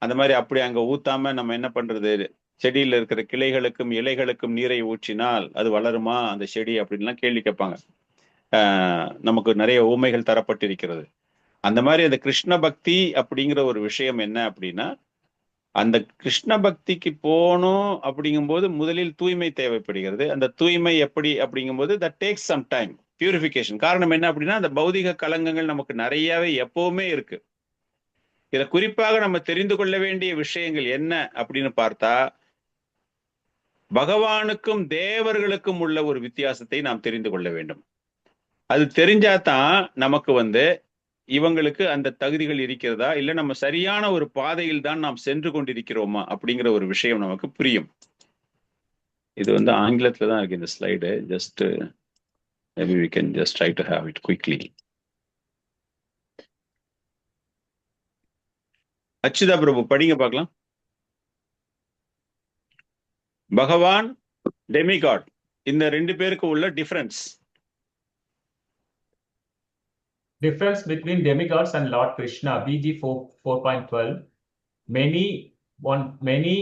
அந்த மாதிரி அப்படி அங்க ஊத்தாம நம்ம என்ன பண்றது, செடியில இருக்கிற கிளைகளுக்கும் இலைகளுக்கும் நீரை ஊற்றினால் அது வளருமா அந்த செடி அப்படின்லாம் கேள்வி கேட்பாங்க. நமக்கு நிறைய ஊமைகள் தரப்பட்டிருக்கிறது. அந்த மாதிரி அந்த கிருஷ்ண பக்தி அப்படிங்கிற ஒரு விஷயம் என்ன அப்படின்னா, அந்த கிருஷ்ண பக்திக்கு போகணும் அப்படிங்கும்போது முதலில் தூய்மை தேவைப்படுகிறது. அந்த தூய்மை எப்படி அப்படிங்கும்போது that takes some time, purification. காரணம் என்ன அப்படின்னா, அந்த பௌதிக கலங்கங்கள் நமக்கு நிறையவே எப்பவுமே இருக்கு. இதுல குறிப்பாக நம்ம தெரிந்து கொள்ள வேண்டிய விஷயங்கள் என்ன அப்படின்னு பார்த்தா, பகவானுக்கும் தேவர்களுக்கும் உள்ள ஒரு வித்தியாசத்தை நாம் தெரிந்து கொள்ள வேண்டும். அது தெரிஞ்சாதான் நமக்கு வந்து இவங்களுக்கு அந்த தகுதிகள் இருக்கிறதா, இல்ல நம்ம சரியான ஒரு பாதையில் தான் நாம் சென்று கொண்டிருக்கிறோமா அப்படிங்கிற ஒரு விஷயம் நமக்கு புரியும். இது வந்து ஆங்கிலத்துல தான் இருக்கு இந்த slide. Just maybe we can just try to have it quickly. Achyuta Prabhu படிங்க பார்க்கலாம். பகவான், டெமிகாட், இந்த ரெண்டு பேருக்கு உள்ள difference. Difference between demigods and Lord Krishna, BG 4.12. Many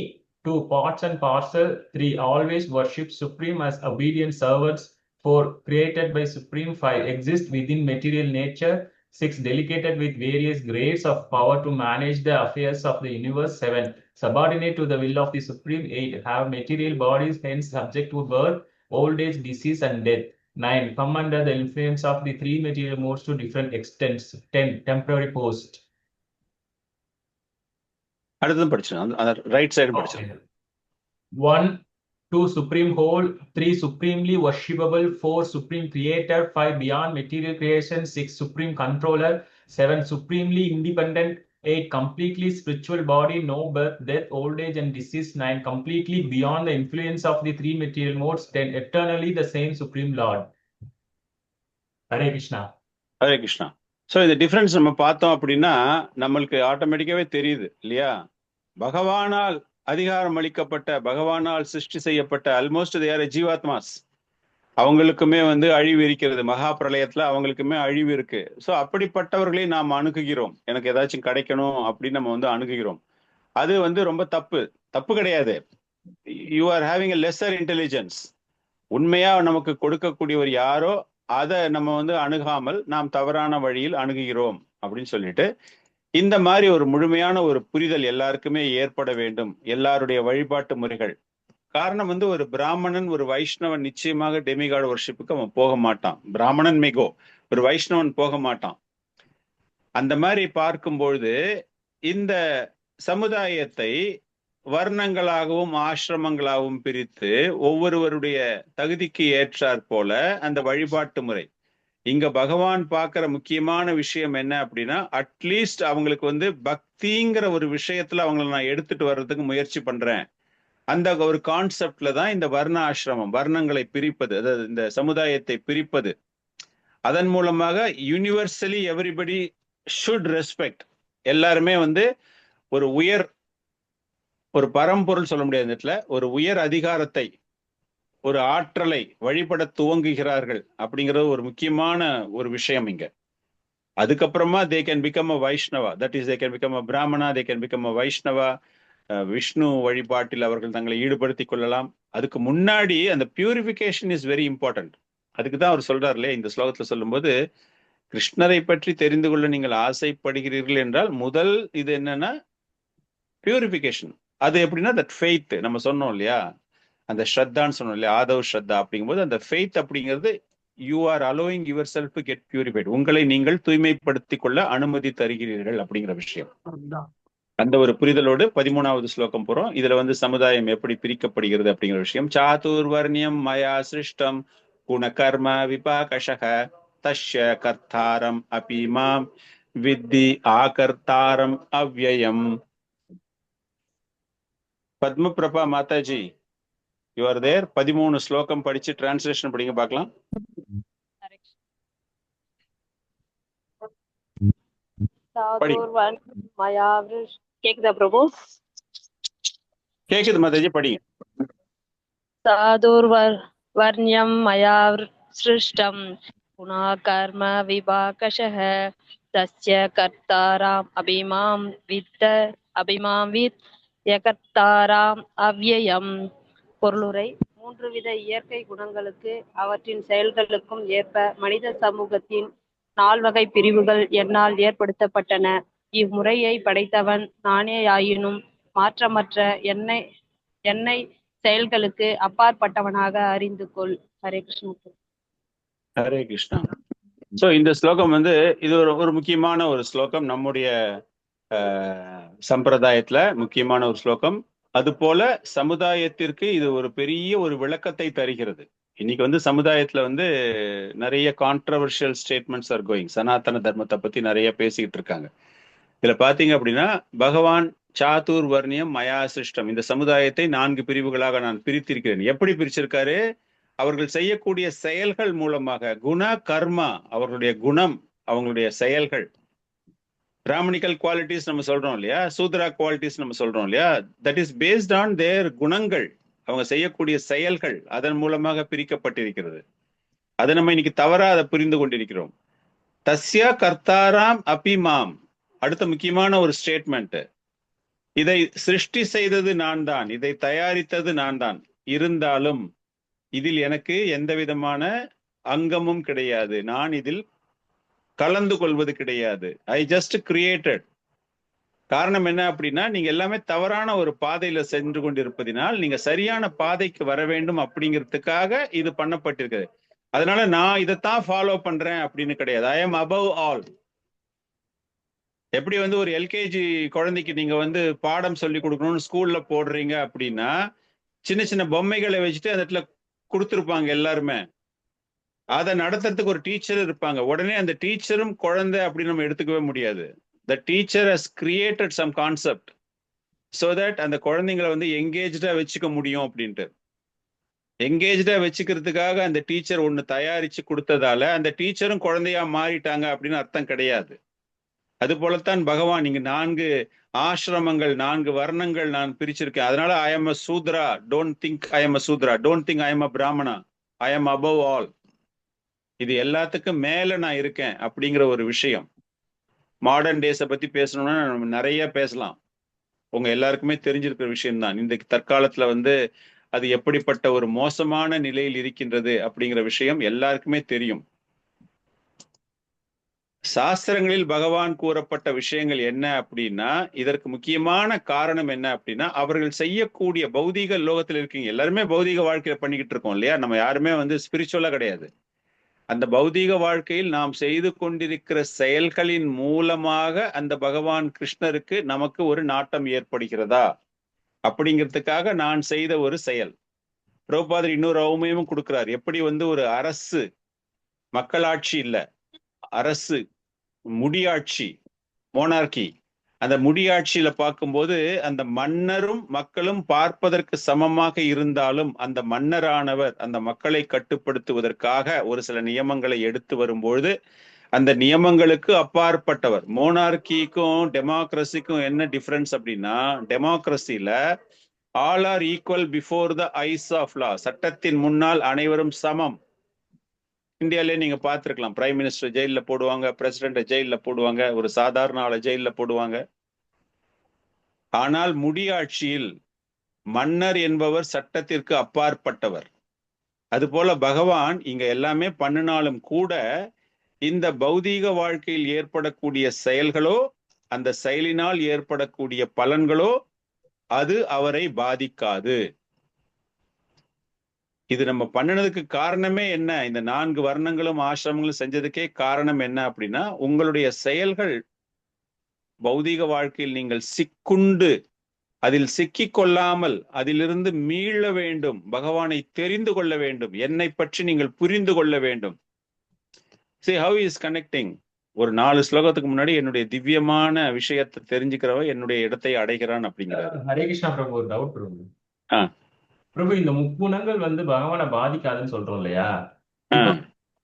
two parts and parcel. 3 always worship Supreme as obedient servants. 4 created by Supreme. 5 exist within material nature. 6 delegated with various grades of power to manage the affairs of the universe. 7 subordinate to the will of the Supreme. 8 have material bodies, hence subject to birth, old age, disease and death. 9 come under the influence of the 3 material modes to different extents. 10 temporary post. அடுத்தது படிச்சிருங்க, right side படிச்சிருங்க. 1 2 supreme whole, 3 supremely worshipable, 4 supreme creator, 5 beyond material creation, 6 supreme controller, 7 supremely independent, 8 completely spiritual body, no birth, death, old age and disease, 9 completely beyond the influence of the 3 material modes, 10 eternally the same supreme Lord. Hare Krishna. Hare Krishna. So இந்த difference நம்ம பார்த்தோம் அப்படின்னா நம்மளுக்கு ஆட்டோமேட்டிக்காவே தெரியுது இல்லையா? பகவானால் அதிகாரம் அளிக்கப்பட்ட, பகவானால் சிருஷ்டி செய்யப்பட்ட ஆல்மோஸ்ட் தேர் ஜீவாத்மாஸ், அவங்களுக்குமே வந்து அழிவு இருக்கிறது. மகா பிரளயத்துல அவங்களுக்குமே அழிவு இருக்கு. ஸோ அப்படிப்பட்டவர்களை நாம் அணுகுகிறோம். எனக்கு ஏதாச்சும் கிடைக்கணும் அப்படின்னு நம்ம வந்து அணுகுகிறோம். அது வந்து ரொம்ப தப்பு கிடையாது. You are having a lesser intelligence. உண்மையா நமக்கு கொடுக்கக்கூடியவர் யாரோ அதை நம்ம வந்து அணுகாமல் நாம் தவறான வழியில் அணுகுகிறோம் அப்படின்னு சொல்லிட்டு, இந்த மாதிரி ஒரு முழுமையான ஒரு புரிதல் எல்லாருக்குமே ஏற்பட வேண்டும். எல்லாருடைய வழிபாட்டு முறைகள். காரணம் வந்து ஒரு பிராமணன் ஒரு வைஷ்ணவன் நிச்சயமாக டெமிகாட் வர்ஷிப்புக்கு அவன் போக மாட்டான். பிராமணன் மிகோ, ஒரு வைஷ்ணவன் போக மாட்டான். அந்த மாதிரி பார்க்கும்பொழுது இந்த சமுதாயத்தை வர்ணங்களாகவும் ஆசிரமங்களாகவும் பிரித்து ஒவ்வொருவருடைய தகுதிக்கு ஏற்றாற் போல அந்த வழிபாட்டு முறை. இங்க பகவான் பார்க்கிற முக்கியமான விஷயம் என்ன அப்படின்னா, அட்லீஸ்ட் அவங்களுக்கு வந்து பக்திங்கிற ஒரு விஷயத்துல அவங்களை நான் எடுத்துட்டு வர்றதுக்கு முயற்சி பண்றேன். அந்த ஒரு கான்செப்ட்ல தான் இந்த வர்ண ஆசிரமம், வர்ணங்களை பிரிப்பது, அதாவது இந்த சமுதாயத்தை பிரிப்பது. அதன் மூலமாக யூனிவர்சலி எவ்ரிபடி ஷுட் ரெஸ்பெக்ட். எல்லாருமே வந்து ஒரு பரம்பொருள் சொல்ல முடியாது இடத்துல, ஒரு உயர் அதிகாரத்தை, ஒரு ஆற்றலை வழிபட துவங்குகிறார்கள் அப்படிங்கிறது ஒரு முக்கியமான ஒரு விஷயம் இங்க. அதுக்கப்புறமா they can become a Vaishnava, that is they can become a brahmana, they can become a Vaishnava. Vishnu வழிபாட்டில் அவர்கள் தங்களை ஈடுபடுத்திக் கொள்ளலாம். அதுக்கு முன்னாடி அந்த பியூரிஃபிகேஷன் இஸ் வெரி இம்பார்ட்டன்ட். அதுக்கு தான் அவர் சொல்றாரு இல்லையா இந்த ஸ்லோகத்துல சொல்லும்போது, கிருஷ்ணரை பற்றி தெரிந்து கொள்ள நீங்கள் ஆசைப்படுகிறீர்கள் என்றால் முதல் இது என்னன்னா பியூரிஃபிகேஷன். அது எப்படின்னா தட் ஃபெய்த், நம்ம சொன்னோம் இல்லையா, அந்த ஸ்ரத்தான்னு சொன்னோம் இல்லையா, ஆதவ் ஸ்ரத்தா. அப்படிங்கும்போது அந்த ஃபெய்த் அப்படிங்கிறது you are allowing your self to get purified. உங்களை நீங்கள் தூய்மைப்படுத்திக் கொள்ள அனுமதி தருகிறீர்கள் அப்படிங்கிற விஷயம். அந்த ஒரு புரிதலோடு 13வது ஸ்லோகம் போறோம். இதுல வந்து சமுதாயம் எப்படி பிரிக்கப்படுகிறது அப்படிங்கிற விஷயம். சாதுர்வர்ணியம் மயா சிருஷ்டம் குணகர்ம விபாகஷக தஸ்ய கர்த்தாரம் அபி மாம் வித்தி ஆகர்த்தாரம் அவ்யயம். பத்மபிரபா மாதாஜி, யூ ஆர் தேர். 13 ஸ்லோகம் படிச்சு டிரான்ஸ்லேஷன் படிங்க பார்க்கலாம். கேக்குதா பிரபு? கேக்குது மாதாஜி, படிங்க. சாதுர்வர்ண்யம் மயா சிருஷ்டம் குணா கர்ம விபாகஷः தஸ்ய கர்த்தாராம் அபிமாம் வித் யகர்த்தாராம் அவ்யயம். பொருளுரை: 3 வித இயற்கை குணங்களுக்கு அவற்றின் செயல்களுக்கும் ஏற்ப மனித சமூகத்தின் 4 வகை பிரிவுகள் என்னால் ஏற்படுத்தப்பட்டன. இம்முறையை படைத்தவன் நானேயாயினும் மாற்றமற்ற என்னை செயல்களுக்கு அப்பாற்பட்டவனாக அறிந்து கொள். ஹரே கிருஷ்ணா. ஹரே கிருஷ்ணா. சோ இந்த ஸ்லோகம் வந்து இது ஒரு முக்கியமான ஒரு ஸ்லோகம், நம்முடைய சம்பிரதாயத்துல முக்கியமான ஒரு ஸ்லோகம். அது போல சமுதாயத்திற்கு இது ஒரு பெரிய ஒரு விளக்கத்தை தருகிறது. இன்னைக்கு வந்து சமுதாயத்துல வந்து நிறைய கான்ட்ரவர்ஷியல் ஸ்டேட்மெண்ட்ஸ் ஆர் கோயிங். சனாதன தர்மத்தை பத்தி நிறைய பேசிக்கிட்டு இருக்காங்க. இதுல பாத்தீங்க அப்படின்னா, பகவான் சாதுர் வர்ணியம் மயா சிருஷ்டம், இந்த சமுதாயத்தை 4 பிரிவுகளாக நான் பிரித்திருக்கிறேன். எப்படி பிரிச்சிருக்காரு? அவர்கள் செய்யக்கூடிய செயல்கள் மூலமாக, குண கர்மா, அவர்களுடைய குணம், அவங்களுடைய செயல்கள். பிராமணிக்கல் குவாலிட்டிஸ் நம்ம சொல்றோம் இல்லையா, சூத்ரா குவாலிட்டிஸ் நம்ம சொல்றோம் இல்லையா, that is based on their குணங்கள், அவங்க செய்யக்கூடிய செயல்கள், அதன் மூலமாக பிரிக்கப்பட்டிருக்கிறது. அதை நம்ம இன்னைக்கு தவறா அதை புரிந்து கொண்டிருக்கிறோம். தஸ்ய கர்த்தாராம் அபிமாம், அடுத்த முக்கியமான ஒரு ஸ்டேட்மெண்ட். இதை சிருஷ்டி செய்தது நான் தான், இதை தயாரித்தது நான் தான், இருந்தாலும் இதில் எனக்கு எந்த விதமான அங்கமும் கிடையாது, நான் இதில் கலந்து கொள்வது கிடையாது. I just created. காரணம் என்ன அப்படின்னா, நீங்க எல்லாமே தவறான ஒரு பாதையில சென்று கொண்டிருப்பதினால் நீங்க சரியான பாதைக்கு வர வேண்டும் அப்படிங்கிறதுக்காக இது பண்ணப்பட்டிருக்குது. அதனால நான் இதைத்தான் ஃபாலோ பண்றேன் அப்படின்னு கிடையாது. I am above all. எப்படி வந்து ஒரு எல்கேஜி குழந்தைக்கு நீங்க வந்து பாடம் சொல்லி கொடுக்கணும்னு ஸ்கூல்ல போடுறீங்க அப்படின்னா, சின்ன சின்ன பொம்மைகளை வச்சுட்டு அந்த இடத்துல கொடுத்துருப்பாங்க எல்லாருமே. அதை நடத்துறதுக்கு ஒரு டீச்சர் இருப்பாங்க. உடனே அந்த டீச்சரும் குழந்தை அப்படின்னு நம்ம எடுத்துக்கவே முடியாது. The teacher has created some concept so that அந்த குழந்தைங்களை வந்து எங்கேஜ்டா வச்சுக்க முடியும் அப்படின்ட்டு. எங்கேஜ்டா வச்சுக்கிறதுக்காக அந்த டீச்சர் ஒண்ணு தயாரிச்சு கொடுத்ததால அந்த டீச்சரும் குழந்தையா மாறிட்டாங்க அப்படின்னு அர்த்தம் கிடையாது. அது போலத்தான் பகவான் இங்க 4 ஆசிரமங்கள், 4 வர்ணங்கள் நான் பிரிச்சிருக்கேன். அதனால I am a shudra, don't think I am a shudra, don't think I am a brahmana, I M above all. இது எல்லாத்துக்கும் மேல நான் இருக்கேன் அப்படிங்கிற ஒரு விஷயம். மாடர்ன் டேஸை பத்தி பேசணும்னா நம்ம நிறைய பேசலாம். உங்க எல்லாருக்குமே தெரிஞ்சிருக்கிற விஷயம்தான். இந்த தற்காலத்துல வந்து அது எப்படிப்பட்ட ஒரு மோசமான நிலையில் இருக்கின்றது அப்படிங்கிற விஷயம் எல்லாருக்குமே தெரியும். சாஸ்திரங்களில் பகவான் கூறப்பட்ட விஷயங்கள் என்ன அப்படின்னா, இதற்கு முக்கியமான காரணம் என்ன அப்படின்னா, அவர்கள் செய்யக்கூடிய பௌதீக லோகத்தில் இருக்கீங்க எல்லாருமே பௌதீக வாழ்க்கையில பண்ணிக்கிட்டு இருக்கோம் இல்லையா, நம்ம யாருமே வந்து ஸ்பிரிச்சுவலா கிடையாது. அந்த பௌதீக வாழ்க்கையில் நாம் செய்து கொண்டிருக்கிற செயல்களின் மூலமாக அந்த பகவான் கிருஷ்ணருக்கு நமக்கு ஒரு நாட்டம் ஏற்படுகிறதா அப்படிங்கிறதுக்காக நான் செய்த ஒரு செயல். பிரபுபாதர் இன்னொரு அவமையும் கொடுக்கிறார். எப்படி வந்து ஒரு அரசு, மக்களாட்சி இல்ல, அரசு, முடியாட்சி, மோனார்கி, அந்த முடியாட்சியில பார்க்கும்போது அந்த மன்னரும் மக்களும் பார்ப்பதற்கு சமமாக இருந்தாலும் அந்த மன்னரானவர் அந்த மக்களை கட்டுப்படுத்துவதற்காக ஒரு சில நியமங்களை எடுத்து வரும்பொழுது அந்த நியமங்களுக்கு அப்பாற்பட்டவர். மோனார்கிக்கும் டெமோக்ரஸிக்கும் என்ன டிஃபரன்ஸ் அப்படின்னா, டெமோக்ரஸில all are equal before the eyes of law, சட்டத்தின் முன்னால் அனைவரும் சமம். இந்தியாலே நீங்க பார்த்துருக்கலாம், பிரைம் மினிஸ்டர் ஜெயில போடுவாங்க, பிரசிடென்ட் ஜெயில போடுவாங்க, ஒரு சாதாரண ஆளை ஜெயில போடுவாங்க. ஆனால் முடியாட்சியில் மன்னர் என்பவர் சட்டத்திற்கு அப்பாற்பட்டவர். அதுபோல பகவான் இங்க எல்லாமே பண்ணினாலும் கூட இந்த பௌதீக வாழ்க்கையில் ஏற்படக்கூடிய செயல்களோ, அந்த செயலினால் ஏற்படக்கூடிய பலன்களோ அது அவரை பாதிக்காது. இது நம்ம பண்ணினதுக்கு காரணமே என்ன, இந்த 4 வர்ணங்களும் ஆசிரமங்களும் செஞ்சதுக்கே காரணம் என்ன அப்படின்னா, உங்களுடைய செயல்கள் பௌதீக வாழ்க்கையில் நீங்கள் சிக்குண்டு அதில் சிக்கிக் கொள்ளாமல் அதிலிருந்து மீள வேண்டும், பகவானை தெரிந்து கொள்ள வேண்டும், என்னை பற்றி நீங்கள் புரிந்து கொள்ள வேண்டும். See how he is connecting. ஒரு 4 ஸ்லோகத்துக்கு முன்னாடி என்னுடைய திவ்யமான விஷயத்தை தெரிஞ்சுக்கிறவன் என்னுடைய இடத்தை அடைகிறான் அப்படிங்கிறாரு. ஹரே கிருஷ்ணா பிரபு, ஒரு டவுட் பிரபு. ஆ பிரபு, இந்த முக்குணங்கள் வந்து பகவானை பாதிக்காதுன்னு சொல்றோம் இல்லையா? இப்போ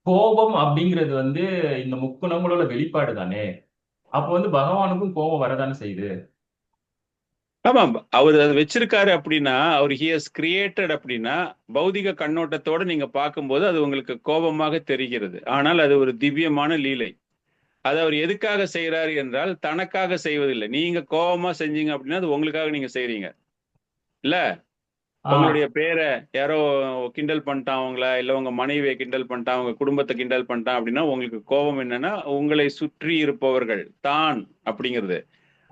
கோபம் அப்படிங்கிறது வந்து இந்த முக்குணங்களோட வெளிப்பாடு தானே. அப்போ வந்து பகவானுக்கும் கோபம் வரதானே செய்யுது. ஆமாம், அவர் அதை வச்சிருக்காரு அப்படின்னா, அவர் ஹி ஹஸ் கிரியேட்டட் அப்படின்னா, பௌதிக கண்ணோட்டத்தோட நீங்க பார்க்கும்போது அது உங்களுக்கு கோபமாக தெரிகிறது. ஆனால் அது ஒரு திவ்யமான லீலை. அது அவர் எதுக்காக செய்யறாரு என்றால் தனக்காக செய்வதில்லை. நீங்க கோபமா செஞ்சீங்க அப்படின்னா அது உங்களுக்காக நீங்க செய்றீங்க இல்ல. உங்களுடைய பேரை யாரோ கிண்டல் பண்ணிட்டான் அவங்கள, இல்ல உங்க மனைவியை கிண்டல் பண்ணிட்டான், உங்க குடும்பத்தை கிண்டல் பண்ணிட்டான் அப்படின்னா உங்களுக்கு கோபம் என்னன்னா உங்களை சுற்றி இருப்பவர்கள் தான் அப்படிங்கிறது.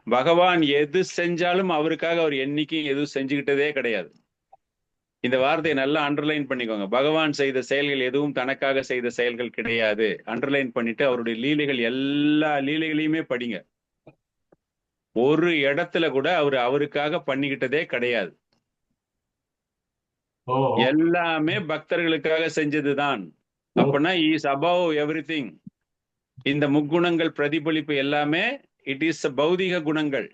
பகவான் எது செஞ்சாலும் அவருக்காக அவர் என்னைக்கும் எதுவும் செஞ்சுக்கிட்டதே கிடையாது. இந்த வார்த்தையை நல்லா அண்டர்லைன் பண்ணிக்கோங்க. பகவான் செய்த செயல்கள் எதுவும் தனக்காக செய்த செயல்கள் கிடையாது. அண்டர்லைன் பண்ணிட்டு அவருடைய லீலைகள் எல்லா லீலைகளையுமே படிங்க. ஒரு இடத்துல கூட அவர் அவருக்காக பண்ணிக்கிட்டதே கிடையாது. எல்லாமே பக்தர்களுக்காக செஞ்சதுதான். அப்படின்னா இஸ் அபவ் எவ்ரிதிங். இந்த முக்குணங்கள் பிரதிபலிப்பு எல்லாமே இட் இஸ் பௌதிக குணங்கள்.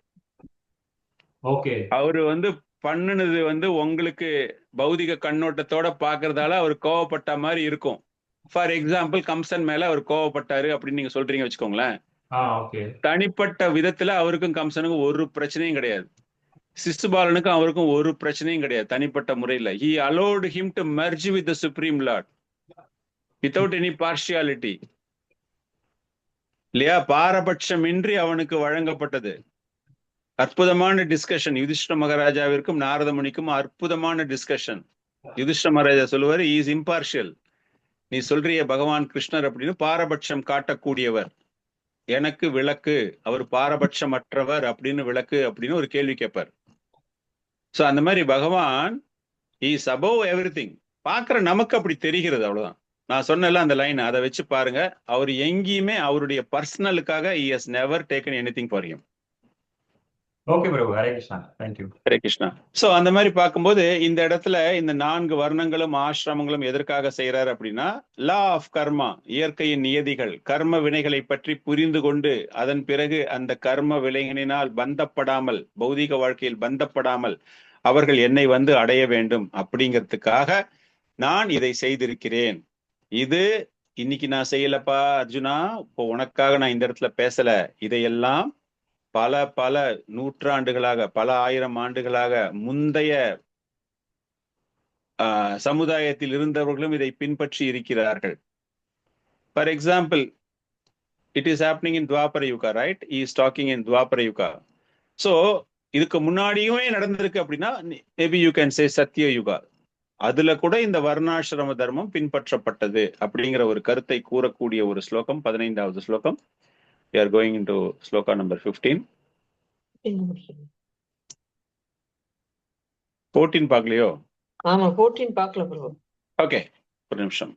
அவரு பண்ணுனது உங்களுக்கு பௌதிக கண்ணோட்டத்தோட பாக்குறதால அவர் கோவப்பட்ட மாதிரி இருக்கும். ஃபார் எக்ஸாம்பிள் கம்சன் மேல அவர் கோவப்பட்டாரு அப்படின்னு நீங்க சொல்றீங்க வச்சுக்கோங்களேன். தனிப்பட்ட விதத்துல அவருக்கும் கம்சனுக்கும் ஒரு பிரச்சனையும் கிடையாது. சிசுபாலனுக்கும் அவருக்கும் ஒரு பிரச்சனையும் கிடையாது தனிப்பட்ட முறையில. He allowed him to merge with the Supreme Lord without any partiality. இல்லையா? பாரபட்சமின்றி அவனுக்கு வழங்கப்பட்டது. அற்புதமான டிஸ்கஷன் யுதிஷ்ட மகாராஜாவிற்கும் நாரத முனிக்கும் அற்புதமான டிஸ்கஷன். யுதிஷ்ட மகாராஜா சொல்லுவாரு இஸ் இம்பார்ஷியல். நீ சொல்றிய பகவான் கிருஷ்ணர் அப்படின்னு பாரபட்சம் காட்டக்கூடியவர், எனக்கு விளக்கு, அவர் பாரபட்சமற்றவர் அப்படின்னு விளக்கு அப்படின்னு ஒரு கேள்வி கேட்பார். சோ அந்த மாதிரி பகவான் இஸ் அபவ் எவ்ரிதிங். பாக்குற நமக்கு அப்படி தெரிகிறது, அவ்வளவுதான். நான் சொன்னல அந்த லைன், அதை வச்சு பாருங்க. அவர் எங்கேயுமே அவருடைய பர்சனலுக்காக he has never taken anything for him. Okay Prabhu, Hare Krishna. Thank you. Hare Krishna. So அந்த மாதிரி பார்க்கும்போது இந்த இடத்துல இந்த 4 வர்ணங்களும் ஆசிரமங்களும் எதற்காக செய்யறாரு அப்படின்னா, லா ஆஃப் கர்மா, இயற்கையின் நியதிகள், கர்ம வினைகளை பற்றி புரிந்து கொண்டு அதன் பிறகு அந்த கர்ம வினைகளினால் பந்தப்படாமல், பௌதிக வாழ்க்கையில் பந்தப்படாமல் அவர்கள் என்னை அடைய வேண்டும் அப்படிங்கிறதுக்காக நான் இதை செய்திருக்கிறேன். இது இன்னைக்கு நான் செய்யலப்பா அர்ஜுனா, இப்போ உனக்காக நான் இந்த இடத்துல பேசல. இதையெல்லாம் பல பல நூற்றாண்டுகளாக, பல ஆயிரம் ஆண்டுகளாக முந்தைய சமுதாயத்தில் இருந்தவர்களும் இதை பின்பற்றி இருக்கிறார்கள். For example, it is happening in Dvapara yuga, right? He is talking in Dvapara yuga. So இதுக்கு முன்னாடியுமே நடந்திருக்கு அப்படின்னா மேபி யூ கேன் சே சத்திய யுகா. அதுல கூட இந்த வர்ணாசிரம தர்மம் பின்பற்றப்பட்டது அப்படிங்கிற ஒரு கருத்தை கூறக்கூடிய ஒரு ஸ்லோகம், 15வது ஸ்லோகம். We are going into shloka number 15. 14 பார்க்கலையோ? ஆமா 14 பார்க்கல ப்ரோ. ஓகே, ஒரு நிமிஷம்.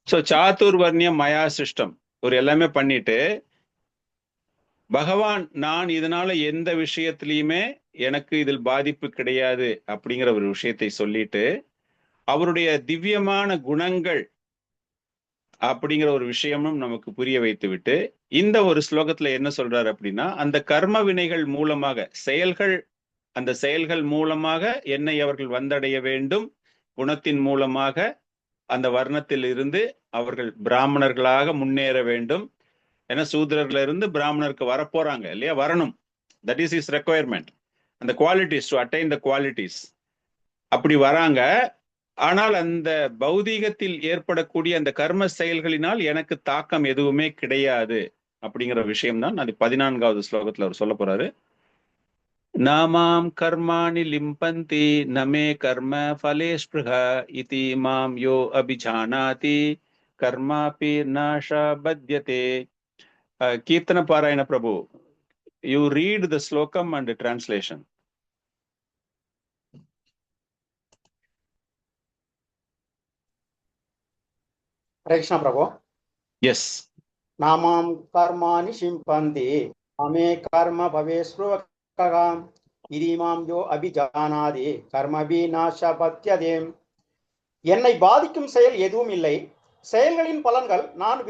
சோ சாதுர்வர்ணியம் மயா சிஸ்டம் ஒரு எல்லாமே பண்ணிட்டு பகவான் நான் இதனால எந்த விஷயத்திலையுமே எனக்கு இதில் பாதிப்பு கிடையாது அப்படிங்கிற ஒரு விஷயத்தை சொல்லிட்டு அவருடைய திவ்யமான குணங்கள் அப்படிங்கிற ஒரு விஷயமும் நமக்கு புரிய வைத்து விட்டு இந்த ஒரு ஸ்லோகத்துல என்ன சொல்றாரு அப்படின்னா, அந்த கர்ம வினைகள் மூலமாக அந்த செயல்கள் மூலமாக என்னை அவர்கள் வந்தடைய வேண்டும். குணத்தின் மூலமாக அந்த வர்ணத்தில் இருந்து அவர்கள் பிராமணர்களாக முன்னேற வேண்டும். ஏன்னா சூத்திரர்ல இருந்து பிராமணருக்கு வரப்போறாங்க இல்லையா? வரணும். That is is requirement. அந்த qualities, to attain the qualities அப்படி வராங்க. ஆனால் அந்த பௌதீகத்தில் ஏற்படக்கூடிய அந்த கர்ம செயல்களினால் எனக்கு தாக்கம் எதுவுமே கிடையாது அப்படிங்கிற விஷயம்தான் அது 14வது ஸ்லோகத்துல அவர் சொல்ல போறாரு. நாமாம் கர்மாணி லிம்பந்தி நமே கர்ம ஃபலே ஸ்பிருஹ இதி மாம் யோ அபிஜானாதி கர்மாபி நாஷா பத்யதே. கீர்த்தன பாராயண பிரபு, யூ ரீட் த ஸ்லோகம் and translation. Hare Krishna Prabhu. Yes. நாமாம் கர்மாணி ஷிம்பந்தி அமே கர்ம பவேஸ்ருவகாம் இதிமாம் யோ அபிஜானாதி கர்மபி நாஷபத்யதே. என்னை பாதிக்கும் செயல் எதுவும் இல்லை, செயல்களின் பலன்கள் நான்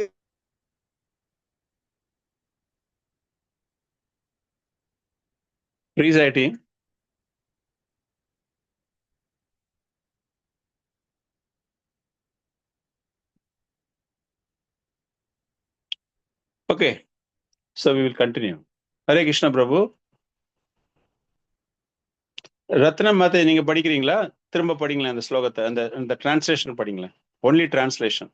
Okay, so we will continue. Hare Krishna பிரபு. ரத்னம் மாதே நீங்க படிக்கிறீங்களா? திரும்ப படிங்களேன் அந்த ஸ்லோகத்தை, அந்த டிரான்ஸ்லேஷன் படிங்களேன். Only translation.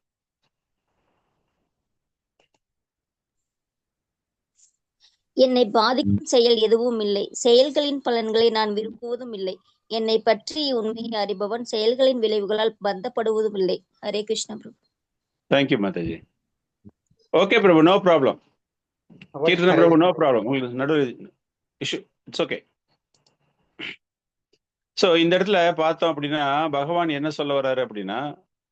என்னை பாதிக்கும் செயல் எதுவும் இல்லை. செயல்களின் பலன்களை நான் விரும்புவதும் இல்லை. என்னை பற்றி உண்மையை அறிபவன் செயல்களின் விளைவுகளால் பந்தப்படுவதும் இல்லை. ஹரே கிருஷ்ண பிரபு. தேங்க்யூ மாதாஜி. ஓகே பிரபு, நோ ப்ராப்ளம். கீர்த்தன பிரபு, நோ ப்ராப்ளம். உங்களுக்கு நடுவு இஷ்யூ, இட்ஸ் ஓகே. ஸோ இந்த இடத்துல பார்த்தோம் அப்படின்னா பகவான் என்ன சொல்ல வர்றாரு அப்படின்னா,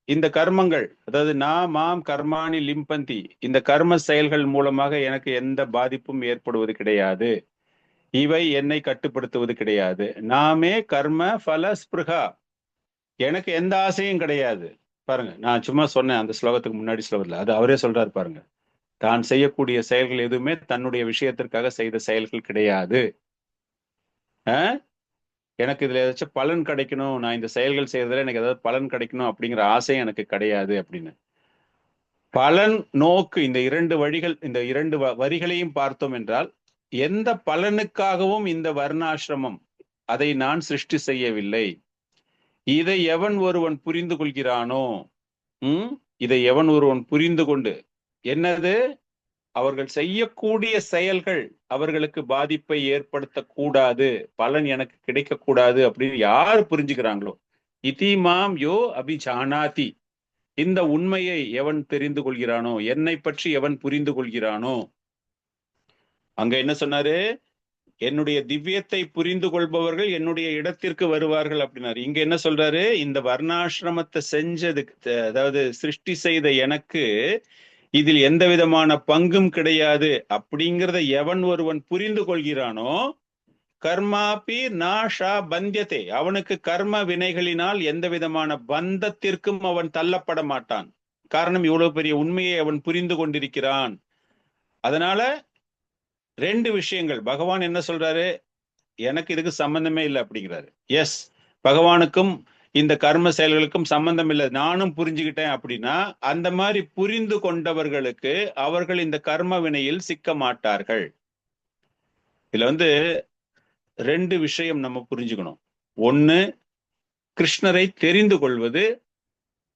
இந்த கர்மங்கள், அதாவது நான் மாம் கர்மாணி லிம்பந்தி, இந்த கர்ம செயல்கள் மூலமாக எனக்கு எந்த பாதிப்பும் ஏற்படுவது கிடையாது. இவை என்னை கட்டுப்படுத்துவது கிடையாது. நாமே கர்ம பல ஸ்பிருகா, எனக்கு எந்த ஆசையும் கிடையாது. பாருங்க, நான் சும்மா சொன்னேன் அந்த ஸ்லோகத்துக்கு முன்னாடி ஸ்லோகத்துல, அது அவரே சொல்றாரு பாருங்க. தான் செய்யக்கூடிய செயல்கள் எதுவுமே தன்னுடைய விஷயத்திற்காக செய்த செயல்கள் கிடையாது. எனக்கு இதுல ஏதாச்சும் பலன் கிடைக்கணும், நான் இந்த செயல்கள் செய்யறதுல எனக்கு ஏதாவது பலன் கிடைக்கணும் அப்படிங்கிற ஆசை எனக்கு கிடையாது அப்படின்னு. பலன் நோக்கு, இந்த இரண்டு வழிகள், இந்த இரண்டு வரிகளையும் பார்த்தோம் என்றால், எந்த பலனுக்காகவும் இந்த வர்ணாசிரமம், அதை நான் சிருஷ்டி செய்யவில்லை. இதை எவன் ஒருவன் புரிந்து கொள்கிறானோ, இதை எவன் ஒருவன் புரிந்து கொண்டு, என்னது அவர்கள் செய்யக்கூடிய செயல்கள் அவர்களுக்கு பாதிப்பை ஏற்படுத்தக்கூடாது, பலன் எனக்கு கிடைக்க கூடாது அப்படின்னு யார் புரிஞ்சுக்கிறாங்களோ, இதிமாம் யோ அபிஜானாதி, இந்த உண்மையை எவன் தெரிந்து கொள்கிறானோ, என்னை பற்றி எவன் புரிந்து கொள்கிறானோ. அங்க என்ன சொன்னாரு? என்னுடைய திவ்யத்தை புரிந்து கொள்பவர்கள் என்னுடைய இடத்திற்கு வருவார்கள் அப்படின்னாரு. இங்க என்ன சொல்றாரு? இந்த வர்ணாசிரமத்தை செஞ்சதுக்கு, அதாவது சிருஷ்டி செய்த எனக்கு இதில் எந்த விதமான பங்கும் கிடையாது அப்படிங்கிறத எவன் ஒருவன் புரிந்து கொள்கிறானோ, கர்மாபி நாஷா பந்தியதே, அவனுக்கு கர்ம வினைகளினால் எந்த விதமான பந்தத்திற்கும் அவன் தள்ளப்பட மாட்டான். காரணம், இவ்வளவு பெரிய உண்மையை அவன் புரிந்து கொண்டிருக்கிறான். அதனால ரெண்டு விஷயங்கள், பகவான் என்ன சொல்றாரு? எனக்கு இதுக்கு சம்பந்தமே இல்லை அப்படிங்கிறாரு. எஸ், பகவானுக்கும் இந்த கர்ம செயல்களுக்கும் சம்பந்தம் இல்லை, நானும் புரிஞ்சுக்கிட்டேன் அப்படின்னா, அந்த மாதிரி புரிந்து கொண்டவர்களுக்கு அவர்கள் இந்த கர்ம வினையில் சிக்க மாட்டார்கள். இதுல ரெண்டு விஷயம் நம்ம புரிஞ்சுக்கணும். ஒண்ணு, கிருஷ்ணரை தெரிந்து கொள்வது,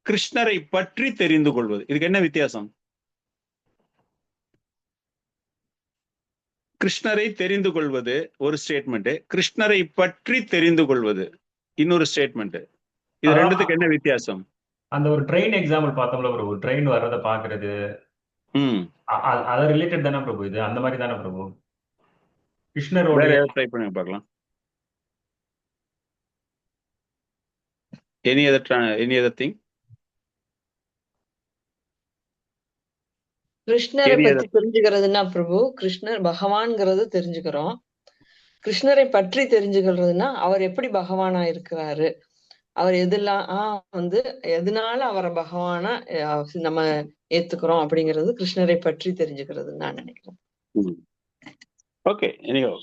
கிருஷ்ணரை பற்றி தெரிந்து கொள்வது. இதுக்கு என்ன வித்தியாசம்? கிருஷ்ணரை தெரிந்து கொள்வது ஒரு ஸ்டேட்மெண்ட், கிருஷ்ணரை பற்றி தெரிந்து கொள்வது இன்னொரு ஸ்டேட்மெண்ட். இது ரெண்டுத்துக்கு என்ன வித்தியாசம்? அந்த ஒரு ட்ரெயின் எக்ஸாம்பிள் பார்த்தோம்ல பிரபு, ட்ரெயின் வர்றதை பாக்குறது, அத ரிலேட்டட் தானே பிரபு இது? அந்த மாதிரி தானே பிரபு? கிருஷ்ணரோட ட்ரை பண்ணி பார்க்கலாம். Any other thing? கிருஷ்ணரை பத்தி தெரிஞ்சுக்கிறதுனா பிரபு, கிருஷ்ணர் பகவான்ங்கிறது தெரிஞ்சுக்கிறோம். கிருஷ்ணரை பற்றி தெரிஞ்சுக்கிறதுனா அவர் எப்படி பகவானா இருக்கிறாரு, அவர் எதெல்லாம் எதனால அவரை பகவானா நம்ம ஏத்துக்கிறோம் அப்படிங்கிறது கிருஷ்ணரை பற்றி தெரிஞ்சுக்கிறதுன்னு நான் நினைக்கிறேன். Okay, anyhow,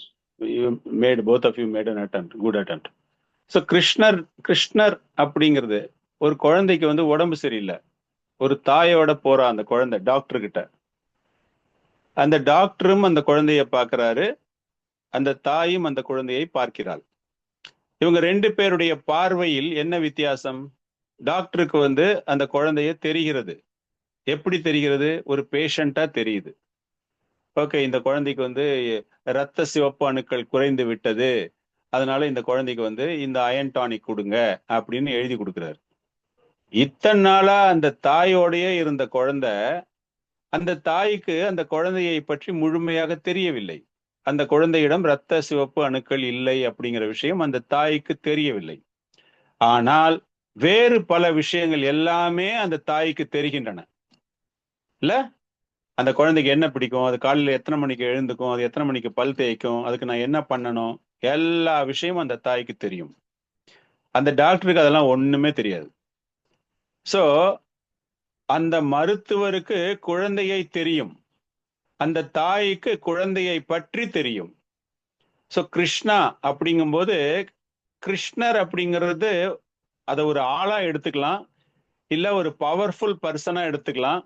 both of you made an attempt, good attempt. So கிருஷ்ணர் அப்படிங்கிறது, ஒரு குழந்தைக்கு உடம்பு சரியில்லை, ஒரு தாயோட போறா அந்த குழந்தை டாக்டர் கிட்ட. அந்த டாக்டரும் அந்த குழந்தைய பார்க்கிறாரு, அந்த தாயும் அந்த குழந்தையை பார்க்கிறாள். இவங்க ரெண்டு பேருடைய பார்வையில் என்ன வித்தியாசம்? டாக்டருக்கு அந்த குழந்தைய தெரிகிறது. எப்படி தெரிகிறது? ஒரு பேஷண்டா தெரியுது. ஓகே, இந்த குழந்தைக்கு இரத்த சிவப்பு அணுக்கள் குறைந்து விட்டது, அதனால இந்த குழந்தைக்கு இந்த அயன் டானிக் கொடுங்க அப்படின்னு எழுதி கொடுக்குறாரு. இத்தனை நாளா அந்த தாயோடையே இருந்த குழந்தை, அந்த தாய்க்கு அந்த குழந்தையை பற்றி முழுமையாக தெரியவில்லை. அந்த குழந்தையிடம் இரத்த சிவப்பு அணுக்கள் இல்லை அப்படிங்கிற விஷயம் அந்த தாய்க்கு தெரியவில்லை. ஆனால் வேறு பல விஷயங்கள் எல்லாமே அந்த தாய்க்கு தெரிகின்றன. இல்ல, அந்த குழந்தைக்கு என்ன பிடிக்கும், அது காலையில எத்தனை மணிக்கு எழுந்துக்கும், அது எத்தனை மணிக்கு பல் தேய்க்கும், அதுக்கு நான் என்ன பண்ணணும், எல்லா விஷயமும் அந்த தாய்க்கு தெரியும். அந்த டாக்டருக்கு அதெல்லாம் ஒண்ணுமே தெரியாது. சோ அந்த மருத்துவருக்கு குழந்தையை தெரியும், அந்த தாய்க்கு குழந்தையை பற்றி தெரியும். சோ கிருஷ்ணா அப்படிங்கும்போது, கிருஷ்ணர் அப்படிங்கிறது அதை ஒரு ஆளா எடுத்துக்கலாம், இல்ல ஒரு பவர்ஃபுல் பர்சனா எடுத்துக்கலாம்,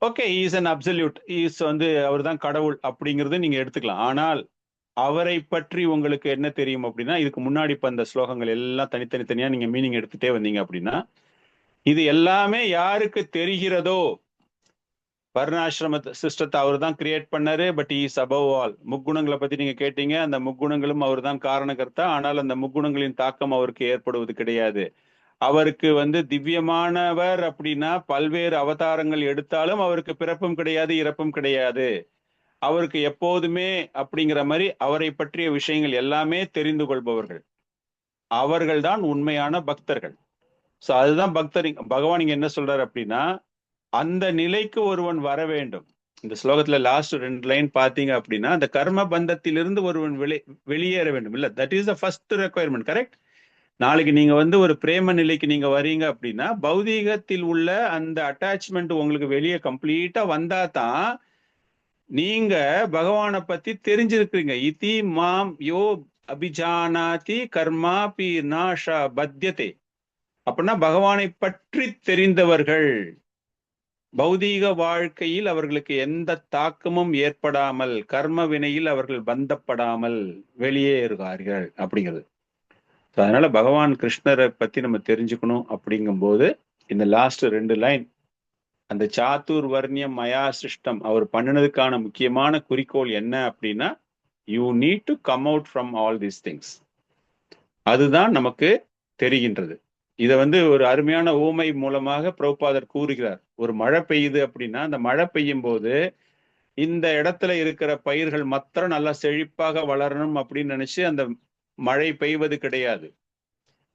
okay, is an absolute, is வந்து அவர் தான் கடவுள் அப்படிங்கிறது நீங்க எடுத்துக்கலாம். ஆனால் அவரை பற்றி உங்களுக்கு என்ன தெரியும் அப்படின்னா, இதுக்கு முன்னாடி இப்ப அந்த ஸ்லோகங்கள் எல்லாம் தனித்தனியா நீங்க மீனிங் எடுத்துட்டே வந்தீங்க அப்படின்னா, இது எல்லாமே யாருக்கு தெரிகிறதோ, வர்ணாசிரம சிஸ்டத்தை அவர் தான் கிரியேட் பண்ணாரு, பட் இஸ் அபவ் ஆல். முக்குணங்களை பத்தி நீங்க கேட்டீங்க, அந்த முக்குணங்களும் அவர் தான் காரணகர்த்தா, ஆனால் அந்த முக்குணங்களின் தாக்கம் அவருக்கு ஏற்படுவது கிடையாது. அவருக்கு வந்து திவ்யமானவர் அப்படின்னா பல்வேறு அவதாரங்கள் எடுத்தாலும் அவருக்கு பிறப்பும் கிடையாது, இறப்பும் கிடையாது. அவருக்கு எப்போதுமே அப்படிங்கிற மாதிரி அவரை பற்றிய விஷயங்கள் எல்லாமே தெரிந்து கொள்பவர்கள் அவர்கள் தான் உண்மையான பக்தர்கள். சோ அதுதான் பக்தர். பகவான் இங்க என்ன சொல்றாரு அப்படின்னா, அந்த நிலைக்கு ஒருவன் வர வேண்டும். இந்த ஸ்லோகத்துல லாஸ்ட் 2 லைன் பாத்தீங்க அப்படின்னா, அந்த கர்ம பந்தத்திலிருந்து ஒருவன் வெளியேற வேண்டும் இல்ல, that is the first requirement. Correct? நாளைக்கு நீங்க வந்து ஒரு பிரேம நிலைக்கு நீங்க வரீங்க அப்படின்னா, பௌதீகத்தில் உள்ள அந்த அட்டாச்மெண்ட் உங்களுக்கு வெளியே கம்ப்ளீட்டா வந்தா தான் நீங்க பகவானை பத்தி தெரிஞ்சிருக்கிறீங்க. இதி மாம் யோ அபிஜானாதி கர்மா பி நாஷா பத்தியதே. அப்படின்னா பகவானை பற்றி தெரிந்தவர்கள் பௌதீக வாழ்க்கையில் அவர்களுக்கு எந்த தாக்கமும் ஏற்படாமல், கர்ம வினையில் அவர்கள் பந்தப்படாமல் வெளியேறுகிறார்கள் அப்படிங்கிறது. அதனால பகவான் கிருஷ்ணரை பத்தி நம்ம தெரிஞ்சுக்கணும் அப்படிங்கும்போது இந்த லாஸ்ட் 2 லைன், அந்த சாத்துர் வர்ணியம் மயா சிருஷ்டம் அவர் பண்ணினதுக்கான முக்கியமான குறிக்கோள் என்ன அப்படின்னா, you need to come out from all these things. அதுதான் நமக்கு தெரிகின்றது. இதை வந்து ஒரு அருமையான ஊமை மூலமாக பிரபுபாதர் கூறுகிறார். ஒரு மழை பெய்யுது அப்படின்னா, அந்த மழை பெய்யும் போது இந்த இடத்துல இருக்கிற பயிர்கள் மாத்திரம் நல்லா செழிப்பாக வளரணும் அப்படின்னு நினைச்சு அந்த மழை பெய்வது கிடையாது.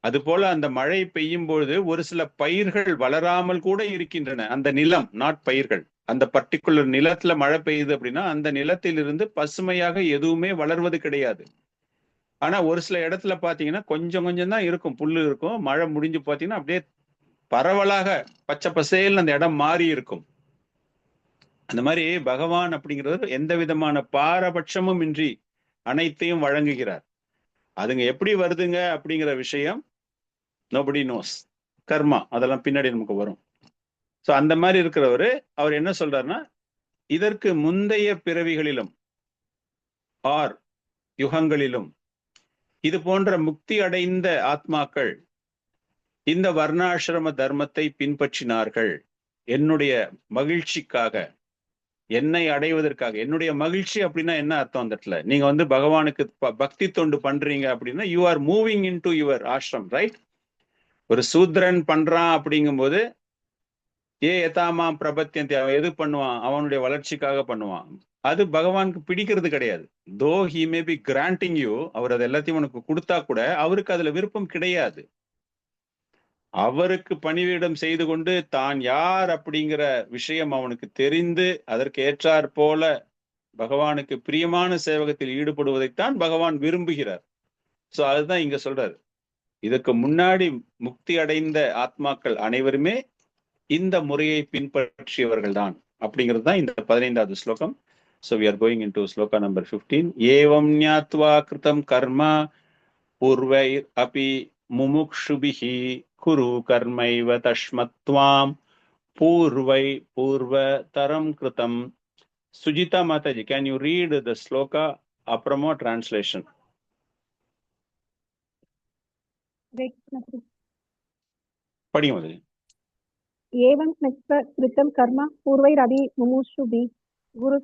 அது போல அந்த மழை பெய்யும் பொழுது ஒரு சில பயிர்கள் வளராமல் கூட இருக்கின்றன. அந்த நிலம், நாட் பயிர்கள், அந்த பர்டிகுலர் நிலத்துல மழை பெய்யுது அப்படின்னா அந்த நிலத்திலிருந்து பசுமையாக எதுவுமே வளர்வது கிடையாது. ஆனா ஒரு சில இடத்துல பாத்தீங்கன்னா கொஞ்சம் கொஞ்சம் தான் இருக்கும், புல்லு இருக்கும். மழை முடிஞ்சு பாத்தீங்கன்னா அப்படியே பரவலாக பச்சை பசேல் அந்த இடம் மாறி இருக்கும். அந்த மாதிரி பகவான் அப்படிங்கிறது எந்த விதமான பாரபட்சமும் இன்றி அனைத்தையும் வழங்குகிறார். அதுங்க எப்படி வருதுங்க அப்படிங்கிற விஷயம் நோபடி நோஸ். கர்மா அதெல்லாம் பின்னாடி நமக்கு வரும். ஸோ அந்த மாதிரி இருக்கிறவரு அவர் என்ன சொல்றாருன்னா, இதற்கு முந்தைய பிறவிகளிலும் ஆர் யுகங்களிலும் இது போன்ற முக்தி அடைந்த ஆத்மாக்கள் இந்த வர்ணாசிரம தர்மத்தை பின்பற்றினார்கள். என்னுடைய மகிழ்ச்சிக்காக, என்னை அடைவதற்காக. என்னுடைய மகிழ்ச்சி அப்படின்னா என்ன அர்த்தம்? அந்த இடத்துல நீங்க வந்து பகவானுக்கு பக்தி தொண்டு பண்றீங்க அப்படின்னா you are moving in to your ashram, right? ஒரு சூத்ரன் பண்றான் அப்படிங்கும்போது எதாமாம் பிரபத்தியந்தி, அவன் எது பண்ணுவான்? அவனுடைய வளர்ச்சிக்காக பண்ணுவான். அது பகவானுக்கு பிடிக்கிறது கிடையாது. Though he may be granting you, அவர் அது எல்லாத்தையும் உனக்கு கொடுத்தா கூட அவருக்கு அதுல விருப்பம் கிடையாது. அவருக்கு பணிவிடம் செய்து கொண்டு தான் யார் அப்படிங்கிற விஷயம் அவனுக்கு தெரிந்து அதற்கு ஏற்றாற் போல பகவானுக்கு பிரியமான சேவகத்தில் ஈடுபடுவதைத்தான் பகவான் விரும்புகிறார். சோ அதுதான் இங்க சொல்றாரு. இதுக்கு முன்னாடி முக்தி அடைந்த ஆத்மாக்கள் அனைவருமே இந்த முறையை பின்பற்றியவர்கள் தான் அப்படிங்கிறது தான் இந்த 15வது ஸ்லோகம். So we are going into shloka number 15. ஏவம் ஞாத்வா கிருதம் கர்மா பூர்வைர் அபி முமுக்ஷுபிஹி குரு கர்மைவ தஷ்மத்வாம் பூர்வை பூர்வதரம் கிருதம். Sujitha Mataji, can you read the shloka அப்புறமா translation? படிங்க மாதாஜி. ஏவம் கிருதம் கர்மா பூர்வைரபி முமுஷுபி குரு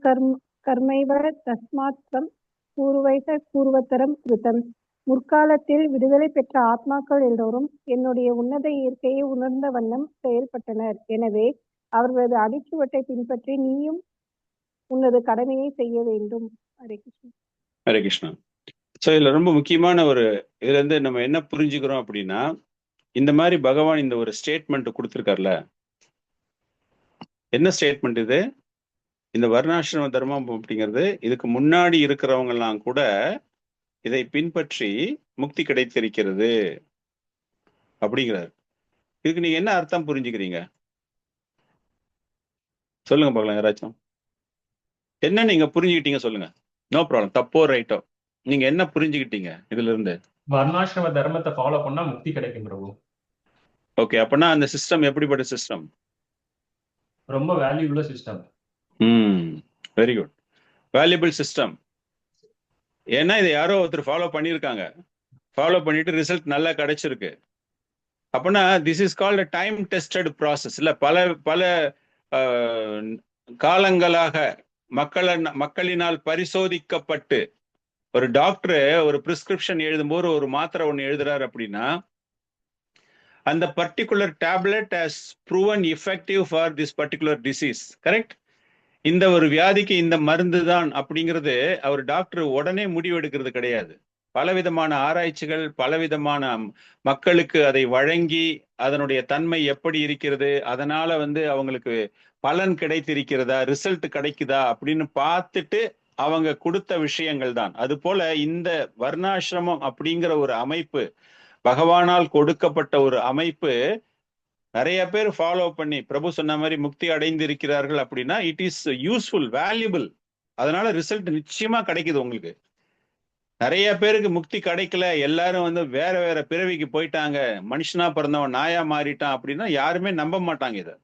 கர்மைவ தஸ்மாத்வம் பூர்வைத பூர்வத்தரம் கிருதம். முற்காலத்தில் விடுதலை பெற்ற ஆத்மாக்கள் எல்லோரும் என்னுடைய உன்னத இயற்கையை உணர்ந்த வண்ணம் செயல்பட்டனர். எனவே அவர்களது அடிச்சுவட்டை பின்பற்றி நீயும் உன்னது கடமையை செய்ய வேண்டும். ஹரே கிருஷ்ணா. ஹரே கிருஷ்ணா. ஸோ இதுல ரொம்ப முக்கியமான ஒரு இதுல இருந்து நம்ம என்ன புரிஞ்சுக்கிறோம் அப்படின்னா, இந்த மாதிரி பகவான் இந்த ஒரு ஸ்டேட்மெண்ட் கொடுத்துருக்காருல, என்ன ஸ்டேட்மெண்ட் இது? இந்த வர்ணாசிரம தர்மம் அப்படிங்கிறது இதுக்கு முன்னாடி இருக்கிறவங்க எல்லாம் கூட இதை பின்பற்றி முக்தி கிடைத்திருக்கிறது அப்படிங்கிறார். இதுக்கு நீங்க என்ன அர்த்தம் புரிஞ்சுக்கிறீங்க? சொல்லுங்க பார்க்கலாம் யாராச்சும். என்ன நீங்க புரிஞ்சுக்கிட்டீங்க சொல்லுங்க. நோ ப்ராப்ளம், தப்போ ரைட்டோ, நீங்க என்ன புரிஞ்சுக்கிட்டீங்க இதுல இருந்து? வர்ணாசிரம தர்மத்தை ஃபாலோ பண்ணா முக்தி கிடைக்கும் பிரபு. ஓகே, அப்படின்னா அந்த சிஸ்டம் எப்படிப்பட்ட சிஸ்டம்? ரொம்ப valuable system. Very good, valuable system. ஏன்னா இதை யாரோ ஒருத்தர் ஃபாலோ பண்ணியிருக்காங்க, ஃபாலோ பண்ணிட்டு ரிசல்ட் நல்லா கிடைச்சிருக்கு. அப்படின்னா this is called a time tested process. இல்லை, பல பல காலங்களாக மக்களினால் பரிசோதிக்கப்பட்டு ஒரு டாக்டர் ஒரு பிரிஸ்கிரிப்ஷன் எழுதும்போது ஒரு மாத்திரை ஒன்று எழுதுறாரு அப்படின்னா அந்த particular tablet has proven effective for this particular disease. Correct? இந்த ஒரு வியாதிக்கு இந்த மருந்து தான் அப்படிங்கிறது அவர் டாக்டர் உடனே முடிவு எடுக்கிறது கிடையாது. பலவிதமான ஆராய்ச்சிகள், பலவிதமான மக்களுக்கு அதை வழங்கி அதனுடைய தன்மை எப்படி இருக்கிறது, அதனால அவங்களுக்கு பலன் கிடைத்திருக்கிறதா, ரிசல்ட் கிடைக்குதா அப்படின்னு பார்த்துட்டு அவங்க கொடுத்த விஷயங்கள் தான். அது போல இந்த வர்ணாசிரமம் அப்படிங்கிற ஒரு அமைப்பு, பகவானால் கொடுக்கப்பட்ட ஒரு அமைப்பு, நிறைய பேர் ஃபாலோ பண்ணி பிரபு சொன்ன மாதிரி முக்தி அடைந்து இருக்கிறார்கள் அப்படின்னா இட் இஸ் யூஸ்ஃபுல், வேல்யூபிள். அதனால ரிசல்ட் நிச்சயமா கிடைக்குது உங்களுக்கு. நிறைய பேருக்கு முக்தி கிடைக்கல, எல்லாரும் வேற வேற பிறவிக்கு போயிட்டாங்க, மனுஷனா பிறந்தவன் நாயா மாறிட்டான் அப்படின்னா யாருமே நம்ப மாட்டாங்க இதை.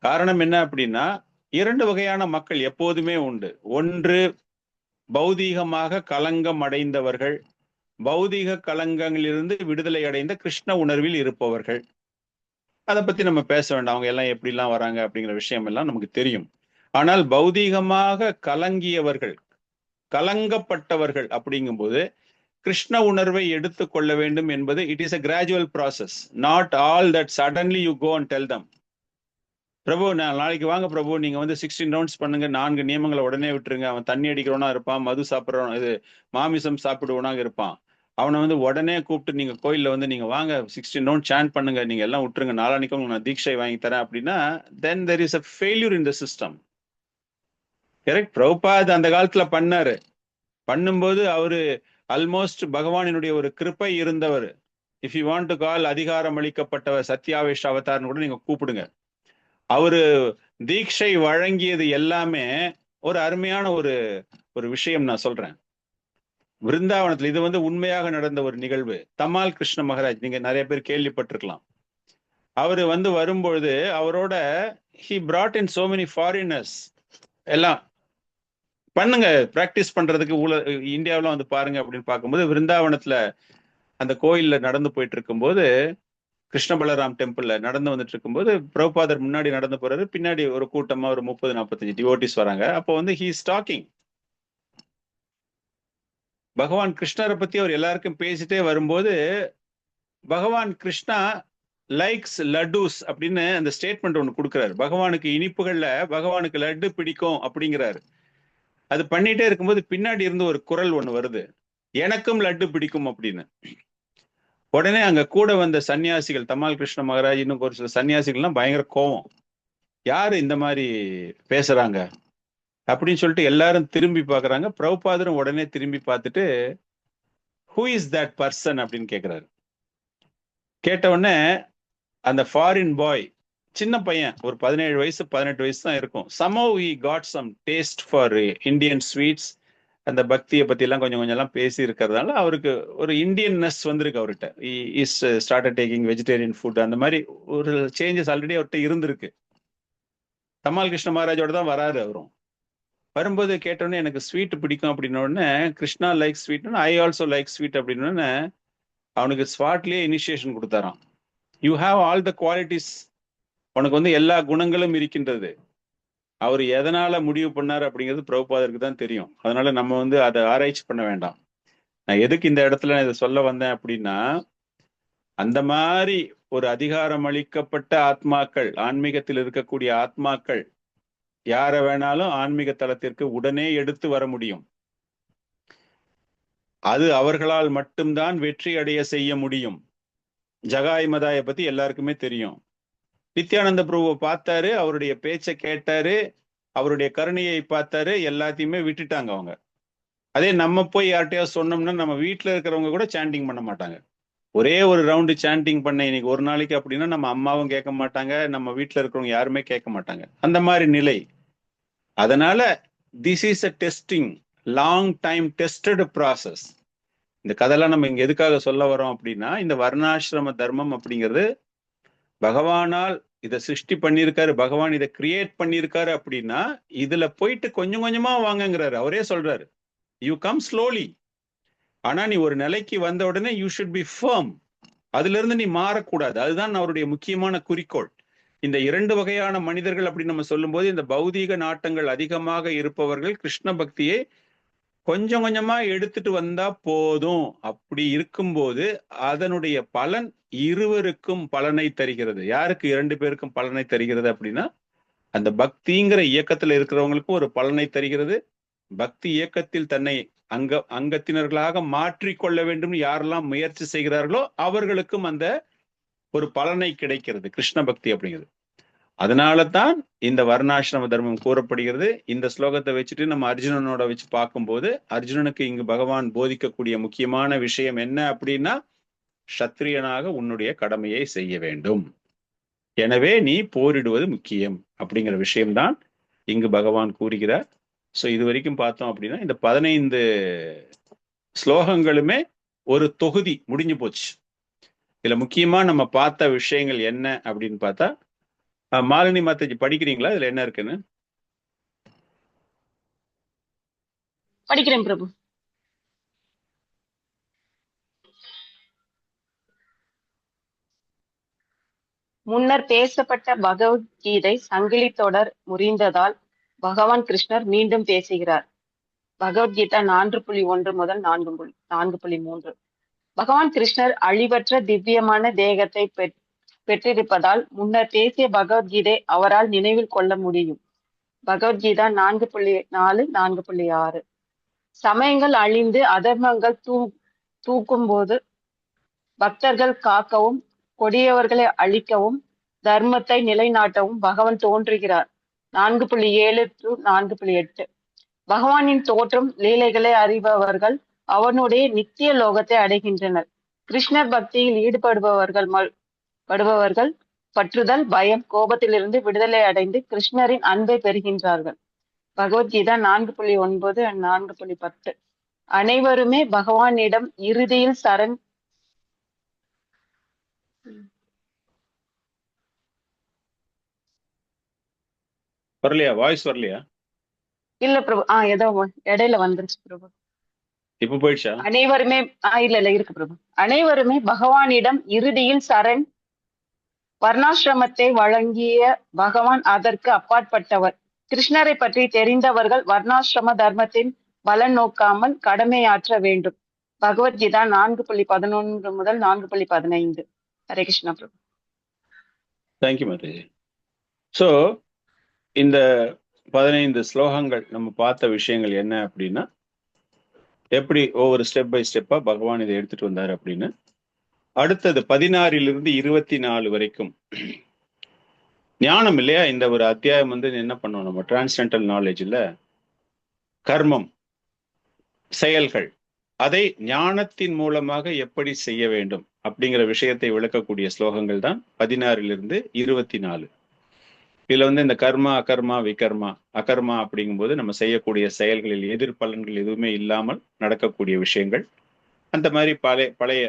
காரணம் என்ன அப்படின்னா இரண்டு வகையான மக்கள் எப்போதுமே உண்டு. ஒன்று பௌதீகமாக களங்கம் அடைந்தவர்கள், பௌதீக களங்கங்களிலிருந்து விடுதலை அடைந்த கிருஷ்ண உணர்வில் இருப்பவர்கள். அதை பத்தி நம்ம பேச வேண்டாம், அவங்க எல்லாம் எப்படிலாம் வராங்க அப்படிங்கிற விஷயம் எல்லாம் நமக்கு தெரியும். ஆனால் பௌதீகமாக கலங்கியவர்கள், கலங்கப்பட்டவர்கள் அப்படிங்கும்போது கிருஷ்ண உணர்வை எடுத்துக்கொள்ள வேண்டும் என்பது it is a gradual process. Not all that suddenly you go and tell them, Prabhu நான் நாளைக்கு வாங்க பிரபு, நீங்க 16 ரவுண்ட்ஸ் பண்ணுங்க, 4 நியமங்களை உடனே விட்டுருங்க. அவன் தண்ணி அடிக்கிறவனா இருப்பான், மது சாப்பிட்றவன், இது மாமிசம் சாப்பிடுவனாக இருப்பான். அவனை உடனே கூப்பிட்டு நீங்க கோயில்ல நீங்க வாங்க 16 ரவுண்ட் சாண்ட் பண்ணுங்க, நீங்க எல்லாம் விட்டுருங்க, நாளானிக்கும் உங்களுக்கு நான் தீட்சை வாங்கி தரேன் அப்படின்னா then there is a failure in the system. Correct? Prabhupad அந்த காலத்துல பண்ணாரு. பண்ணும்போது அவரு ஆல்மோஸ்ட் பகவானினுடைய ஒரு கிருப்பை இருந்தவர். If you want to call அதிகாரம் அளிக்கப்பட்டவர், சத்யாவேஷ அவதார்னு கூட நீங்க கூப்பிடுங்க. அவரு தீட்சை வழங்கியது எல்லாமே ஒரு அருமையான ஒரு விஷயம் நான் சொல்றேன். விருந்தாவனத்துல இது உண்மையாக நடந்த ஒரு நிகழ்வு. தமால் கிருஷ்ண மகாராஜ், நீங்க நிறைய பேர் கேள்விப்பட்டிருக்கலாம். அவரு வரும்பொழுது அவரோட he brought in so many foreigners. எல்லாம் பண்ணுங்க, பிராக்டிஸ் பண்றதுக்கு இந்தியாவில பாருங்க அப்படின்னு பார்க்கும்போது விருந்தாவனத்துல அந்த கோயில்ல நடந்து போயிட்டு இருக்கும்போது, கிருஷ்ண பலராம் டெம்பிள்ல நடந்து வந்துட்டு இருக்கும்போது பிரபுபாதர் முன்னாடி நடந்து போறாரு, பின்னாடி ஒரு கூட்டமா ஒரு 30-45 டிவோட்டிஸ் வராங்க. அப்போ he is talking. பகவான் கிருஷ்ணரை பத்தி அவர் எல்லாருக்கும் பேசிட்டே வரும்போது பகவான் கிருஷ்ணா லைக்ஸ் லட்டூஸ் அப்படின்னு அந்த ஸ்டேட்மெண்ட் ஒன்று கொடுக்குறாரு. பகவானுக்கு இனிப்புகள்ல பகவானுக்கு லட்டு பிடிக்கும் அப்படிங்கிறாரு. அது பண்ணிட்டே இருக்கும்போது பின்னாடி இருந்து ஒரு குரல் ஒன்று வருது, எனக்கும் லட்டு பிடிக்கும் அப்படின்னு. உடனே அங்க கூட வந்த சன்னியாசிகள், தமால் கிருஷ்ண மகாராஜ் இன்னும் ஒரு சில சன்னியாசிகள்லாம் பயங்கர கோவம், யாரு இந்த மாதிரி பேசுறாங்க அப்படின்னு சொல்லிட்டு எல்லாரும் திரும்பி பாக்குறாங்க. பிரபுபாதரும் உடனே திரும்பி பார்த்துட்டு ஹூ இஸ் தட் பர்சன் அப்படின்னு கேட்கிறாரு. கேட்ட உடனே அந்த ஃபாரின் பாய், சின்ன பையன், ஒரு 17 வயசு 18 வயசு தான் இருக்கும். somehow he got some taste for Indian sweets. அந்த பக்தியை பத்தி எல்லாம் கொஞ்சம் எல்லாம் பேசி இருக்கிறதுனால அவருக்கு ஒரு இந்தியன்னஸ் வந்திருக்கு அவர்கிட்ட. Is started taking vegetarian food. அந்த மாதிரி ஒரு சேஞ்சஸ் ஆல்ரெடி அவர்கிட்ட இருந்திருக்கு. தமால் கிருஷ்ண மகாராஜோட தான் வராரு. அவரும் வரும்போது கேட்டோடனே எனக்கு ஸ்வீட் பிடிக்கும் அப்படின்ன உடனே, Krishna like sweet, I also like sweet அப்படின்னு அவனுக்கு ஸ்பாட்லயே இனிஷியேஷன் கொடுத்தாராம். You have all the qualities, உனக்கு எல்லா குணங்களும் இருக்கின்றது. அவர் எதனால முடிவு பண்ணாரு அப்படிங்கிறது பிரபுபாதருக்கு தான் தெரியும். அதனால நம்ம அதை ஆராய்ச்சி பண்ண வேண்டாம். நான் எதுக்கு இந்த இடத்துல இதை சொல்ல வந்தேன் அப்படின்னா, அந்த மாதிரி ஒரு அதிகாரம் அளிக்கப்பட்ட ஆத்மாக்கள், ஆன்மீகத்தில் இருக்கக்கூடிய ஆத்மாக்கள் யாரை வேணாலும் ஆன்மீக தளத்திற்கு உடனே எடுத்து வர முடியும். அது அவர்களால் மட்டும்தான் வெற்றி அடைய செய்ய முடியும். ஜகாய் மதாயை பத்தி எல்லாருக்குமே தெரியும். நித்யானந்த பிரபுவை பார்த்தாரு, அவருடைய பேச்சை கேட்டாரு, அவருடைய கருணையை பார்த்தாரு, எல்லாத்தையுமே விட்டுட்டாங்க அவங்க. அதே நம்ம போய் யார்கிட்டயாவது சொன்னோம்னா நம்ம வீட்டுல இருக்கிறவங்க கூட சாண்டிங் பண்ண மாட்டாங்க. ஒரே ஒரு ரவுண்டு சாண்டிங் பண்ண இன்னைக்கு ஒரு நாளைக்கு அப்படின்னா நம்ம அம்மாவும் கேட்க மாட்டாங்க, நம்ம வீட்டுல இருக்கிறவங்க யாருமே கேட்க மாட்டாங்க. அந்த மாதிரி நிலை. அதனால this is a testing, long time tested process. இந்த கதையெல்லாம் நம்ம இங்க எதுக்காக சொல்ல வரோம் அப்படின்னா, இந்த வர்ணாசிரம தர்மம் அப்படிங்கிறது பகவானால் இதை சிருஷ்டி பண்ணியிருக்காரு, பகவான் இதை கிரியேட் பண்ணியிருக்காரு அப்படின்னா இதுல போயிட்டு கொஞ்சம் கொஞ்சமா வாங்கங்கிறாரு. அவரே சொல்றாரு, யூ கம் ஸ்லோலி. ஆனா நீ ஒரு நிலைக்கு வந்த உடனே யூ ஷுட் பி ஃபர்ம். அதுல இருந்து நீ மாறக்கூடாது. அதுதான் அவருடைய முக்கியமான குறிக்கோள். இந்த 2 வகையான மனிதர்கள் அப்படின்னு நம்ம சொல்லும்போது, இந்த பௌதீக நாட்டங்கள் அதிகமாக இருப்பவர்கள் கிருஷ்ண பக்தியை கொஞ்சம் கொஞ்சமா எடுத்துட்டு வந்தா போதும். அப்படி இருக்கும்போது அதனுடைய பலன் இருவருக்கும் பலனை தருகிறது. யாருக்கு? 2 பேருக்கும் பலனை தருகிறது அப்படின்னா, அந்த பக்திங்கிற இயக்கத்துல இருக்கிறவங்களுக்கும் ஒரு பலனை தருகிறது. பக்தி இயக்கத்தில் தன்னை அங்கத்தினர்களாக மாற்றிக்கொள்ள வேண்டும் யாரெல்லாம் முயற்சி செய்கிறார்களோ அவர்களுக்கும் அந்த ஒரு பலனை கிடைக்கிறது கிருஷ்ண பக்தி அப்படிங்கிறது. அதனால தான் இந்த வர்ணாசிரம தர்மம் கூறப்படுகிறது. இந்த ஸ்லோகத்தை வச்சுட்டு நம்ம அர்ஜுனனோட வச்சு பார்க்கும்போது, அர்ஜுனனுக்கு இங்கு பகவான் போதிக்கக்கூடிய முக்கியமான விஷயம் என்ன அப்படின்னா, சத்திரியனாக உன்னுடைய கடமையை செய்ய வேண்டும், எனவே நீ போரிடுவது முக்கியம் அப்படிங்கிற விஷயம்தான் இங்கு பகவான் கூறுகிறார். ஸோ இது வரைக்கும் பார்த்தோம் அப்படின்னா இந்த 15 ஸ்லோகங்களுமே ஒரு தொகுதி முடிஞ்சு போச்சு. இதுல முக்கியமா நம்ம பார்த்த விஷயங்கள் என்ன அப்படின்னு பார்த்தா, மாலினி மாதாஜி படிக்கிறீங்களா? இதுல என்ன இருக்குன்னு? படிக்கிறேன் பிரபு. முன்னர் பேசப்பட்ட பகவத்கீதை சங்கிலி தொடர் முறிந்ததால் பகவான் கிருஷ்ணர் மீண்டும் பேசுகிறார். பகவத்கீதா 4.1 முதல் 4.3. பகவான் கிருஷ்ணர் அழிவற்ற திவ்யமான தேகத்தை பெற்றிருப்பதால் முன்னர் பேசிய பகவத்கீதை அவரால் நினைவில் கொள்ள முடியும். பகவத்கீதா 4.4, 4.6. சமயங்கள் அழிந்து அதர்மங்கள் தூக்கும் போது பக்தர்கள் காக்கவும் கொடியவர்களை அழிக்கவும் தர்மத்தை நிலைநாட்டவும் பகவான் தோன்றுகிறார். 4.7 to 4.8. பகவானின் தோற்றம் லீலைகளை அறிபவர்கள் அவனுடைய நித்திய லோகத்தை அடைகின்றனர். கிருஷ்ணர் பக்தியில் ஈடுபடுபவர்கள் பற்றுதல், பயம், கோபத்திலிருந்து விடுதலை அடைந்து கிருஷ்ணரின் அன்பை பெறுகின்றார்கள். பகவத்கீதா 4.9 and 4.10. அனைவருமே பகவானிடம் இறுதியில் வரலையா? வாய்ஸ் வரலையா? இல்ல பிரபு. ஏதோ இடையில வந்துருச்சு பிரபு. இப்ப போயிடுச்சா? அனைவருமே இல்ல இருக்கு பிரபு. அனைவருமே பகவானிடம் இறுதியில் வர்ணாசிரமத்தை வழங்கிய பகவான் அதற்கு அப்பாற்பட்டவர். கிருஷ்ணரை பற்றி தெரிந்தவர்கள் வர்ணாசிரம தர்மத்தின் பலன் நோக்காமல் கடமையாற்ற வேண்டும். பகவத்கீதா 4.11 முதல் 4.15. ஹரே கிருஷ்ணா பிரபு. தேங்க்யூ மாதாஜி. ஸோ இந்த 15 ஸ்லோகங்கள் நம்ம பார்த்த விஷயங்கள் என்ன அப்படின்னா, எப்படி ஒவ்வொரு ஸ்டெப் பை ஸ்டெப்பா பகவான் இதை எடுத்துட்டு வந்தார் அப்படின்னு. அடுத்தது 16 to 24 வரைக்கும் ஞானம் இல்லையா? இந்த ஒரு அத்தியாயம் என்ன பண்ணுவோம் நம்ம டிரான்ஸ்டென்டல் நாலேஜ்ல, கர்மம், செயல்கள், அதை ஞானத்தின் மூலமாக எப்படி செய்ய வேண்டும் அப்படிங்கிற விஷயத்தை விளக்கக்கூடிய ஸ்லோகங்கள் தான் 16 to 24. இதுல இந்த கர்மா, அகர்மா, விகர்மா. அகர்மா அப்படிங்கும்போது நம்ம செய்யக்கூடிய செயல்களில் எதிர்பலன்கள் எதுவுமே இல்லாமல் நடக்கக்கூடிய விஷயங்கள். அந்த மாதிரி பழைய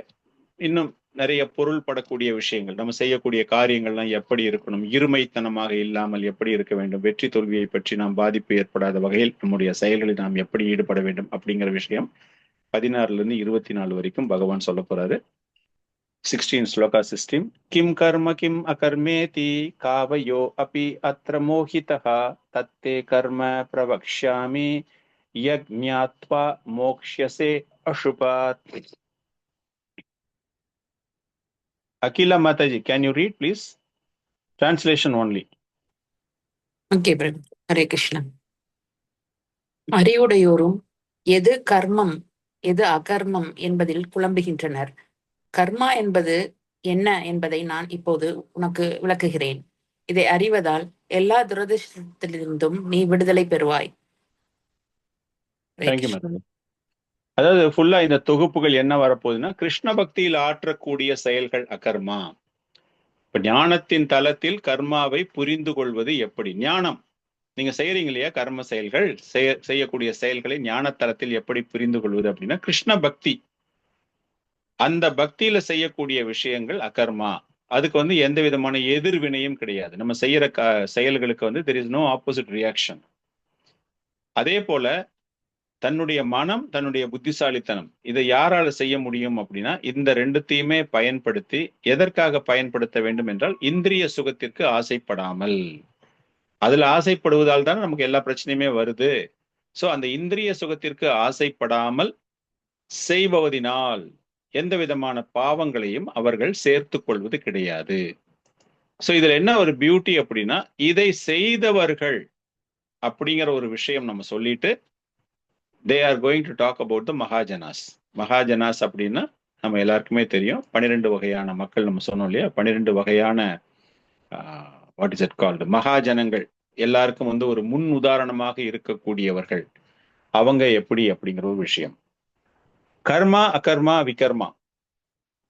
இன்னும் நிறைய பொருள் படக்கூடிய விஷயங்கள், நம்ம செய்யக்கூடிய காரியங்கள்லாம் எப்படி இருக்கணும், இருமைத்தனமாக இல்லாமல் எப்படி இருக்க வேண்டும், வெற்றி தோல்வியை பற்றி நாம் பாதிப்பு ஏற்படாத வகையில் நம்முடைய செயல்களில் நாம் எப்படி ஈடுபட வேண்டும் அப்படிங்கிற விஷயம் 16 to 24 வரைக்கும் பகவான் சொல்ல போறாரு. 16 ஸ்லோகா 16. கிம் கர்ம கிம் அகர்மேதி காவயோ அபி அத்ர மோஹிதஹ தத்தே கர்ம பிரவக்ஷ்யாமி யக்ஞாத்வா மோக்ஷ்யசே அசுபாத். Akila Mataji, can you read please? Translation only. Okay Prabhu. Hare Krishna. அறிவுடையோரும் எது கர்மம் எது அகர்மம் என்பதில் குழம்புகின்றனர். கர்மா என்பது என்ன என்பதை நான் இப்போது உனக்கு விளக்குகிறேன். இதை அறிவதால் எல்லா துரதிர்ஷ்டத்திலிருந்தும் நீ விடுதலை பெறுவாய். அதாவது ஃபுல்லா இந்த தொகுப்புகள் என்ன வரப்போகுதுன்னா, கிருஷ்ண பக்தியில் ஆற்றக்கூடிய செயல்கள் அகர்மா. இப்ப ஞானத்தின் தளத்தில் கர்மாவை புரிந்து கொள்வது எப்படி? ஞானம் நீங்க செய்யறீங்க இல்லையா, கர்ம செயல்கள், செய்யக்கூடிய செயல்களை ஞான தளத்தில் எப்படி புரிந்து கொள்வது அப்படின்னா, கிருஷ்ண பக்தி, அந்த பக்தியில செய்யக்கூடிய விஷயங்கள் அகர்மா. அதுக்கு வந்து எந்த விதமான எதிர்வினையும் கிடையாது. நம்ம செய்யற செயல்களுக்கு வந்து there is no opposite reaction. அதே போல தன்னுடைய மனம், தன்னுடைய புத்திசாலித்தனம், இதை யாரால செய்ய முடியும் அப்படின்னா இந்த ரெண்டுத்தையுமே பயன்படுத்தி, எதற்காக பயன்படுத்த வேண்டும் என்றால் இந்திரிய சுகத்திற்கு ஆசைப்படாமல். அதுல ஆசைப்படுவதால் தான் நமக்கு எல்லா பிரச்சனையுமே வருது. சோ அந்த இந்திரிய சுகத்திற்கு ஆசைப்படாமல் செய்பவதினால் எந்த விதமான பாவங்களையும் அவர்கள் சேர்த்து கொள்வது கிடையாது. சோ இதுல என்ன ஒரு பியூட்டி அப்படின்னா, இதை செய்தவர்கள் அப்படிங்கிற ஒரு விஷயம் நம்ம சொல்லிட்டு they are going to talk about the மகாஜனாஸ். மகாஜனாஸ் அப்படின்னா நம்ம எல்லாருக்குமே தெரியும், 12 வகையான மக்கள் நம்ம சொன்னோம் இல்லையா, 12 வகையான வாட் இஸ் இட் கால்டு, மகாஜனங்கள். எல்லாருக்கும் வந்து ஒரு முன் உதாரணமாக இருக்கக்கூடியவர்கள். அவங்க எப்படி அப்படிங்கிற ஒரு விஷயம். கர்மா, அகர்மா, விகர்மா,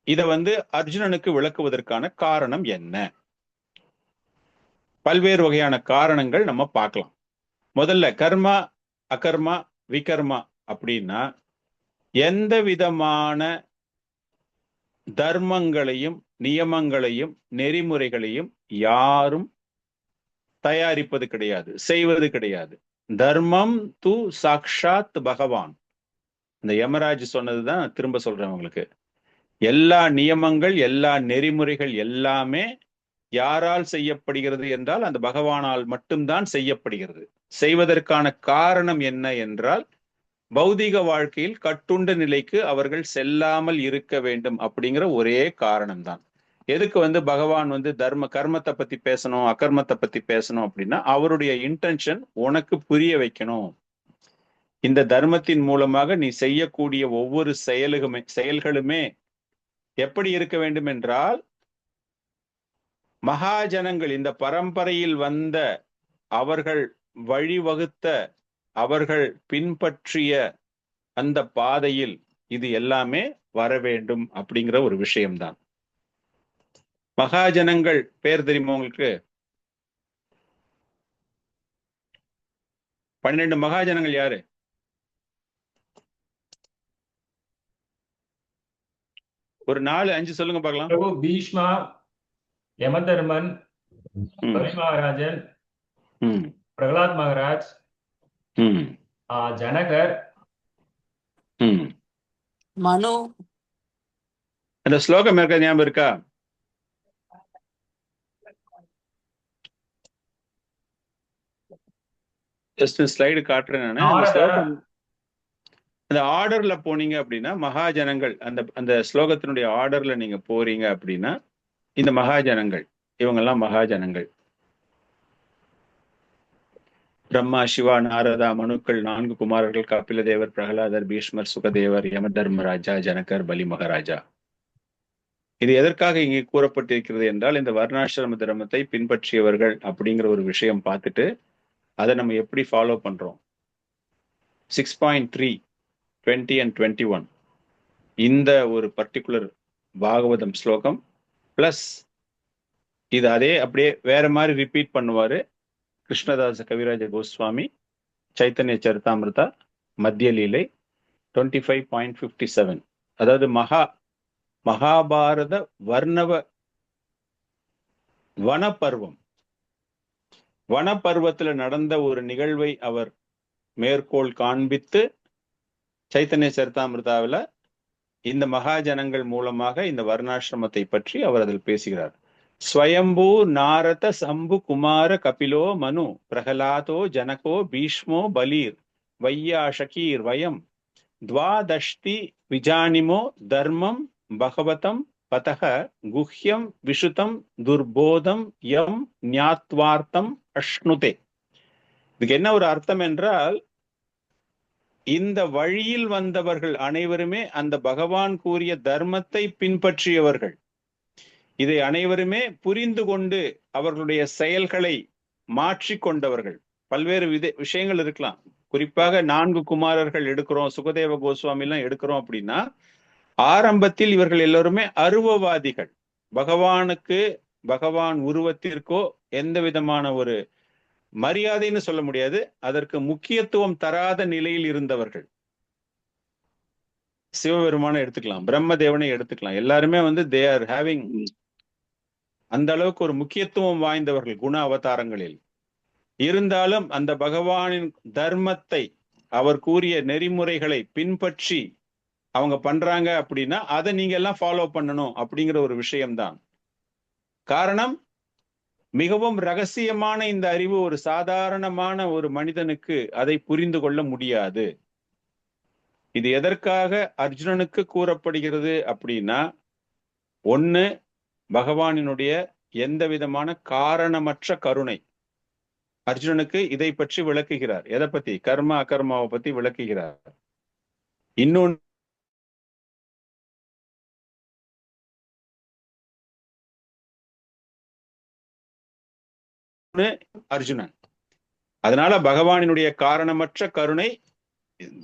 இத வந்து அர்ஜுனனுக்கு விளக்குவதற்கான காரணம் என்ன? பல்வேறு வகையான காரணங்கள் நம்ம பார்க்கலாம். முதல்ல கர்மா, அகர்மா, விகர்மா அப்படின்னா எந்த விதமான தர்மங்களையும் நியமங்களையும் நெறிமுறைகளையும் யாரும் தயாரிப்பது கிடையாது, செய்வது கிடையாது. தர்மம் து சாக்ஷாத் பகவான். இந்த யமராஜ் சொன்னதுதான் திரும்ப சொல்றேன் உங்களுக்கு. எல்லா நியமங்கள், எல்லா நெறிமுறைகள் எல்லாமே யாரால் செய்யப்படுகிறது என்றால் அந்த பகவானால் மட்டும்தான் செய்யப்படுகிறது. செய்வதற்கான காரணம் என்ன என்றால் பௌதிக வாழ்க்கையில் கட்டுண்ட நிலைக்கு அவர்கள் செல்லாமல் இருக்க வேண்டும் அப்படிங்கிற ஒரே காரணம்தான். எதுக்கு வந்து பகவான் வந்து கர்மத்தை பத்தி பேசணும், அகர்மத்தை பத்தி பேசணும் அப்படின்னா அவருடைய இன்டென்ஷன் உனக்கு புரிய வைக்கணும். இந்த தர்மத்தின் மூலமாக நீ செய்யக்கூடிய ஒவ்வொரு செயல்களுமே எப்படி இருக்க வேண்டும் என்றால், மகாஜனங்கள், இந்த பரம்பரையில் வந்த அவர்கள் வழிவகுத்த, அவர்கள் பின்பற்றிய அந்த பாதையில் இது எல்லாமே வர வேண்டும் அப்படிங்கிற ஒரு விஷயம்தான். மகாஜனங்கள் பேர் தெரியுமா உங்களுக்கு? 12 மகாஜனங்கள் யாரு? ஒரு 4-5 சொல்லுங்க பார்க்கலாம். பிரபு, பீஷ்மா, யமதர்மன், பலி மகாராஜன், பிரகலாத் மகாராஜ், ஜனகர், மனு. அந்த ஸ்லோகம் இருக்க ஞாபகம் இருக்கா? ஜஸ்ட் ஸ்லைடு காட்டுறேன் நானு. அந்த ஸ்லோகம், அந்த ஆர்டர்ல போனீங்க அப்படின்னா மகாஜனங்கள், அந்த ஸ்லோகத்தினுடைய ஆர்டர்ல நீங்க போறீங்க அப்படின்னா இந்த மகாஜனங்கள், இவங்கெல்லாம் மகாஜனங்கள். பிரம்மா, சிவா, நாரதா, மனுக்கள், 4 குமாரர்கள், கபில தேவர், பிரகலாதர், பீஷ்மர், சுகதேவர், யமதர்மராஜா, ஜனகர், பலி மகாராஜா. இது எதற்காக இங்கே கூறப்பட்டிருக்கிறது என்றால் இந்த வர்ணாசிரம தர்மத்தை பின்பற்றியவர்கள் அப்படிங்கிற ஒரு விஷயம் பார்த்துட்டு அதை நம்ம எப்படி ஃபாலோ பண்றோம். 6.3 20 and 21 இந்த ஒரு பர்டிகுலர் பாகவதம் ஸ்லோகம் பிளஸ் இது அதே அப்படியே வேற மாதிரி ரிப்பீட் பண்ணுவாரு கிருஷ்ணதாச கவிராஜ கோஸ்வாமி, சைத்தன்ய சரிதாமிர்தா, மத்திய லீலை 25.57. அதாவது மகாபாரத வனப்பர்வத்துல நடந்த ஒரு நிகழ்வை அவர் மேற்கோள் காண்பித்து சைத்தன்ய சரிதாமிர்தாவில் இந்த மகாஜனங்கள் மூலமாக இந்த வர்ணாசிரமத்தை பற்றி அவர் அதில் பேசுகிறார். ஸ்வயம்பூ நாரத சம்பு குமார கபிலோ மனு பிரகலாதோ ஜனகோ பீஷ்மோ பலீர் வையாஷகீர் வயம் துவாதஷ்டி விஜானிமோ தர்மம் பகவதம் பதக குஹ்யம் விஷுதம் துர்போதம் யம் ஞாத்வார்த்தம் அஷ்ணுதே. இதுக்கு என்ன ஒரு அர்த்தம் என்றால், இந்த வழியில் வந்தவர்கள் அனைவருமே அந்த பகவான் கூறிய தர்மத்தை பின்பற்றியவர்கள். இதை அனைவருமே புரிந்து கொண்டு அவர்களுடைய செயல்களை மாற்றிக்கொண்டவர்கள். பல்வேறு விஷயங்கள் இருக்கலாம். குறிப்பாக 4 குமாரர்கள் எடுக்கிறோம், சுகதேவ கோஸ்வாமி எல்லாம் எடுக்கிறோம் அப்படின்னா ஆரம்பத்தில் இவர்கள் எல்லோருமே அருவவாதிகள். பகவான் உருவத்திற்கோ எந்த விதமான ஒரு மரியாதைன்னு சொல்ல முடியாது, அதற்கு முக்கியத்துவம் தராத நிலையில் இருந்தவர்கள். சிவபெருமானை எடுத்துக்கலாம், பிரம்மதேவனை எடுத்துக்கலாம். எல்லாருமே வந்து தே ஆர் ஹேவிங் அந்த அளவுக்கு ஒரு முக்கியத்துவம் வாய்ந்தவர்கள் குண அவதாரங்களில். இருந்தாலும் அந்த பகவானின் தர்மத்தை, அவர் கூறிய நெறிமுறைகளை பின்பற்றி அவங்க பண்றாங்க அப்படின்னா அதை நீங்க எல்லாம் ஃபாலோ பண்ணணும் அப்படிங்கிற ஒரு விஷயம்தான். காரணம், மிகவும் ரகசியமான இந்த அறிவு ஒரு சாதாரணமான ஒரு மனிதனுக்கு அதை புரிந்து கொள்ள முடியாது. இது எதற்காக அர்ஜுனனுக்கு கூறப்படுகிறது அப்படின்னா, ஒண்ணு, பகவானினுடைய எந்த விதமான காரணமற்ற கருணை. அர்ஜுனனுக்கு இதை பற்றி விளக்குகிறார். எதை பத்தி? கர்ம அகர்மாவை பத்தி விளக்குகிறார். இன்னொன்னு, அர்ஜுனன். அதனால பகவானினுடைய காரணமற்ற கருணை,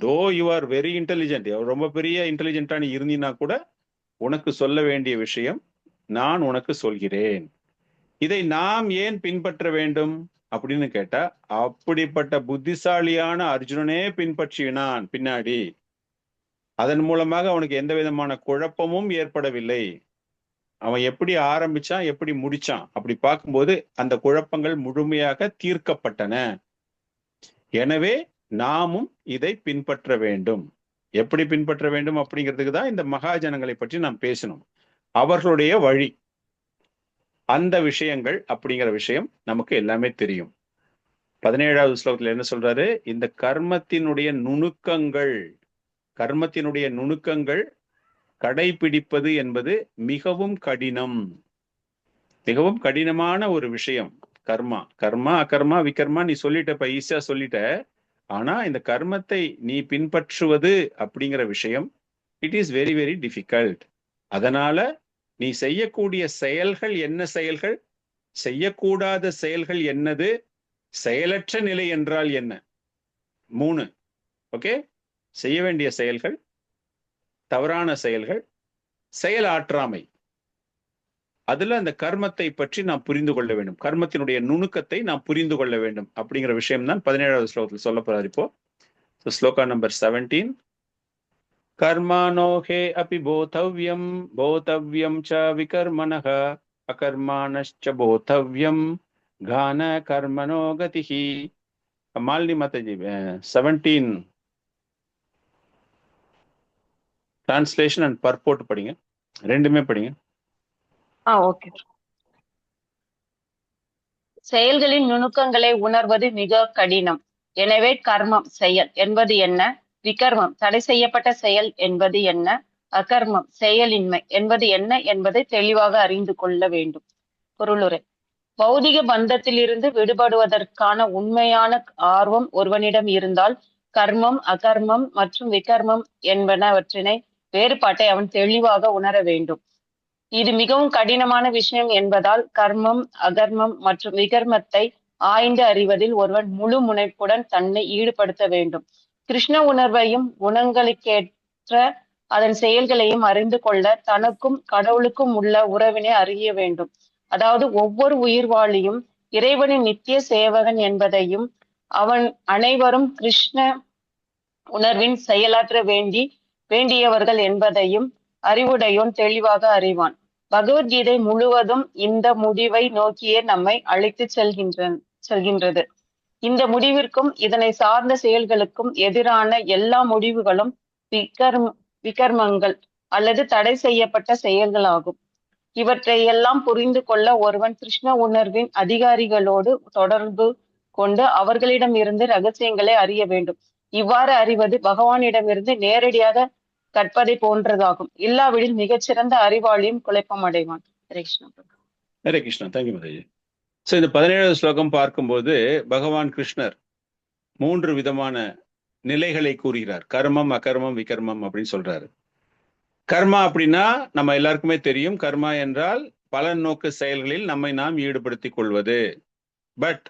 though you are very intelligent, ரொம்ப பெரிய இன்டெலிஜென்டா நீ இருந்தீன்னா கூட உனக்கு சொல்ல வேண்டிய விஷயம் நான் உனக்கு சொல்கிறேன். இதை நாம் ஏன் பின்பற்ற வேண்டும் அப்படின்னு கேட்டா, அப்படிப்பட்ட புத்திசாலியான அர்ஜுனனே பின்பற்றினான் பின்னாடி. அதன் மூலமாக அவனுக்கு எந்த விதமான குழப்பமும் ஏற்படவில்லை. அவன் எப்படி ஆரம்பிச்சான், எப்படி முடிச்சான், அப்படி பார்க்கும்போது அந்த குழப்பங்கள் முழுமையாக தீர்க்கப்பட்டன. எனவே நாமும் இதை பின்பற்ற வேண்டும். எப்படி பின்பற்ற வேண்டும் அப்படிங்கிறதுக்கு தான் இந்த மகாஜனங்களை பற்றி நாம் பேசணும். அவர்களுடைய வழி, அந்த விஷயங்கள் அப்படிங்கிற விஷயம் நமக்கு எல்லாமே தெரியும். 17வது ஸ்லோகத்துல என்ன சொல்றாரு? இந்த கர்மத்தினுடைய நுணுக்கங்கள் கடைபிடிப்பது என்பது மிகவும் கடினம், மிகவும் கடினமான ஒரு விஷயம். கர்மா அகர்மா விகர்மா நீ சொல்லிட்ட, ஈஸியா சொல்லிட்ட. ஆனா இந்த கர்மத்தை நீ பின்பற்றுவது அப்படிங்கிற விஷயம், it is very very difficult. அதனால நீ செய்யக்கூடிய செயல்கள் என்ன செயல்கள், செய்யக்கூடாத செயல்கள் என்னது, செயலற்ற நிலை என்றால் என்ன, 3. ஓகே, செய்ய வேண்டிய செயல்கள், தவறான செயல்கள், செயலாற்றாமை. அதுல அந்த கர்மத்தை பற்றி நாம் புரிந்து கொள்ள வேண்டும், கர்மத்தினுடைய நுணுக்கத்தை நாம் புரிந்து கொள்ள வேண்டும் அப்படிங்கிற விஷயம் தான் 17வது ஸ்லோகத்தில் சொல்ல போறாரு. இப்போ ஸ்லோகா நம்பர் 17. கர்மானோஹே அபி போதவ்யம் போதவ்யம் ச விகர்மணஹ அகர்மானஷ்ச போதவ்யம் கான கர்மனோ கதிஹி. Malini Mataji 17 translation and purport படிங்க, ரெண்டுமே படிங்க. ஓகே. செயல்களின் நுணுக்கங்களை உணர்வது மிக கடினம். எனவே கர்மம் செயல் என்பது என்ன, விகர்மம் தடை செய்யப்பட்ட செயல் என்பது என்ன, அகர்மம் செயலின்மை என்பது என்ன என்பதை தெளிவாக அறிந்து கொள்ள வேண்டும். பொருளுரை: பௌதிக பந்தத்திலிருந்து விடுபடுவதற்கான உண்மையான ஆர்வம் ஒருவனிடம் இருந்தால் கர்மம், அகர்மம் மற்றும் விகர்மம் என்பனவற்றினை வேறுபாட்டை அவன் தெளிவாக உணர வேண்டும். இது மிகவும் கடினமான விஷயம் என்பதால் கர்மம், அகர்மம் மற்றும் விகர்மத்தை ஆய்ந்து அறிவதில் ஒருவன் முழு முனைப்புடன் தன்னை ஈடுபடுத்த வேண்டும். கிருஷ்ண உணர்வையும் குணங்களுக்கேற்ற அதன் செயல்களையும் அறிந்து கொள்ள தனக்கும் கடவுளுக்கும் உள்ள உறவினை அறிய வேண்டும். அதாவது ஒவ்வொரு உயிர்வாளியும் இறைவனின் நித்திய சேவகன் என்பதையும் அவன் அனைவரும் கிருஷ்ண உணர்வின் செயலாற்ற வேண்டியவர்கள் என்பதையும் அறிவுடையோன் தெளிவாக அறிவான். பகவத்கீதை முழுவதும் இந்த முடிவை நோக்கியே நம்மை அழைத்து செல்கின்றது. இந்த முடிவிற்கும் இதனை சார்ந்த செயல்களுக்கும் எதிரான எல்லா முடிவுகளும் விகர்மங்கள் அல்லது தடை செய்யப்பட்ட செயல்களாகும். இவற்றை எல்லாம் புரிந்து கொள்ள ஒருவன் கிருஷ்ண உணர்வின் அதிகாரிகளோடு தொடர்பு கொண்டு அவர்களிடம் இருந்து ரகசியங்களை அறிய வேண்டும். இவ்வாறு அறிவது பகவானிடமிருந்து நேரடியாக கற்பதை போன்றதாகும். இல்லாவிடில் மிகச்சிறந்த அறிவாளியும் குழப்பம் அடைவான். ஹரே கிருஷ்ணா. ஹரே கிருஷ்ணா. தேங்க்யூ மாதாஜி. ஸோ இந்த 17வது ஸ்லோகம் பார்க்கும்போது பகவான் கிருஷ்ணர் 3 விதமான நிலைகளை கூறுகிறார். கர்மம், அகர்மம், விகர்மம் அப்படின்னு சொல்றாரு. கர்மா அப்படின்னா நம்ம எல்லாருக்குமே தெரியும். கர்மா என்றால் பலன் நோக்கு செயல்களில் நம்மை நாம் ஈடுபடுத்திக் கொள்வது. But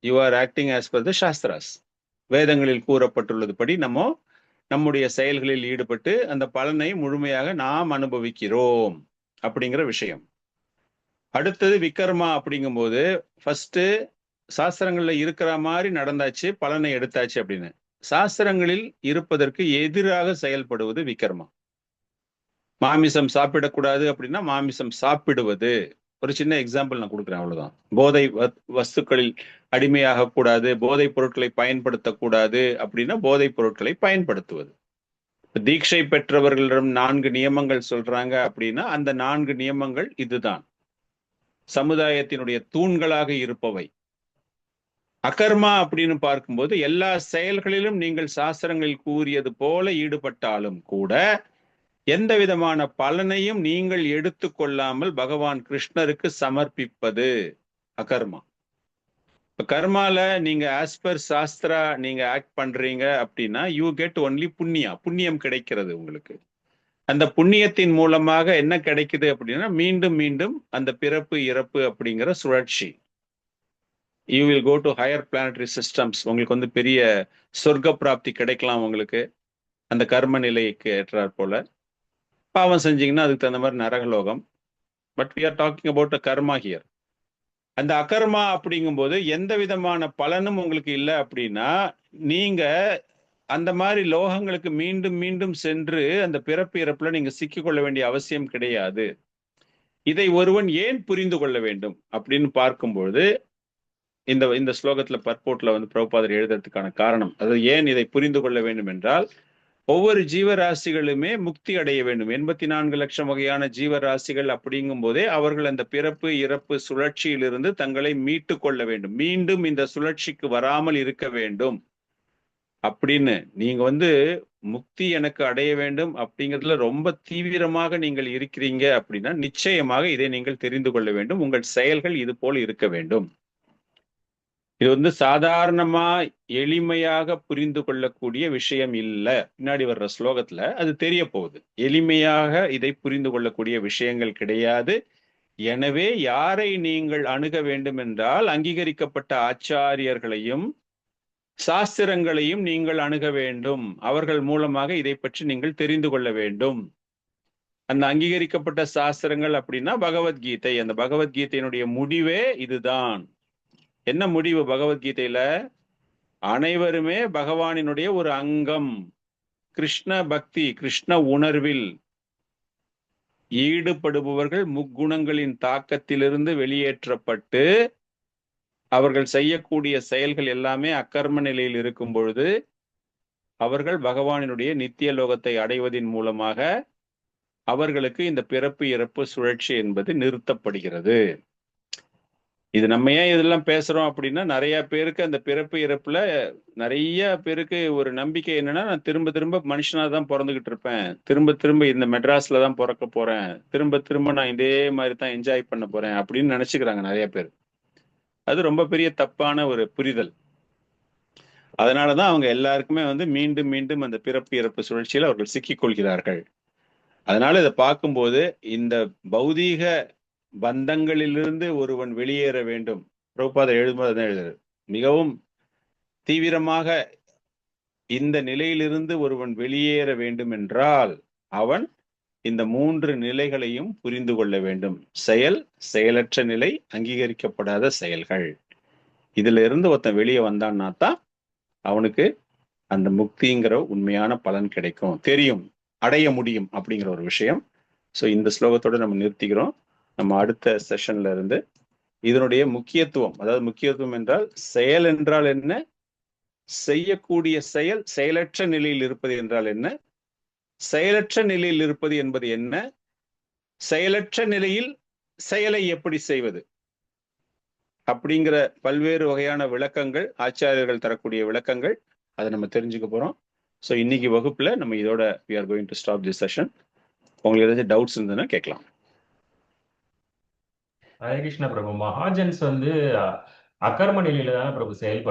you are acting as per the shastras. வேதங்களில் கூறப்பட்டுள்ளது படி நம்முடைய செயல்களில் ஈடுபட்டு அந்த பலனை முழுமையாக நாம் அனுபவிக்கிறோம் அப்படிங்கிற விஷயம். அடுத்தது விகர்மா அப்படிங்கும்போது, ஃபர்ஸ்ட் சாஸ்திரங்கள்ல இருக்கிற மாதிரி நடந்தாச்சு, பலனை எடுத்தாச்சு அப்படின்னு. சாஸ்திரங்களில் இருப்பதற்கு எதிராக செயல்படுவது விகர்மா. மாமிசம் சாப்பிடக்கூடாது அப்படின்னா மாமிசம் சாப்பிடுவது, ஒரு சின்ன எக்ஸாம்பிள் நான் கொடுக்குறேன், அவ்வளவுதான். போதை வஸ்துக்களில் அடிமையாக கூடாது, போதைப் பொருட்களை பயன்படுத்தக்கூடாது அப்படின்னா போதைப் பொருட்களை பயன்படுத்துவது. தீட்சை பெற்றவர்களிடம் 4 நியமங்கள் சொல்றாங்க அப்படின்னா அந்த 4 நியமங்கள் இதுதான், சமுதாயத்தினுடைய தூண்களாக இருப்பவை. அகர்மா அப்படின்னு பார்க்கும்போது எல்லா செயல்களிலும் நீங்கள் சாஸ்திரங்களில் கூறியது போல ஈடுபட்டாலும் கூட எந்த விதமான பலனையும் நீங்கள் எடுத்துக்கொள்ளாமல் பகவான் கிருஷ்ணருக்கு சமர்ப்பிப்பது அகர்மா. இப்ப கர்மால நீங்க ஆஸ் பர் சாஸ்திரா நீங்க ஆக்ட் பண்றீங்க அப்படின்னா யூ கெட் ஒன்லி புண்ணியம் கிடைக்கிறது உங்களுக்கு. அந்த புண்ணியத்தின் மூலமாக என்ன கிடைக்குது அப்படின்னா மீண்டும் மீண்டும் அந்த பிறப்பு இறப்பு அப்படிங்கிற சுழற்சி. You will go to higher planetary systems. உங்களுக்கு வந்து பெரிய சொர்க்க பிராப்தி கிடைக்கலாம் உங்களுக்கு அந்த கர்ம நிலைக்கு ஏற்றாற் போல. பாவம் செஞ்சீங்கன்னா அதுக்கு தகுந்த மாதிரி நரகலோகம். But we are talking about a karma here. அந்த அகர்மா அப்படிங்கும்போது எந்த விதமான பலனும் உங்களுக்கு இல்லை அப்படின்னா நீங்க அந்த மாதிரி லோகங்களுக்கு மீண்டும் மீண்டும் சென்று அந்த பிறப்பு இறப்புல நீங்க சிக்கிக்கொள்ள வேண்டிய அவசியம் கிடையாது. இதை ஒருவன் ஏன் புரிந்து கொள்ள வேண்டும் அப்படின்னு பார்க்கும்போது இந்த ஸ்லோகத்துல பர்போட்ல வந்து பிரபுபாதர் எழுதுறதுக்கான காரணம், அதாவது ஏன் இதை புரிந்து கொள்ள வேண்டும் என்றால் ஒவ்வொரு ஜீவராசிகளுமே முக்தி அடைய வேண்டும். 84 லட்சம் வகையான ஜீவராசிகள் அப்படிங்கும் போதே அவர்கள் அந்த பிறப்பு இறப்பு சுழற்சியிலிருந்து தங்களை மீட்டு கொள்ள வேண்டும், மீண்டும் இந்த சுழற்சிக்கு வராமல் இருக்க வேண்டும் அப்படின்னு. நீங்க வந்து முக்தி எனக்கு அடைய வேண்டும் அப்படிங்கிறதுல ரொம்ப தீவிரமாக நீங்கள் இருக்கிறீங்க அப்படின்னா நிச்சயமாக இதை நீங்கள் தெரிந்து கொள்ள வேண்டும். உங்கள் செயல்கள் இது போல் இருக்க வேண்டும். இது வந்து சாதாரணமா எளிமையாக புரிந்து கொள்ளக்கூடிய விஷயம் இல்லை. பின்னாடி வர்ற ஸ்லோகத்துல அது தெரிய போகுது. எளிமையாக இதை புரிந்து கொள்ளக்கூடிய விஷயங்கள் கிடையாது. எனவே யாரை நீங்கள் அணுக வேண்டும் என்றால் அங்கீகரிக்கப்பட்ட ஆச்சாரியர்களையும் சாஸ்திரங்களையும் நீங்கள் அணுக வேண்டும். அவர்கள் மூலமாக இதை பற்றி நீங்கள் தெரிந்து கொள்ள வேண்டும். அந்த அங்கீகரிக்கப்பட்ட சாஸ்திரங்கள் அப்படின்னா பகவத்கீதை. அந்த பகவத்கீதையினுடைய முடிவே இதுதான். என்ன முடிவு பகவத்கீதையில? அனைவருமே பகவானினுடைய ஒரு அங்கம். கிருஷ்ண பக்தி, கிருஷ்ண உணர்வில் ஈடுபடுபவர்கள் முக்குணங்களின் தாக்கத்திலிருந்து வெளியேற்றப்பட்டு அவர்கள் செய்யக்கூடிய செயல்கள் எல்லாமே அக்கர்ம நிலையில் இருக்கும் பொழுது அவர்கள் பகவானினுடைய நித்திய லோகத்தை அடைவதின் மூலமாக அவர்களுக்கு இந்த பிறப்பு இறப்பு சுழற்சி என்பது நிறுத்தப்படுகிறது. இது நம்ம ஏன் இதெல்லாம் பேசுறோம் அப்படின்னா நிறைய பேருக்கு அந்த பிறப்பு இறப்புல நிறைய பேருக்கு ஒரு நம்பிக்கை என்னன்னா, நான் திரும்ப திரும்ப மனுஷனா தான் பிறந்துகிட்டு இருப்பேன், திரும்ப திரும்ப இந்த மெட்ராஸ்ல தான் பிறக்க போறேன், திரும்ப திரும்ப நான் இதே மாதிரி தான் என்ஜாய் பண்ண போறேன் அப்படின்னு நினைச்சுக்கிறாங்க நிறைய பேர். அது ரொம்ப பெரிய தப்பான ஒரு புரிதல். அதனாலதான் அவங்க எல்லாருக்குமே வந்து மீண்டும் மீண்டும் அந்த பிறப்பு இறப்பு சுழற்சியில் அவர்கள் சிக்கிக் கொள்கிறார்கள். அதனால இதை பார்க்கும்போது இந்த பௌதீக பந்தங்களிலிருந்து ஒருவன் வெளியேற வேண்டும். பிரபுபாதர் எழுதும்போது தான் எழுதுறாரு, மிகவும் தீவிரமாக இந்த நிலையிலிருந்து ஒருவன் வெளியேற வேண்டும் என்றால் அவன் இந்த 3 நிலைகளையும் புரிந்து கொள்ள வேண்டும். செயலற்ற நிலை, அங்கீகரிக்கப்படாத செயல்கள். இதுல இருந்து ஒருத்தன் வெளியே வந்தான்னா தான் அவனுக்கு அந்த முக்திங்கிற உண்மையான பலன் கிடைக்கும், தெரியும், அடைய முடியும் அப்படிங்கிற ஒரு விஷயம். ஸோ இந்த ஸ்லோகத்தோட நம்ம நிறுத்திக்கிறோம். நம்ம அடுத்த செஷன்ல இருந்து இதனுடைய முக்கியத்துவம், அதாவது முக்கியத்துவம் என்றால் செயல் என்றால் என்ன, செய்யக்கூடிய செயல் செயலற்ற நிலையில் இருப்பது என்றால் என்ன, செயலற்ற நிலையில் இருப்பது என்பது என்ன, செயலற்ற நிலையில் செயலை எப்படி செய்வது அப்படிங்கிற பல்வேறு வகையான விளக்கங்கள், ஆச்சாரியர்கள் தரக்கூடிய விளக்கங்கள், அதை நம்ம தெரிஞ்சுக்க போறோம். ஸோ இன்னைக்கு வகுப்புல நம்ம இதோட we are going to stop this session. உங்களுக்கு ஏதாச்சும் டவுட்ஸ் இருந்ததுன்னா கேட்கலாம். ஹரே கிருஷ்ணா பிரபு. மகாஜன்ஸ் வந்து அகர்ம நிலையில தானே பிரபு செயல்